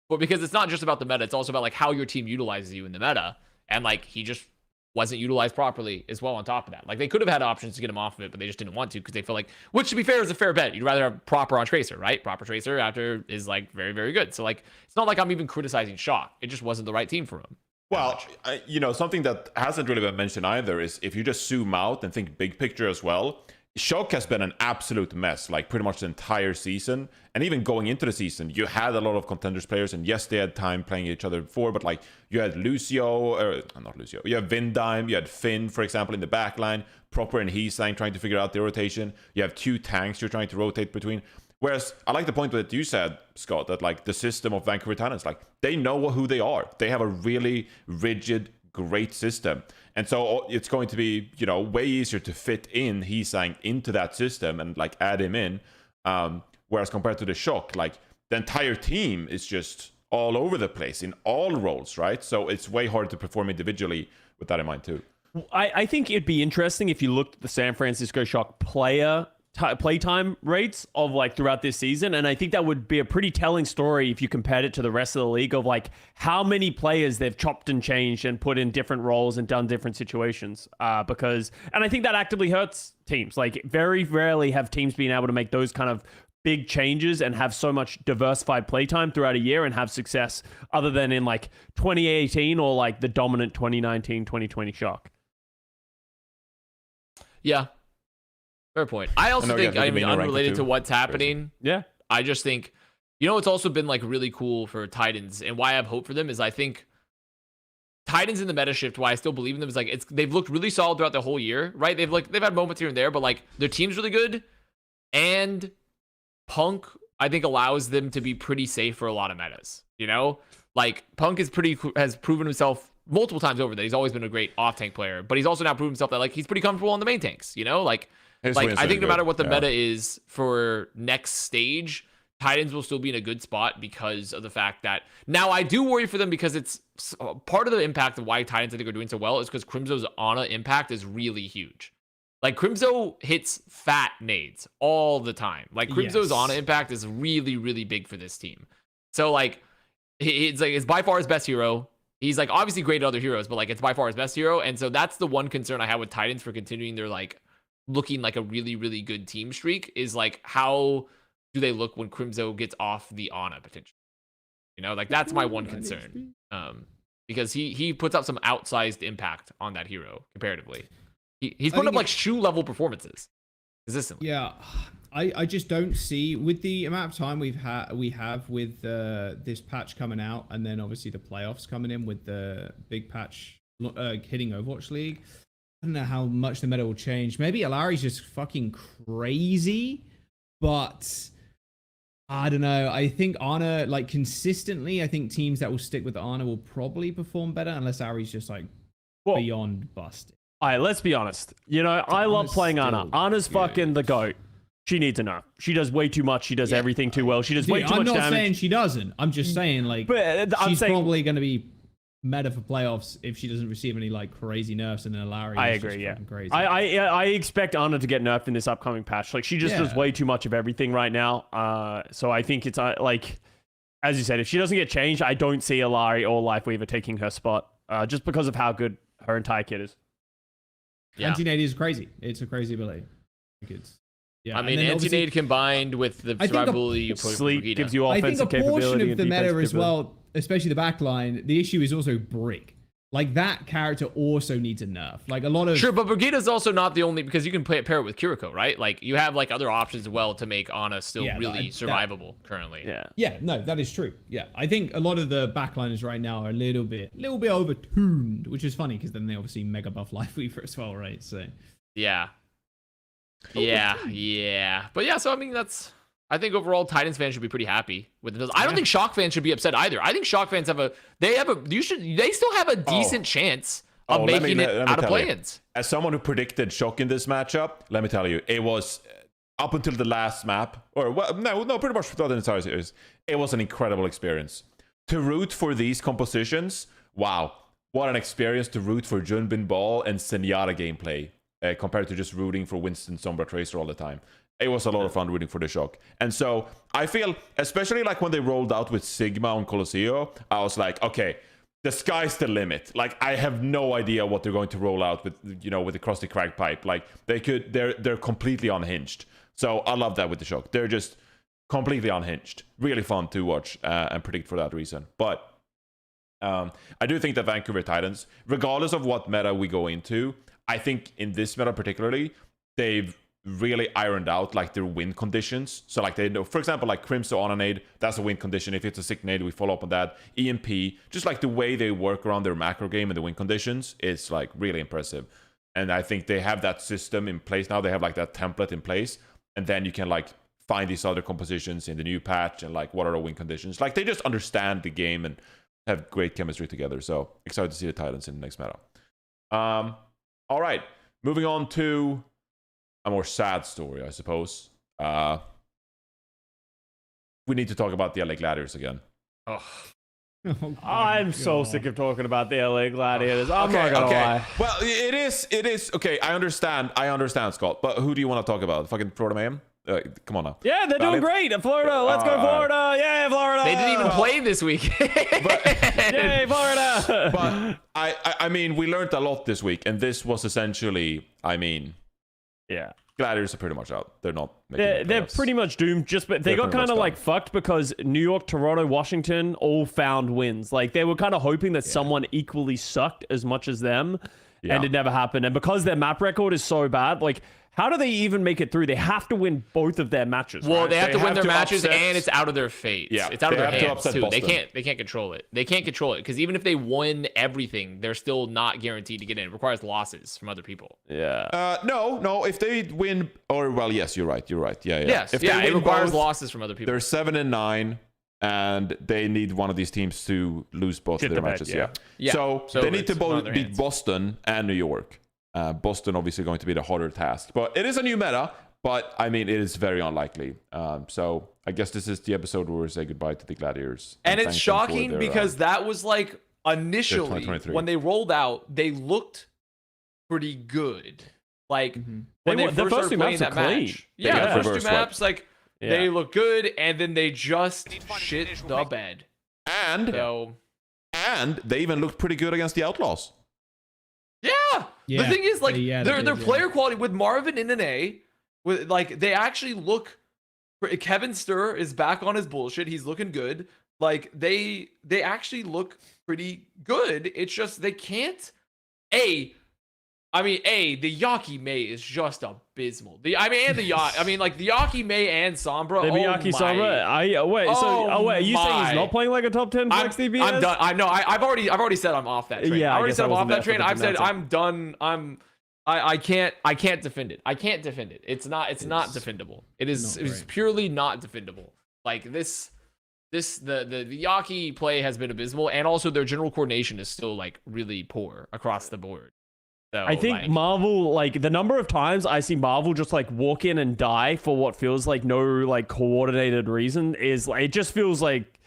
But because it's not just about the meta, it's also about like how your team utilizes you in the meta. And like, he just wasn't utilized properly as well on top of that. Like, they could have had options to get him off of it, but they just didn't want to, because they feel like, which, to be fair, is a fair bet. You'd rather have proper on Tracer, right? Proper Tracer after is like very, very good. So like, it's not like I'm even criticizing Shock. It just wasn't the right team for him. Well, you know, something that hasn't really been mentioned either is, if you just zoom out and think big picture as well, Shock has been an absolute mess, like pretty much the entire season. And even going into the season, you had a lot of contenders players, and yes, they had time playing each other before, but like you had not Lucio, you have Vindime, you had Finn, for example, in the back line, Proper and Heesang trying to figure out their rotation. You have 2 tanks you're trying to rotate between. Whereas I like the point that you said, Scott, that like the system of Vancouver Titans, like they know who they are. They have a really rigid, great system. And so it's going to be, way easier to fit in Heesang into that system and like add him in. Whereas compared to the Shock, like the entire team is just all over the place in all roles, right? So it's way harder to perform individually with that in mind too. I think it'd be interesting if you looked at the San Francisco Shock playtime rates of like throughout this season, and I think that would be a pretty telling story if you compared it to the rest of the league of like how many players they've chopped and changed and put in different roles and done different situations, and I think that actively hurts teams. Like very rarely have teams been able to make those kind of big changes and have so much diversified playtime throughout a year and have success other than in like 2018 or like the dominant 2019-2020 Shock. Yeah. Fair point. I also think, unrelated to what's happening, yeah, I just think, it's also been like really cool for Titans, and why I have hope for them is I think Titans in the meta shift, why I still believe in them is like they've looked really solid throughout the whole year, right? They've had moments here and there, but like their team's really good, and Punk I think allows them to be pretty safe for a lot of metas. Like Punk has proven himself multiple times over that he's always been a great off tank player, but he's also now proven himself that like he's pretty comfortable on the main tanks. Like I think no matter what the meta is for next stage, Titans will still be in a good spot because of the fact that now I do worry for them because it's part of the impact of why Titans I think are doing so well is because Crimso's Ana impact is really huge. Like Crimso hits fat nades all the time. Like Crimso's Ana impact is really, really big for this team. So like it's by far his best hero. He's like obviously great at other heroes, but like it's by far his best hero. And so that's the one concern I have with Titans for continuing their like looking like a really, really good team streak is like how do they look when Crimso gets off the Ana potentially? Like that's my one concern. Because he puts up some outsized impact on that hero comparatively. He's putting up like shoe level performances consistently. Yeah, I just don't see with the amount of time we have with this patch coming out, and then obviously the playoffs coming in with the big patch hitting Overwatch League. I don't know how much the meta will change. Maybe Alari's just fucking crazy, but I don't know. I think Ana, like consistently, I think teams that will stick with Ana will probably perform better unless Ari's just like beyond busted. All right, let's be honest. I love playing Ana. Ana's fucking the GOAT. She needs a nerf. She does way too much. She does everything too well. She does way too much damage. I'm not saying she doesn't. I'm just saying like she's probably going to be meta for playoffs if she doesn't receive any like crazy nerfs, and then Alari I agree, yeah. Crazy. I expect Ana to get nerfed in this upcoming patch. Like she just does way too much of everything right now. So I think it's like, as you said, if she doesn't get changed, I don't see Alari or Lifeweaver taking her spot, just because of how good her entire kit is. Yeah. Anti-nade is crazy. It's a crazy ability. I mean, anti-nade combined with the survivability you put sleep Brigida. gives you offensive capability. I think a portion of the meta as capability. well, especially the backline, the issue is also Brick. Like that character also needs a nerf. Like a lot of sure, but Brigida's also not the only because you can pair it with Kiriko, right? Like you have like other options as well to make Ana still really survivable currently. Yeah, no, that is true. Yeah, I think a lot of the backliners right now are a little bit overtuned, which is funny because then they obviously mega buff Lifeweaver as well, right? So yeah. But yeah, so I mean I think overall Titans fans should be pretty happy with it. I don't think Shock fans should be upset either. I think Shock fans they still have a decent chance of making it out of play-ins. As someone who predicted Shock in this matchup, let me tell you, it was up until the last map, or pretty much throughout the entire series, it was an incredible experience. To root for these compositions, wow, what an experience to root for Junbin Ball and Zenyatta gameplay compared to just rooting for Winston, Sombra, Tracer all the time. It was a lot of fun rooting for the Shock. And so I feel, especially like when they rolled out with Sigma on Colosseo, I was like, okay, the sky's the limit. Like I have no idea what they're going to roll out with, with the Krusty Crack pipe. Like they're completely unhinged. So I love that with the Shock. They're just completely unhinged. Really fun to watch and predict for that reason. But I do think that Vancouver Titans, regardless of what meta we go into, I think in this meta particularly, they've really ironed out like their win conditions. So like they know, for example, like Crimson on a nade, that's a win condition. If it's a sick nade, we follow up on that. EMP, just like the way they work around their macro game and the win conditions, is like really impressive. And I think they have that system in place now. They have like that template in place, and then you can like find these other compositions in the new patch and like what are the win conditions. Like they just understand the game and have great chemistry together. So excited to see the Titans in the next meta. All right, moving on to a more sad story, I suppose. We need to talk about the LA Gladiators again. Oh. Oh I'm so sick of talking about the LA Gladiators. I'm not gonna lie. Well, it is okay. I understand, Scott. But who do you want to talk about? Fucking Florida Mayhem? Come on now. Yeah, they're doing great in Florida. Let's go Florida. Yeah, Florida. They didn't even play this week. Yay, Florida. But I mean, we learned a lot this week, and this was essentially, I mean, yeah. Gladiators are pretty much out. They're not making They're pretty much doomed. But they got kind of like fucked because New York, Toronto, Washington all found wins. Like they were kind of hoping that someone equally sucked as much as them, and it never happened. And because their map record is so bad, like how do they even make it through? They have to win both of their matches. Well, right? they have to win their matches, and it's out of their fate. Yeah, it's out of their have to hands upset too. Boston. They can't control it. They can't control it because even if they won everything, they're still not guaranteed to get in. It requires losses from other people. Yeah. No. If they win, or well, yes, you're right. Yeah. Yes. If Yeah. they It win requires both, losses from other people. they're 7-9, and they need one of these teams to lose both of their matches. Yeah. So they need to it's one of both their beat hands. Boston and New York. Boston obviously going to be the harder task, but it is a new meta. But I mean, it is very unlikely. So I guess this is the episode where we say goodbye to the Gladiators. And it's thank them for shocking their, because that was like initially 2023. when they rolled out, they looked pretty good. Like when they the first first two started playing maps are that clean. match. They Yeah, got the first reverse two maps, like they look good, and then they just shit the bed. and So they even looked pretty good against the Outlaws. yeah. The Yeah. thing is, like, Yeah, their they did, player quality with Marvin in an A, with like they actually look. Kevin Sturr is back on his bullshit. He's looking good. Like they actually look pretty good. It's just they can't. The Yaki May is just abysmal. The Yaki May and Sombra. The Miyaki Sombra. Wait. Are you saying he's not playing like a top 10 flex DPS? I'm done. I know. I've already said I'm off that train. Yeah, I I already guess said I I'm off wasn't that train. there for I've the said gymnastics. I'm done. I can't defend it. I can't defend it. It's not defendable. It is purely not defendable. Like this the Yaki play has been abysmal, and also their general coordination is still like really poor across the board. So, I think Marvel, like the number of times I see Marvel just like walk in and die for what feels like no like coordinated reason is like, it just feels like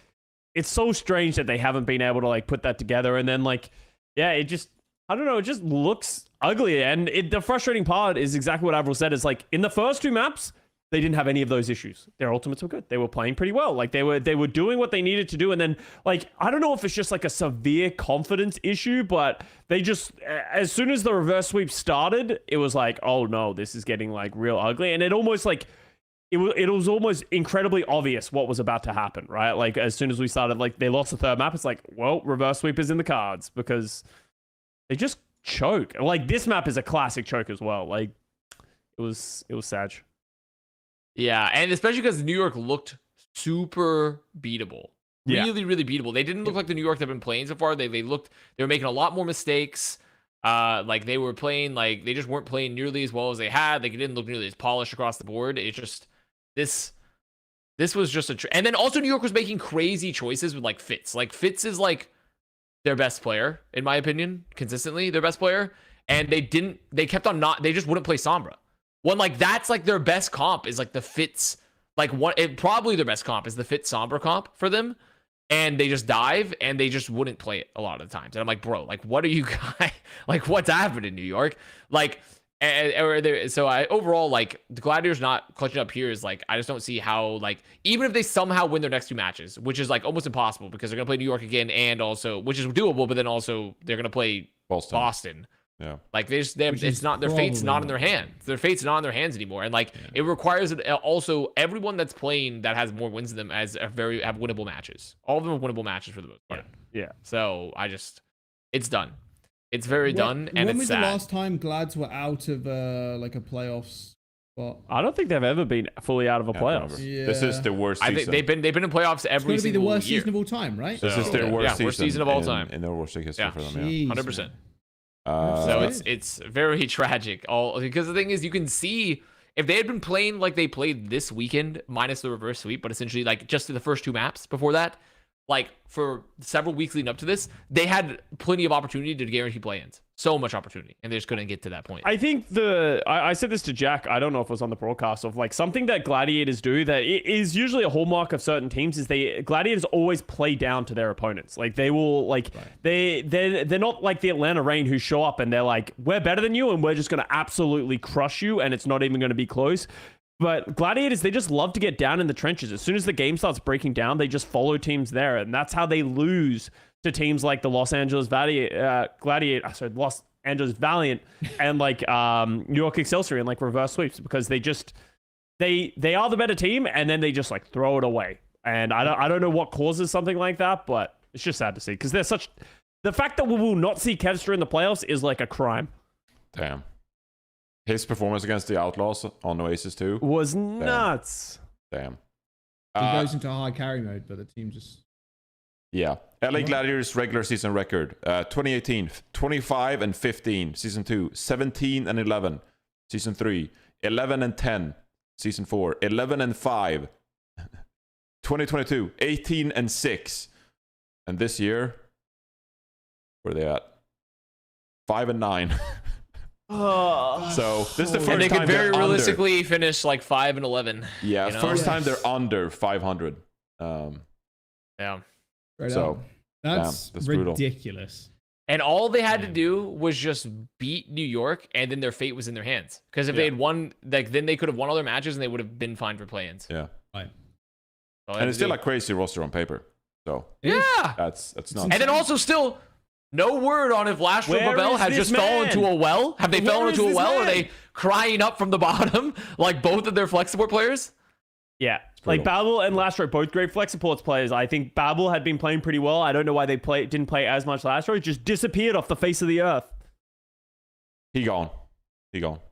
it's so strange that they haven't been able to like put that together. And then like, yeah, it just, I don't know, it just looks ugly. And the frustrating part is exactly what Avril said, is like in the first two maps, they didn't have any of those issues. Their ultimates were good. They were playing pretty well. Like they were doing what they needed to do. And then like, I don't know if it's just like a severe confidence issue, but they just, as soon as the reverse sweep started, it was like, oh no, this is getting like real ugly. And it almost like, it was almost incredibly obvious what was about to happen, right? Like as soon as we started, like they lost the third map, it's like, well, reverse sweep is in the cards because they just choke. Like this map is a classic choke as well. Like it was sad. yeah, and especially because New York looked super beatable. Yeah. Really, really beatable. They didn't look like the New York they've been playing so far. They were making a lot more mistakes. Like they were playing, like they just weren't playing nearly as well as they had. Like it didn't look nearly as polished across the board. It's just this was just and then also New York was making crazy choices with like Fitz. Like Fitz is like their best player, in my opinion, consistently their best player. And they just wouldn't play Sombra. When like that's like their best comp is like the Fitz, like probably their best comp is the Fitz Sombra comp for them. And they just dive and they just wouldn't play it a lot of the times. And I'm like, bro, like what are you guys, like what's happened in New York? Like, overall, like the Gladiators not clutching up here is like, I just don't see how, like, even if they somehow win their next two matches, which is like almost impossible because they're going to play New York again and also, which is doable, but then also they're going to play Boston. Yeah. Like it's not, their fate's not in their hands. Their fate's not in their hands anymore. And like it requires also everyone that's playing that has more wins than them have winnable matches. All of them have winnable matches for the most part. Yeah. So it's done. It's very done, and when it's was sad. the last time Glads were out of like a playoffs spot. I don't think they've ever been fully out of a Can't playoffs. remember. Yeah. This is the worst I season. think they've been in playoffs It's every going to be the single worst year. season of all time, right? This is So, their yeah, worst season of all in- time. in their worst history Yeah. for them. Yeah. Jeez, 100%. man. So That's it's very tragic. All because the thing is, you can see if they had been playing like they played this weekend, minus the reverse sweep, but essentially like just the first two maps before that, like for several weeks leading up to this, they had plenty of opportunity to guarantee play-ins. So much opportunity, and they just couldn't get to that point. I think I said this to Jack, I don't know if it was on the broadcast, of like something that Gladiators do that is usually a hallmark of certain teams is Gladiators always play down to their opponents. Like they will like they're not like the Atlanta Reign who show up and they're like, we're better than you and we're just gonna absolutely crush you and it's not even gonna be close. But Gladiators, they just love to get down in the trenches. As soon as the game starts breaking down, they just follow teams there, and that's how they lose to teams like the Los Angeles Los Angeles Valiant and like New York Excelsior in like reverse sweeps, because they are the better team and then they just like throw it away. And I don't know what causes something like that, but it's just sad to see, because the fact that we will not see Kevster in the playoffs is like a crime. Damn. His performance against the Outlaws on Oasis too Was nuts. Damn. He goes into hard carry mode, but the team just... Yeah. LA Gladiators regular season record. 2018, 25 and 15. Season 2, 17 and 11. Season 3, 11 and 10. Season 4, 11 and 5. 2022, 18 and 6. And this year, where are they at? 5 and 9. So this is the first and they time could very they're realistically finish like 5 and 11. Yeah, you know? first time they're under 500. Yeah. Right So, up. That's brutal. ridiculous. And all they had to do was just beat New York, and then their fate was in their hands. Because if they had won, like then they could have won all their matches, and they would have been fine for play-ins. Yeah. Right. And it's still a crazy roster on paper. So Yeah. that's not. And then also still, no word on if Lastro Where Babel is has this just fallen man? into a well. Have they Where fallen is into a this well? Or are man? they crying up from the bottom like both of their flex support players? Yeah. Like Babel and Lastro, both great flex supports players. I think Babel had been playing pretty well. I don't know why they didn't play as much last year. He just disappeared off the face of the earth. He gone.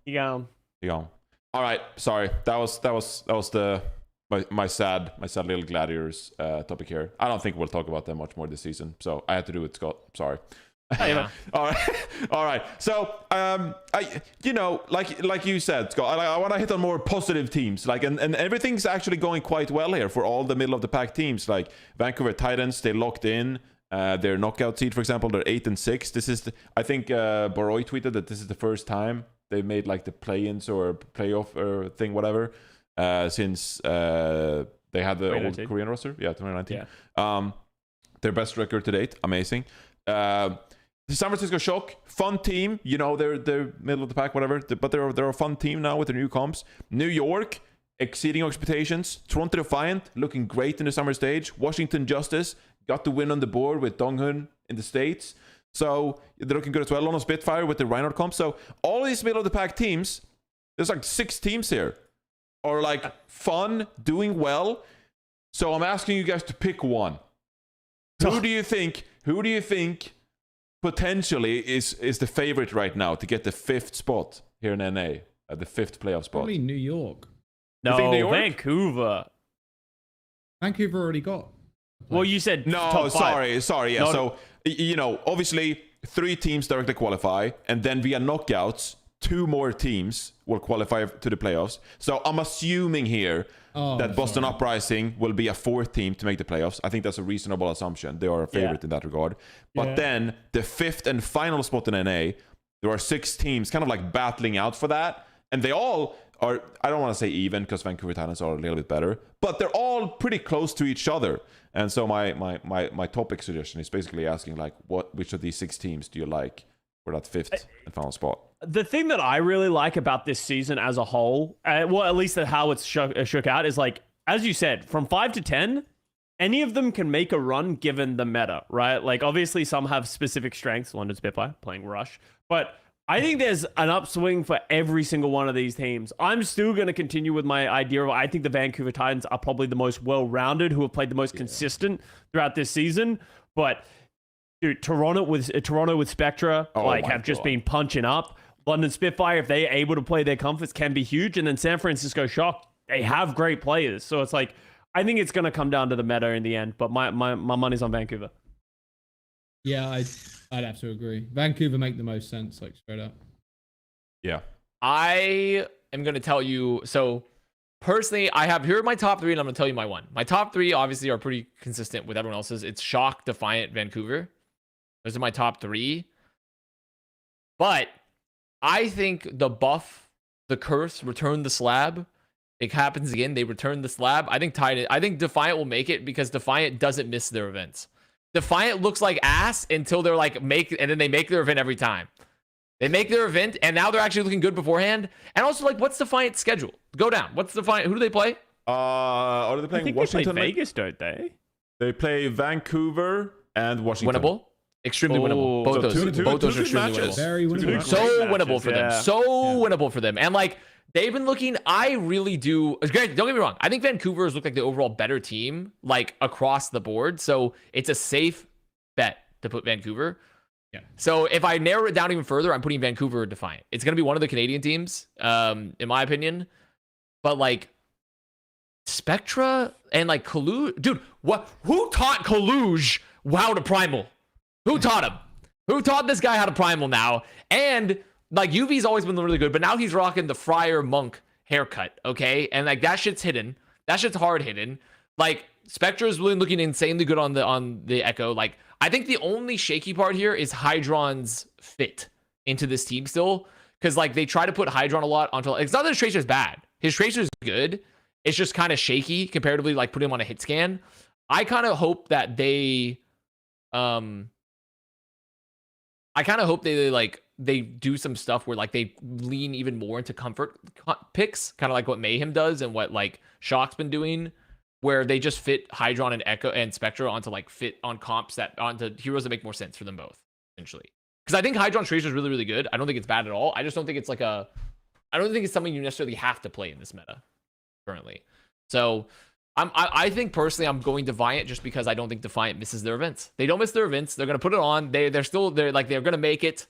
Yeah. All right. Sorry. That was my sad little Gladiators topic here. I don't think we'll talk about them much more this season. So I had to do it, Scott. Sorry. Yeah. All right. So, like you said, Scott, I want to hit on more positive teams. Like, and everything's actually going quite well here for all the middle of the pack teams. Like Vancouver Titans, they locked in their knockout seed, for example. They're 8 and 6. This is, I think, Boroy tweeted that this is the first time they made like the play-ins or playoff or thing, whatever, since they had the old Korean roster. Yeah, 2019. Yeah. Their best record to date. Amazing. The San Francisco Shock, fun team. You know, they're middle of the pack, whatever. But they're a fun team now with their new comps. New York, exceeding expectations. Toronto Defiant, looking great in the summer stage. Washington Justice got the win on the board with Donghun in the States. So they're looking good as well. London Spitfire with the Reinhardt comp. So all these middle of the pack teams, there's like 6 teams here, are like fun, doing well. So I'm asking you guys to pick one. Who do you think potentially is the favorite right now to get the 5th spot here in NA, the 5th playoff spot? Probably New York. No, think New York? Vancouver. Vancouver already got. Well, you said No, top 5. sorry. Yeah, so, obviously 3 teams directly qualify, and then via knockouts, 2 more teams will qualify to the playoffs. So I'm assuming here that Boston Uprising will be a 4th team to make the playoffs. I think that's a reasonable assumption. They are a favorite in that regard. But then the 5th and final spot in NA, there are 6 teams kind of like battling out for that. And they all are, I don't want to say even because Vancouver Titans are a little bit better, but they're all pretty close to each other. And so my topic suggestion is basically asking like, which of these 6 teams do you like for that 5th and final spot? The thing that I really like about this season as a whole, well, at least how it's shook out, is like, as you said, from 5 to 10, any of them can make a run given the meta, right? Like, obviously, some have specific strengths. London Spitfire playing Rush, but I think there's an upswing for every single one of these teams. I'm still going to continue with my idea of I think the Vancouver Titans are probably the most well-rounded, who have played the most consistent throughout this season, but dude, Toronto with Spectra have just been punching up. London Spitfire, if they're able to play their comforts, can be huge. And then San Francisco Shock, they have great players. So it's like, I think it's going to come down to the meta in the end. But my money's on Vancouver. Yeah, I'd have to agree. Vancouver make the most sense, like straight up. Yeah. I am going to tell you. So personally, here are my top 3, and I'm going to tell you my one. My top 3 obviously are pretty consistent with everyone else's. It's Shock, Defiant, Vancouver. Those are my top 3. But I think the buff, the curse, return the slab. It happens again. They return the slab. I think Defiant will make it because Defiant doesn't miss their events. Defiant looks like ass until they're like and then they make their event every time. They make their event, and now they're actually looking good beforehand. And also, like, what's Defiant's schedule? Go down. What's Defiant? Who do they play? Are they playing I think Washington? they play Vegas, don't they? They play Vancouver and Washington. Winnable. Extremely winnable. Both those are extremely winnable. Very winnable. So winnable for them. So winnable for them. And like they've been looking, I really do. Granted, don't get me wrong. I think Vancouver has looked like the overall better team, like across the board. So it's a safe bet to put Vancouver. Yeah. So if I narrow it down even further, I'm putting Vancouver or Defiant. It's gonna be one of the Canadian teams, in my opinion. But like Spectra and like Kaluge, dude, what? Who taught Kaluge how to primal? Who taught him? Who taught this guy how to primal now? And like UV's always been really good, but now he's rocking the Friar Monk haircut, okay? And like that shit's hidden. That shit's hard hidden. Like Spectra is really looking insanely good on the Echo. Like I think the only shaky part here is Hydron's fit into this team still, because like they try to put Hydron a lot onto. It's not that his tracer's bad. His tracer's good. It's just kind of shaky comparatively. Like put him on a hit scan. I kind of hope that they they do some stuff where like they lean even more into comfort picks, kind of like what Mayhem does and what like Shock's been doing, where they just fit Hydron and Echo and Spectra onto like fit on comps onto heroes that make more sense for them both, essentially. Because I think Hydron's Tracer is really, really good. I don't think it's bad at all. I just don't think it's I don't think it's something you necessarily have to play in this meta currently. So I think personally I'm going Defiant just because I don't think Defiant misses their events. They don't miss their events. They're gonna put it on. They're gonna make it.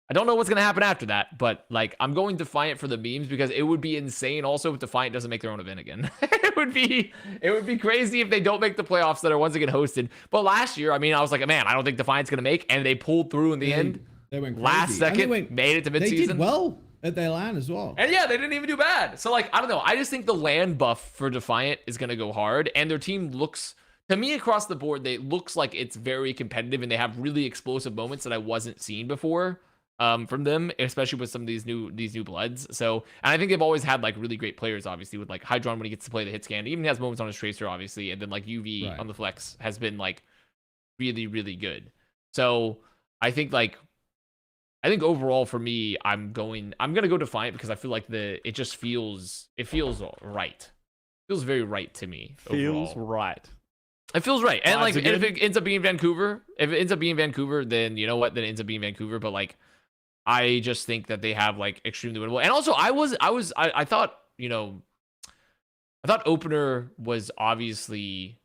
I don't know what's gonna happen after that, but like I'm going Defiant for the memes because it would be insane also if Defiant doesn't make their own event again. it would be crazy if they don't make the playoffs that are once again hosted. But last year, I mean, I was like, man, I don't think Defiant's gonna make, and they pulled through in the end. They went crazy. Last second, made it to midseason. They did well at their LAN as well. And yeah, they didn't even do bad. So like, I don't know. I just think the land buff for Defiant is going to go hard. And their team looks, to me across the board, looks like it's very competitive and they have really explosive moments that I wasn't seeing before from them, especially with some of these new bloods. So, and I think they've always had like really great players, obviously, with like Hydron when he gets to play the hit scan. He even has moments on his Tracer, obviously. And then like UV on the flex has been like really, really good. So I think overall for me, I'm gonna go Defiant because I feel like it feels right. It feels very right to me. Feels overall. right. It feels right. And like, and if it ends up being Vancouver, then you know what? Then it ends up being Vancouver. But like, I just think that they have like extremely winnable. And also, I thought, you know, I thought opener was obviously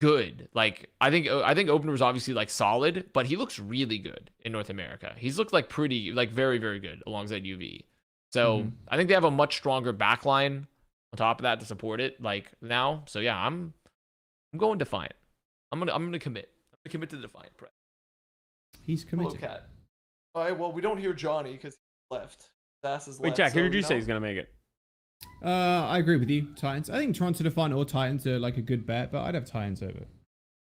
good. Like I think opener was obviously like solid, but he looks really good in North America. He's looked like pretty, like very, very good alongside UV. So I think they have a much stronger backline on top of that to support it like now. So yeah, I'm going Defiant. I'm gonna commit. I'm gonna commit to the Defiant prep. He's committed. Hello, Cat. All right, well, we don't hear Johnny because he left. Sass is Wait, left. Jack, so, who did you say is going to make it? I agree with you. Titans. I think Toronto Defiant or Titans are like a good bet, but I'd have Titans over.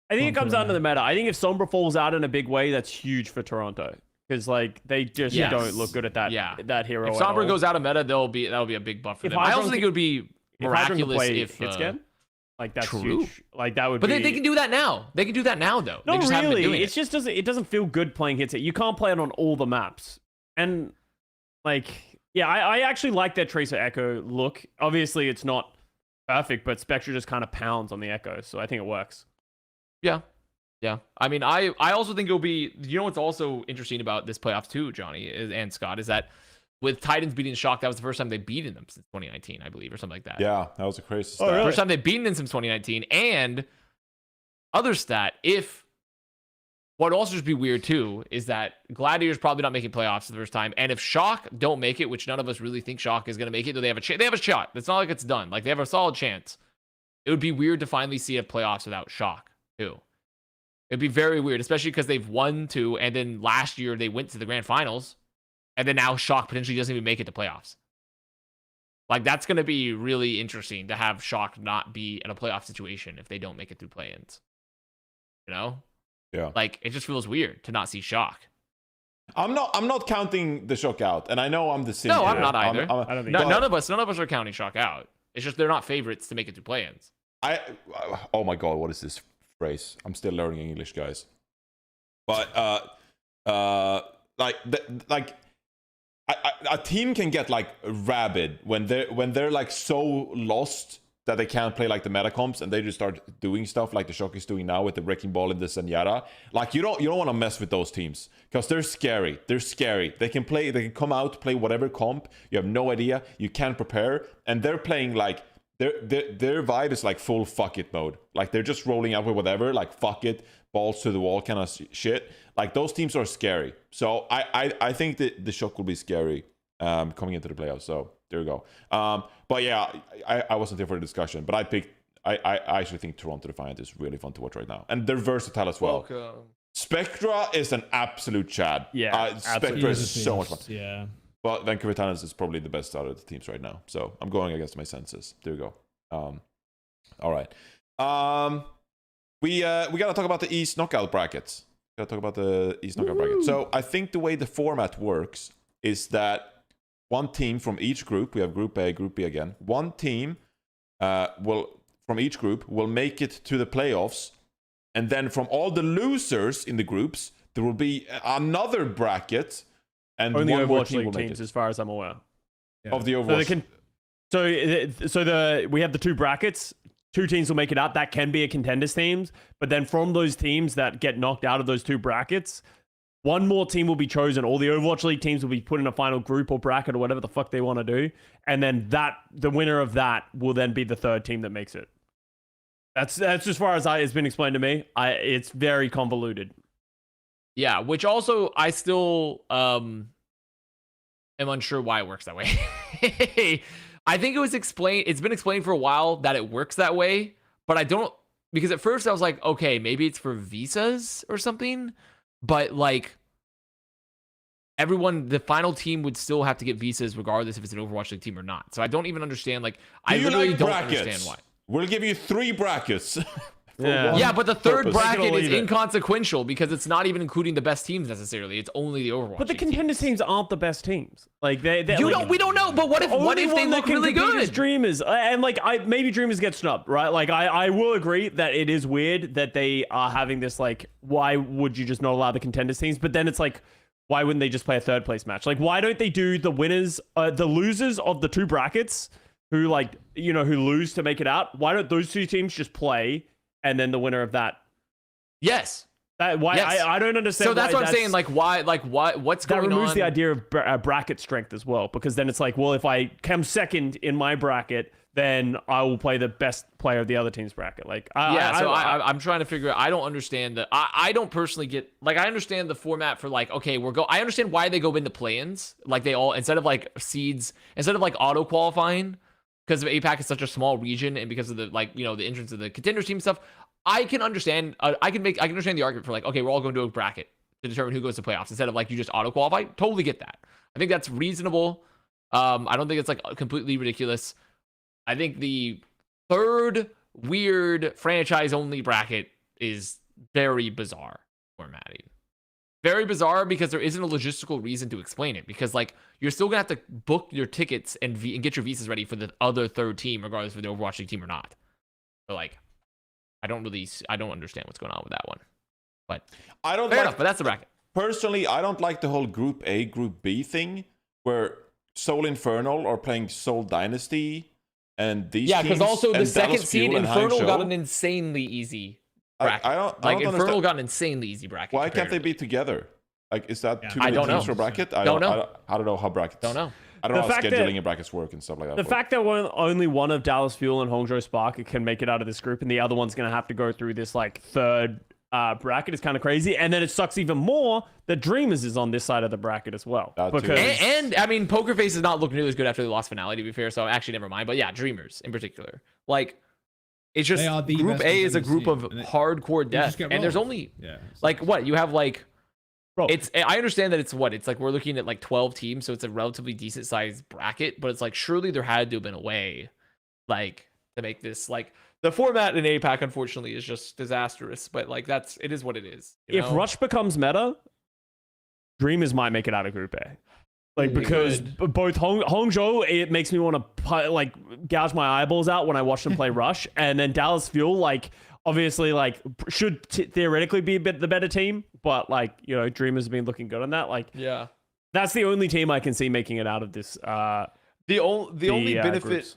I think it comes down to the meta. I think if Sombra falls out in a big way, that's huge for Toronto. Because like they just don't look good at that hero. If Sombra goes out of meta, that'll be a big buff for them. I also think it would be miraculous if like that's true. huge. Like that would. But they can do that now. They can do that now though. Not they just haven't been doing it just doesn't. It doesn't feel good playing hits. You can't play it on all the maps. And like, yeah, I actually like that Tracer Echo look. Obviously, it's not perfect, but Spectra just kind of pounds on the Echo, so I think it works. Yeah. I mean, I also think it'll be. You know what's also interesting about this playoffs too, Johnny and Scott, is that with Titans beating Shock, that was the first time they've beaten them since 2019, I believe, or something like that. Yeah, that was a crazy stat. Really? First time they've beaten them since 2019. And other stat, if What would also just be weird too is that Gladiators probably not making playoffs for the first time, and if Shock don't make it, which none of us really think Shock is going to make it, though they have a shot. It's not like it's done. Like they have a solid chance. It would be weird to finally see a playoffs without Shock too. It'd be very weird, especially because they've won 2, and then last year they went to the grand finals, and then now Shock potentially doesn't even make it to playoffs. Like that's going to be really interesting to have Shock not be in a playoff situation if they don't make it through play-ins. You know? Yeah. Like it just feels weird to not see Shock. I'm not counting the Shock out, and I know I'm the same. No, I'm not either. I don't think None of us are counting Shock out. It's just they're not favorites to make it through play-ins. Oh my god, what is this phrase? I'm still learning English, guys. But a team can get like rabid when they're like so lost that they can't play like the meta comps, and they just start doing stuff like the Shock is doing now with the Wrecking Ball and the Zenyatta. Like you don't want to mess with those teams because they're scary. They're scary. They can come out, play whatever comp. You have no idea. You can't prepare, and they're playing like their vibe is like full fuck it mode. Like they're just rolling out with whatever, like fuck it, balls to the wall kind of shit. Like those teams are scary. So I think that the Shock will be scary coming into the playoffs. So there you go. But yeah, I wasn't there for the discussion, but I actually think Toronto Defiant is really fun to watch right now, and they're versatile as well. Poco. Spectra is an absolute chad. Yeah, Spectra is so much fun. Yeah. But Vancouver Titans is probably the best out of the teams right now. So I'm going against my senses. There you go. All right. We gotta talk about the East knockout brackets. So I think the way the format works is that one team from each group, we have Group A, Group B again. One team from each group will make it to the playoffs, and then from all the losers in the groups, there will be another bracket, and only one more Overwatch team will League make teams, it. as far as I'm aware. Of the So Overwatch. we have the 2 brackets. 2 teams will make it out. That can be a contenders teams, but then from those teams that get knocked out of those 2 brackets, one more team will be chosen. All the Overwatch League teams will be put in a final group or bracket or whatever the fuck they want to do, and then the winner of that will then be the 3rd team that makes it. That's as far as it's been explained to me. It's very convoluted. Yeah, which also I still am unsure why it works that way. I think it's been explained for a while that it works that way, but I don't, because at first I was like, okay, maybe it's for visas or something, but like the final team would still have to get visas regardless if it's an Overwatch League team or not. So I don't even understand, like, I literally don't understand why. We'll give you 3 brackets. Yeah, but the 3rd bracket is leave it. inconsequential because it's not even including the best teams necessarily. It's only the Overwatch. But the League contenders teams aren't the best teams. Like we we don't know. But what if they look really good? Dreamers, and like maybe Dreamers get snubbed, right? Like I will agree that it is weird that they are having this, like, why would you just not allow the contenders teams? But then it's like, why wouldn't they just play a 3rd place match? Like, why don't they do the winners, the losers of the 2 brackets who who lose to make it out? Why don't those 2 teams just play? And then the winner of that. Yes. Yes. I don't understand. So that's what I'm saying. Like, why? Like, what's going on? That removes the idea of bracket strength as well, because then it's like, well, if I come 2nd in my bracket, then I will play the best player of the other team's bracket. Like, I'm trying to figure out. I don't understand that. I don't personally get, like, I understand the format for, like, okay, I understand why they go into play-ins. Like, they all, instead of like seeds, instead of like auto qualifying, because of APAC is such a small region, and because of the, like, the entrance of the contenders team stuff, I can understand. I can understand the argument for, like, okay, we're all going to a bracket to determine who goes to playoffs instead of, like, you just auto qualify. Totally get that. I think that's reasonable. I don't think it's, like, completely ridiculous. I think the 3rd weird franchise only bracket is very bizarre formatting. Very bizarre because there isn't a logistical reason to explain it, because, like, you're still gonna have to book your tickets and get your visas ready for the other 3rd team, regardless if the Overwatch League team or not. So, like, I don't understand what's going on with that one. But fair enough, but that's the bracket. Personally, I don't like the whole Group A, Group B thing where Seoul Infernal are playing Seoul Dynasty and these teams. Yeah, because also the 2nd seed Infernal got an an insanely easy bracket. I don't Infernal understand. got an insanely easy bracket. Why can't they be together? Like, is that too I many don't teams know. for a bracket? I Don't don't know. I don't know how brackets. Don't know. I don't know The how fact scheduling that- and brackets work and stuff like that. The fact that only one of Dallas Fuel and Hongzhou Spark can make it out of this group, and the other one's going to have to go through this, like, 3rd bracket is kind of crazy. And then it sucks even more that Dreamers is on this side of the bracket as well. That too. Because And I mean, Poker Face is not looking nearly as good after the lost finale, to be fair. So actually, never mind. But yeah, Dreamers in particular, like it's just They are the Group best A team is a I've group seen, of and hardcore death, just get and there's rolled. only Yeah. like what you have like. Bro. It's I understand that it's like we're looking at like 12 teams, so it's a relatively decent sized bracket, but it's like surely there had to have been a way like to make this like the format in APAC unfortunately is just disastrous, but like it is what it is. You if know? Rush becomes meta, Dreamers might make it out of Group A. Like, because both Hongzhou, it makes me want to like gouge my eyeballs out when I watch them play Rush, and then Dallas Fuel, like, obviously, like, should theoretically be the better team, but like, you know, Dreamers have been looking good on that. Like, yeah, that's the only team I can see making it out of this. the only benefit groups.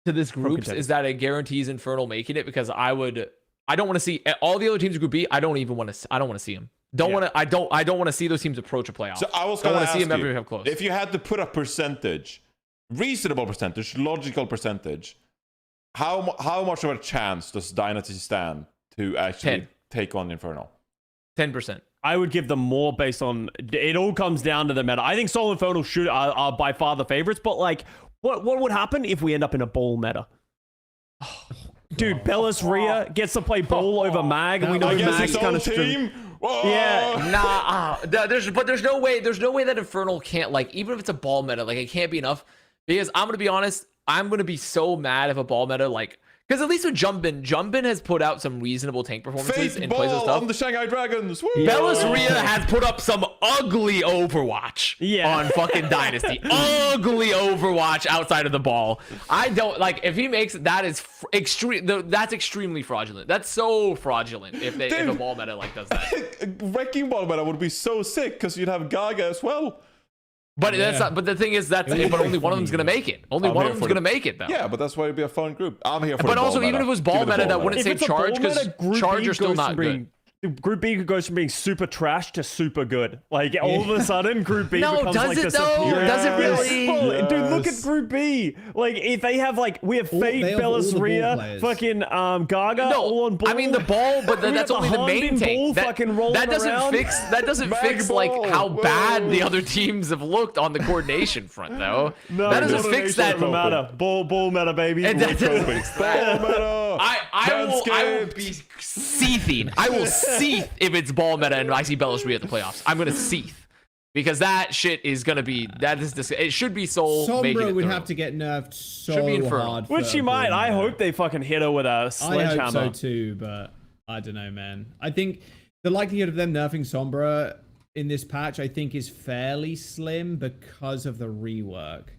to this groups is that it guarantees Infernal making it, because I don't want to see all the other teams in Group B. I don't want to see them. I don't want to see those teams approach a playoff. So I was don't going want to to see ask them ever you, have close. if you had to put a percentage, reasonable percentage, logical percentage, how much of a chance does Dynasty stand to actually 10. take on Infernal? 10%. I would give them more based on it. All comes down to the meta. I think Soul Infernal are by far the favorites, but like, what would happen if we end up in a ball meta? Dude, Bellis Rhea gets to play ball over Mag, and we know Against Mag's his kind own of team? Whoa! Yeah, There's no way that Infernal can't, like, even if it's a ball meta, like, it can't be enough, because I'm gonna be honest, I'm gonna be so mad if a ball meta, like, because at least with Jumpin has put out some reasonable tank performances Fake and plays with ball stuff. on the Shanghai Dragons. Woo! Bellis Rhea has put up some ugly Overwatch on fucking Dynasty. Ugly Overwatch outside of the ball. I don't like if he makes that is extreme. That's extremely fraudulent. That's so fraudulent if a ball meta like does that. Wrecking ball meta would be so sick because you'd have Gaga as well. But that's not. But the thing is, but only one of them's gonna make it. Only one of them's gonna make it though. Yeah, but that's why it'd be a fun group. I'm here for But the also, ball even meta. if it was Give me ball the meta, that meta. wouldn't save Charge, because Charge are still not good. Group B goes from being super trash to super good. Like, all of a sudden, Group B No, becomes does like it the though? superior. Does it really? Well, dude, look at Group B. Like, if they have, like, we have Fate, they have all Bellis the ball Rhea, players. fucking Gaga, all on ball. I mean the ball, but We that's have only the main Hanbin tank. ball fucking rolling That doesn't around. fix Mag like ball. how bad Whoa. the other teams have looked on the coordination front, though. No, that doesn't fix that. doesn't matter. Ball meta, baby. And that doesn't fix that. Ball meta. I will Manscaped. be seething. I will seeth if it's ball meta and I see Bellis Rhea at the playoffs. I'm gonna seeth because that shit is gonna be it should be Soul making Sombra it would through. have to get nerfed so Should be Infernal. hard. Which for she a might. ball I meta. hope they fucking hit her with a I sledgehammer. hope so too, but I don't know, man. I think the likelihood of them nerfing Sombra in this patch, I think, is fairly slim because of the rework.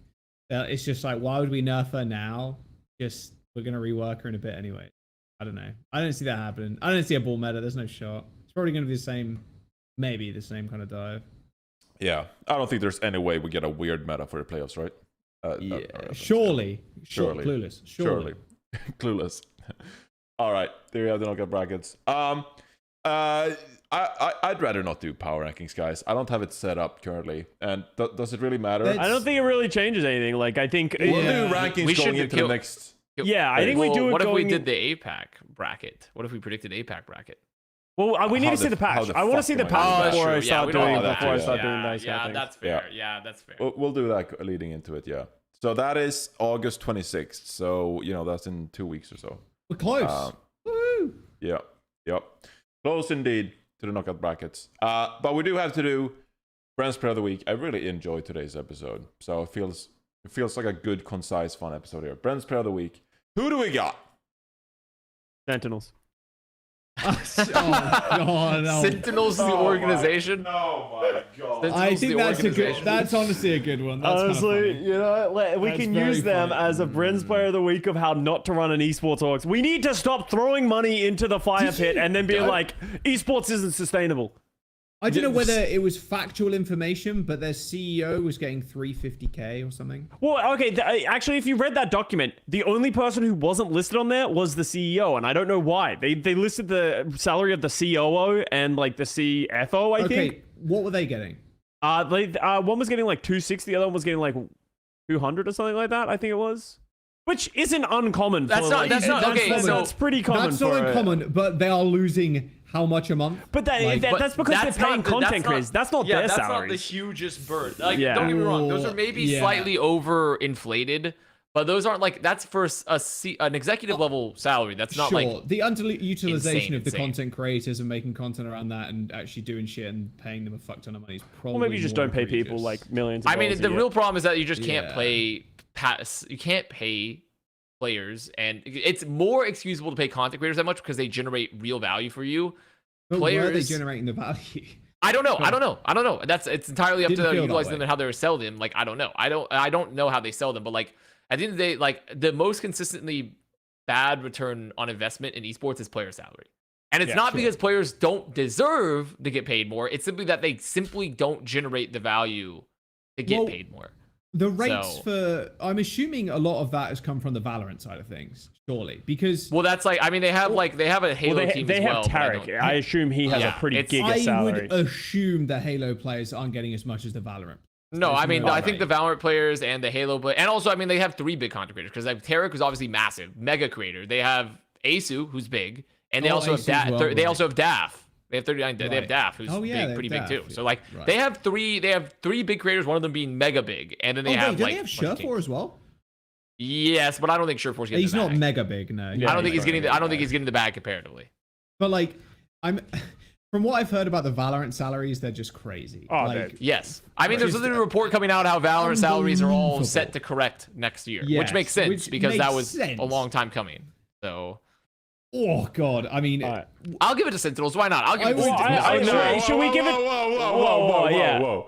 It's just like, why would we nerf her now? We're gonna rework her in a bit anyway. I don't know. I don't see that happening. I don't see a ball meta. There's no shot. It's probably gonna be the same, maybe the same kind of dive. Yeah, I don't think there's any way we get a weird meta for the playoffs, right? Surely. Surely. Clueless. Surely. Clueless. All right, there you have the knockout brackets. I'd rather not do power rankings, guys. I don't have it set up currently, and does it really matter? I don't think it really changes anything. Like, I think. We'll Yeah. do rankings We going should into the next. Yeah, I think we do it. What if we going did the APAC bracket? What if we predicted APAC bracket? Well, we need How to see the- the patch. how the I want to fuck see am the I patch doing that? before I Yeah, start we don't doing want that, before I yeah. start doing nice Yeah, things. that's fair. Yeah, that's fair. We'll do that leading into it, yeah. So that is August 26th. So, that's in 2 weeks or so. We're close. Woo! Yeah. Yep. Close indeed to the knockout brackets. But we do have to do Bren's Player of the Week. I really enjoyed today's episode. So it feels like a good, concise, fun episode here. Bren's Player of the Week. Who do we got? Sentinels. Oh, God, no. Sentinels, the organization. Oh my god. Sentinels, I think the that's a good. organization. That's honestly a good one. That's Honestly, kind of you know, we That's can very use them funny. as a Bren's Player of the Week of how not to run an esports orgs. We need to stop throwing money into the fire pit and then being like, esports isn't sustainable. I don't know whether it was factual information, but their CEO was getting 350K or something. Well, okay, actually, if you read that document, the only person who wasn't listed on there was the CEO, and I don't know why. They listed the salary of the COO and like the CFO, I think. Okay, what were they getting? One was getting like 260, the other one was getting like 200 or something like that, I think it was. Which isn't uncommon. That's for, not- like, that's not- okay, that's so- pretty common. That's not for uncommon, but they are losing how much a month? But Like, that's because they're paying content creators. That's not their that's salaries. not the hugest burn. Like, Yeah. don't get me wrong; those are maybe Yeah. slightly overinflated, but those aren't like that's for an executive level salary. That's not sure, like the underutilization of the insane. content creators and making content around that and actually doing shit and paying them a fuck ton of money is probably. Well, maybe you just more don't pay people egregious. like millions. I mean, dollars a the year. real problem is that you just can't Yeah. you can't pay players, and it's more excusable to pay content creators that much because they generate real value for you. But where are they Players, generating the value? I don't know. It's entirely up Didn't to feel that utilize them way. and how they sell them. Like, I don't know. I don't know how they sell them, but like at the end of the day, like the most consistently bad return on investment in esports is player salary. And it's not because players don't deserve to get paid more. It's simply that they simply don't generate the value to get paid more. The rates So- for, I'm assuming a lot of that has come from the Valorant side of things, surely, because Well, that's like, I mean, they have a Halo Well, team they as have well. but I Tarek. don't- I assume he has Yeah, a pretty it's- giga I salary. would assume the Halo players aren't getting as much as the Valorant. No, I mean, no I think way. the Valorant players and the Halo play, and also, I mean, they have 3 big content creators because like Tarek is obviously massive, mega creator. They have Asu, who's big, and they Oh, also Asu as have well, They right. also have Daf. They have 39. They have Right. Daf, who's Oh, yeah, they pretty have big Daf, too. So like, right. they have 3. They have 3 big creators. One of them being mega big, and then they Oh, have wait, don't like they have a bunch of Sherfor teams. as well? Yes, but I don't think Sureforce getting He's the not bag. mega big, no. Yeah, I don't think he's he's getting. not. I don't think he's getting the bag comparatively. But like, I'm from what I've heard about the Valorant salaries, they're just crazy. Oh, like, Yes, I mean, there's Just, literally a report coming out how Valorant salaries are all unbelievable. set to correct next year, which Yes, makes sense which because that makes was sense. a long time coming. So oh god, I mean, Alright. I'll give it to Sentinels. Why not? I'll give it to would- Sentinels. Should we give it? Whoa, yeah.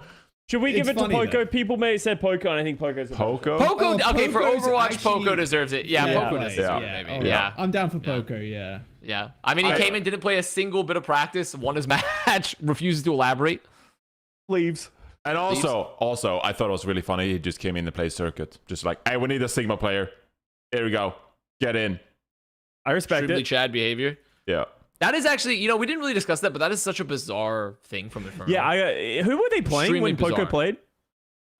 Should we give It's it to funny, Poco? though. People may have said Poco, and I think Poco's a Poco? Poco, Oh, okay, for Poco's Overwatch, actually- Poco deserves it. Yeah, Yeah, Poco right, deserves yeah. it, maybe. oh, Yeah. I'm down for Poco, yeah. Yeah. I mean, he came in, didn't play a single bit of practice, won his match, refuses to elaborate. leaves. And also, I thought it was really funny. He just came in to play circuit, just like, hey, we need a Sigma player. Here we go, get in. I respect Extremely it. Chad behavior. Yeah. That is actually, we didn't really discuss that, but that is such a bizarre thing from Infernal. Yeah, who were they playing Extremely when Poco bizarre. played?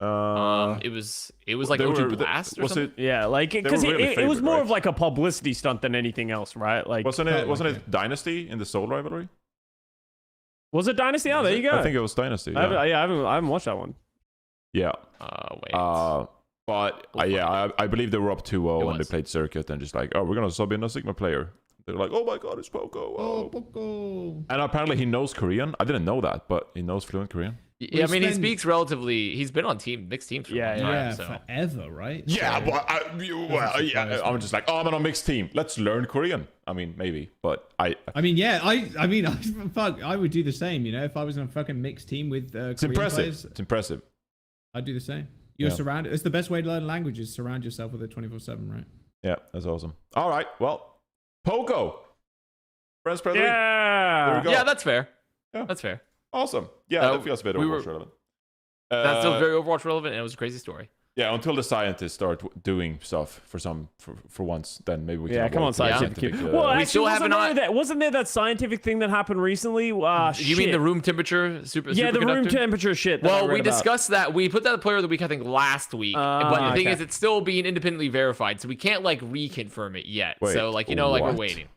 It was like they OG were- Blast or was something. it? Yeah, like because were really it was favored, more right? of like a publicity stunt than anything else, right? Like, Wasn't Oh, it? Wasn't okay. it Dynasty in the Soul rivalry? was it Dynasty? Oh, there you go. I think it was Dynasty. I Yeah. haven't watched that one. Yeah. Wait. But I believe they were up 2-0 It when they was. played circuit and just like, oh, we're gonna sub in a Sigma player. They're like, oh my god, it's Poco. Oh, Oh. Poco. And apparently he knows Korean. I didn't know that, but he knows fluent Korean. Yeah, I mean, he spend- speaks relatively. He's been on mixed teams for a long time. Yeah, So. forever, right? Yeah, So- but I'm just like, oh, I'm on a mixed team. Let's learn Korean. I mean, maybe, but I mean, yeah, I mean, fuck, I would do the same, if I was in a fucking mixed team with it's Korean impressive. players, It's impressive. I'd do the same. You're Yeah. surrounded. It's the best way to learn languages. Surround yourself with it 24/7, right? Yeah, that's awesome. All right, well, Poco. Friends, There we Yeah. go. Yeah, that's fair. Yeah. That's fair. Awesome. Yeah, Uh, that feels a bit we Overwatch were- relevant. That's still very Overwatch relevant, and it was a crazy story. Yeah, until the scientists start doing stuff for once, then maybe we can. Yeah, come on, avoid the scientific. scientific, Well, We actually, still haven't wasn't there that scientific thing that happened recently? You mean the room temperature Yeah, the room superconductor? temperature shit. That I Well, read we about. discussed that. We put that player of the week, I think, last week. But the thing okay. is, it's still being independently verified, so we can't reconfirm it yet. Wait, so we're what? waiting.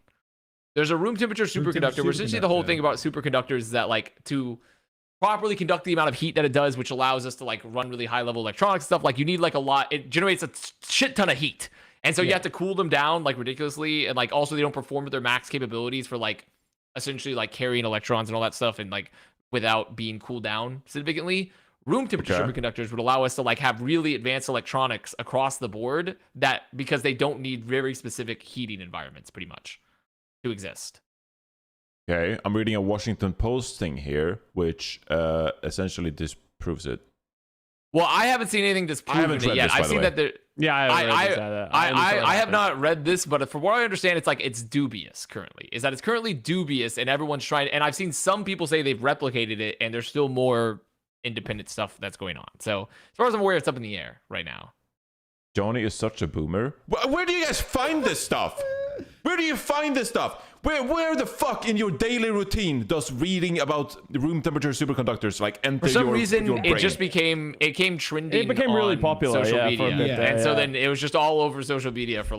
There's a room temperature superconductor. Where essentially the whole thing about superconductors is that to properly conduct the amount of heat that it does, which allows us to run really high level electronic stuff, you need a lot. It generates a shit ton of heat, and so you have to cool them down ridiculously, and also they don't perform at their max capabilities for essentially carrying electrons and all that stuff, and without being cooled down significantly. Room temperature Okay. superconductors would allow us to have really advanced electronics across the board because they don't need very specific heating environments pretty much to exist. Okay, I'm reading a Washington Post thing here, which essentially disproves it. Well, I haven't seen anything I disproving haven't it read yet. this, by I've the seen way. that there. Yeah, I have not read this, but from what I understand, it's dubious currently. Is that it's currently dubious, and everyone's trying. And I've seen some people say they've replicated it, and there's still more independent stuff that's going on. So as far as I'm aware, it's up in the air right now. Johnny is such a boomer. Where do you guys find this stuff? Where do you find this stuff? Where the fuck in your daily routine does reading about room temperature superconductors enter For some your reason, your brain? it came trending. It became really on popular, social yeah, for a media, bit there, and so yeah. then it was just all over social media for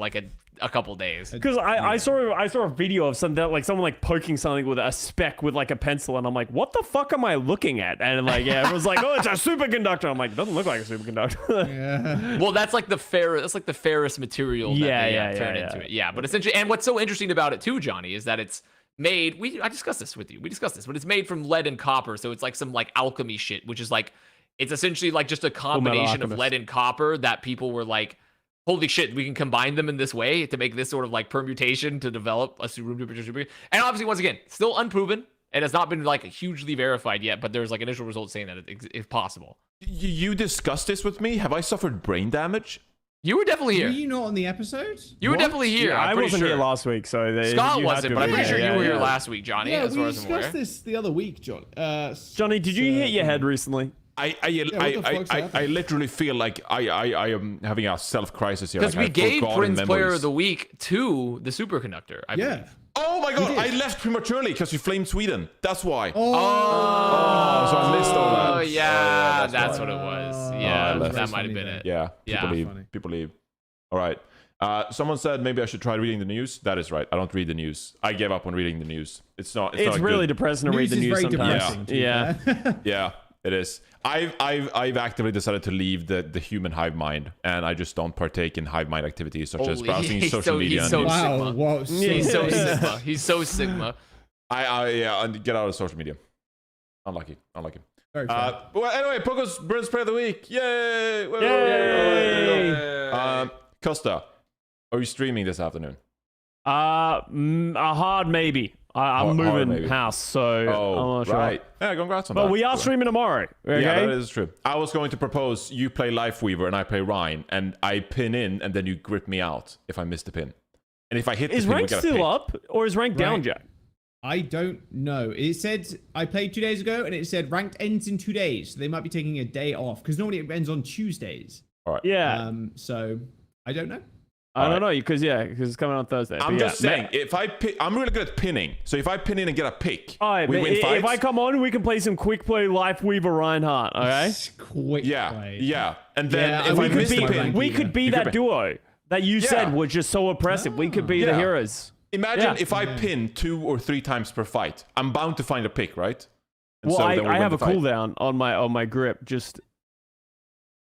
a a couple days. Because I saw a video of something like someone like poking something with a speck with like a pencil, and I'm like, what the fuck am I looking at? And like, yeah, it was like, oh, it's a superconductor. I'm like, it doesn't look like a superconductor. Yeah. Well, that's like the ferrous material that they turn into it. Yeah, but essentially, and what's so interesting about it too, Johnny, is that it's made. I discussed this with you. We discussed this, but it's made from lead and copper, so it's like some like alchemy shit, which is like it's essentially like just a combination of lead and copper that people were like, holy shit, we can combine them in this way to make this sort of like permutation to develop a room temperature super. And obviously, once again, still unproven. It has not been like hugely verified yet, but there's like initial results saying that it's possible. You discussed this with me. Have I suffered brain damage? You were definitely here. Were you not on the episode? You were definitely here. Yeah, I wasn't here last week, so Scott wasn't, but I'm pretty sure you were here last week, Johnny. Yeah, as far we as I'm aware. discussed this the other week, John. Johnny, did you hit your head recently? I literally feel like I am having a self crisis here. Because like we gave Prince memories. Player of the Week to the Superconductor. I believe. Oh my god, I left prematurely because we flamed Sweden. That's why. Oh, so I missed all that. Oh yeah, that's what it was. Yeah, left. that might have been it. Yeah, people leave. All right. Someone said maybe I should try reading the news. That is right. I don't read the news. I gave up on reading the news. It's not really good. depressing to read the news sometimes. Yeah. Yeah, it is. I've actively decided to leave the human hive mind, and I just don't partake in hive mind activities such as browsing social media. Wow, wow, He's so Sigma. He's so Sigma. And get out of social media. Unlucky. Very fair. Well, anyway, Poco's Britain's Player of the Week. Yay! Yay! Custa, are you streaming this afternoon? A hard maybe. I'm moving house, so I'm not sure. Right. Yeah, congrats on that. But we are streaming tomorrow. Okay? Yeah, that is true. I was going to propose you play Lifeweaver and I play Ryan, and I pin in, and then you grip me out if I miss the pin. And if I hit the pin, rank still up, or is rank down, Jack? I don't know. It said I played 2 days ago, and it said ranked ends in 2 days. So they might be taking a day off because normally it ends on Tuesdays. All right. Yeah. So I don't know. I don't know because it's coming on Thursday. I'm just saying, if I pick, I'm really good at pinning. So if I pin in and get a pick, we win fights. If I come on, we can play some quick play Lifeweaver Reinhardt. Okay. Quick play. Yeah. And then if I miss the pin, we could be that duo that you said was just so oppressive. We could be the heroes. Imagine if I pin 2 or 3 times per fight, I'm bound to find a pick, right? And well, so I have a cooldown on my grip. Just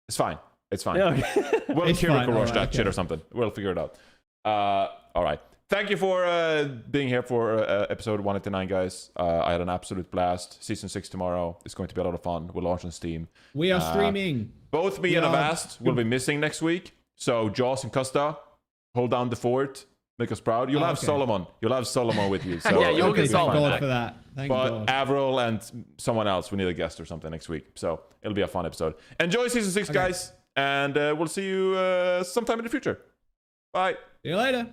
it's fine. It's fine. Yeah, okay. We'll Kiriko rush that shit or something. We'll figure it out. All right. Thank you for being here for episode 189, guys. I had an absolute blast. Season 6 tomorrow. It's going to be a lot of fun. We'll launch on Steam. We are streaming. Both me and Avast will be missing next week. So Jaws and Custa, hold down the fort. Make us proud. You'll have Solomon. You'll have Solomon with you. So yeah, you'll get Solomon. Thank God for that. Thank God. AVRL and someone else. We need a guest or something next week. So it'll be a fun episode. Enjoy Season 6, guys. And we'll see you sometime in the future. Bye. See you later.